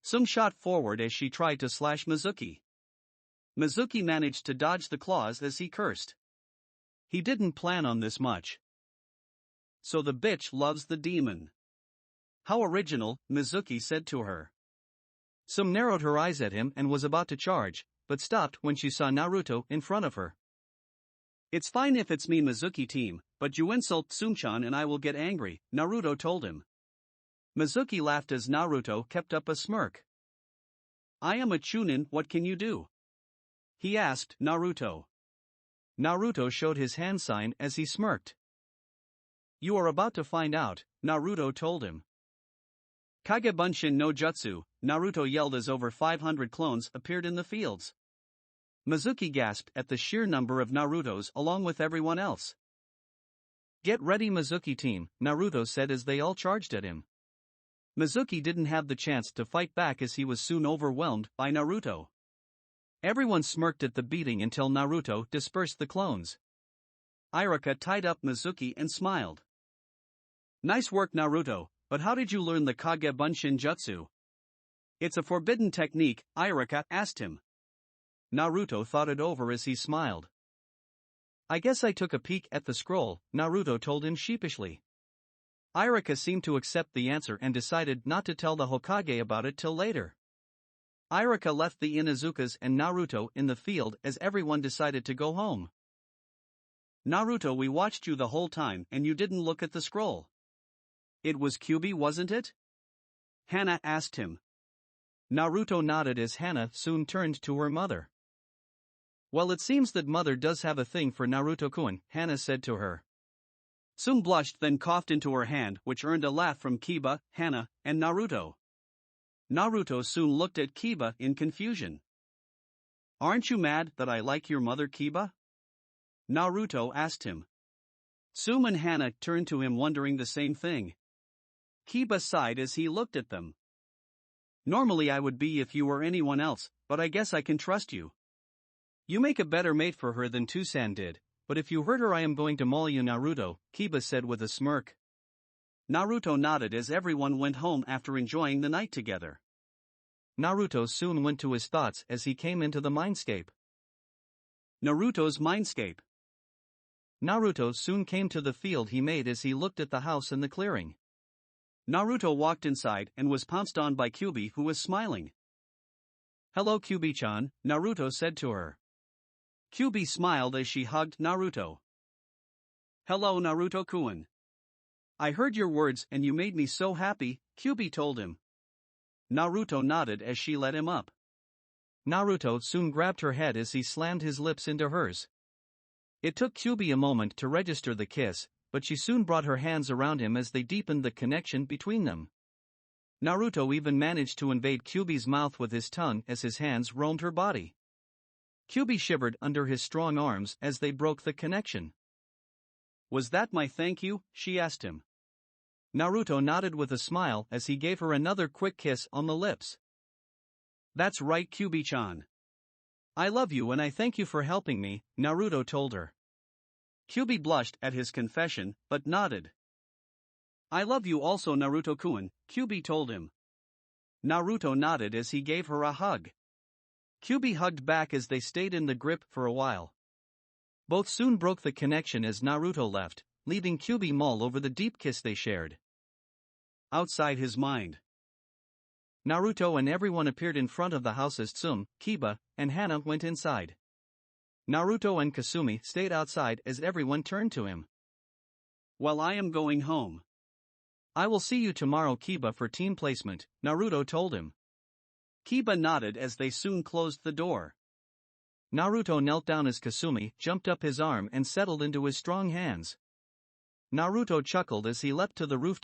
Tsume shot forward as she tried to slash Mizuki. Mizuki managed to dodge the claws as he cursed. He didn't plan on this much. So the bitch loves the demon. How original, Mizuki said to her. Tsume narrowed her eyes at him and was about to charge, but stopped when she saw Naruto in front of her. It's fine if it's me, Mizuki-team, but you insult Tsume-chan and I will get angry, Naruto told him. Mizuki laughed as Naruto kept up a smirk. I am a Chunin, what can you do? He asked Naruto. Naruto showed his hand sign as he smirked. You are about to find out, Naruto told him. Kagebunshin no Jutsu, Naruto yelled as over 500 clones appeared in the fields. Mizuki gasped at the sheer number of Narutos along with everyone else. Get ready, Mizuki-team, Naruto said as they all charged at him. Mizuki didn't have the chance to fight back as he was soon overwhelmed by Naruto. Everyone smirked at the beating until Naruto dispersed the clones. Irika tied up Mizuki and smiled. Nice work, Naruto, but how did you learn the Kagebunshin Jutsu? It's a forbidden technique, Irika asked him. Naruto thought it over as he smiled. I guess I took a peek at the scroll, Naruto told him sheepishly. Irika seemed to accept the answer and decided not to tell the Hokage about it till later. Irika left the Inuzukas and Naruto in the field as everyone decided to go home. Naruto, we watched you the whole time and you didn't look at the scroll. It was Kyubi, wasn't it? Hana asked him. Naruto nodded as Hana soon turned to her mother. Well, it seems that mother does have a thing for Naruto-kun, Hana said to her. Tsume blushed, then coughed into her hand, which earned a laugh from Kiba, Hana, and Naruto. Naruto soon looked at Kiba in confusion. Aren't you mad that I like your mother, Kiba? Naruto asked him. Tsume and Hana turned to him wondering the same thing. Kiba sighed as he looked at them. Normally I would be if you were anyone else, but I guess I can trust you. You make a better mate for her than Tusan did, but if you hurt her I am going to maul you, Naruto, Kiba said with a smirk. Naruto nodded as everyone went home after enjoying the night together. Naruto soon went to his thoughts as he came into the mindscape. Naruto's mindscape. Naruto soon came to the field he made as he looked at the house in the clearing. Naruto walked inside and was pounced on by Kyubi, who was smiling. Hello, Kyubi-chan, Naruto said to her. Kyubi smiled as she hugged Naruto. Hello, Naruto-kun. I heard your words and you made me so happy, Kyubi told him. Naruto nodded as she let him up. Naruto soon grabbed her head as he slammed his lips into hers. It took Kyubi a moment to register the kiss, but she soon brought her hands around him as they deepened the connection between them. Naruto even managed to invade Kyubi's mouth with his tongue as his hands roamed her body. Kyubi shivered under his strong arms as they broke the connection. Was that my thank you? She asked him. Naruto nodded with a smile as he gave her another quick kiss on the lips. That's right, Kyubi-chan. I love you and I thank you for helping me, Naruto told her. Kyubi blushed at his confession, but nodded. I love you also, Naruto-kun, Kyubi told him. Naruto nodded as he gave her a hug. Kyubi hugged back as they stayed in the grip for a while. Both soon broke the connection as Naruto left, leaving Kyubi mull over the deep kiss they shared. Outside his mind, Naruto and everyone appeared in front of the house as Tsume, Kiba, and Hana went inside. Naruto and Kasumi stayed outside as everyone turned to him. "Well, I am going home." "I will see you tomorrow, Kiba, for team placement," Naruto told him. Kiba nodded as they soon closed the door. Naruto knelt down as Kasumi jumped up his arm and settled into his strong hands. Naruto chuckled as he leapt to the roof.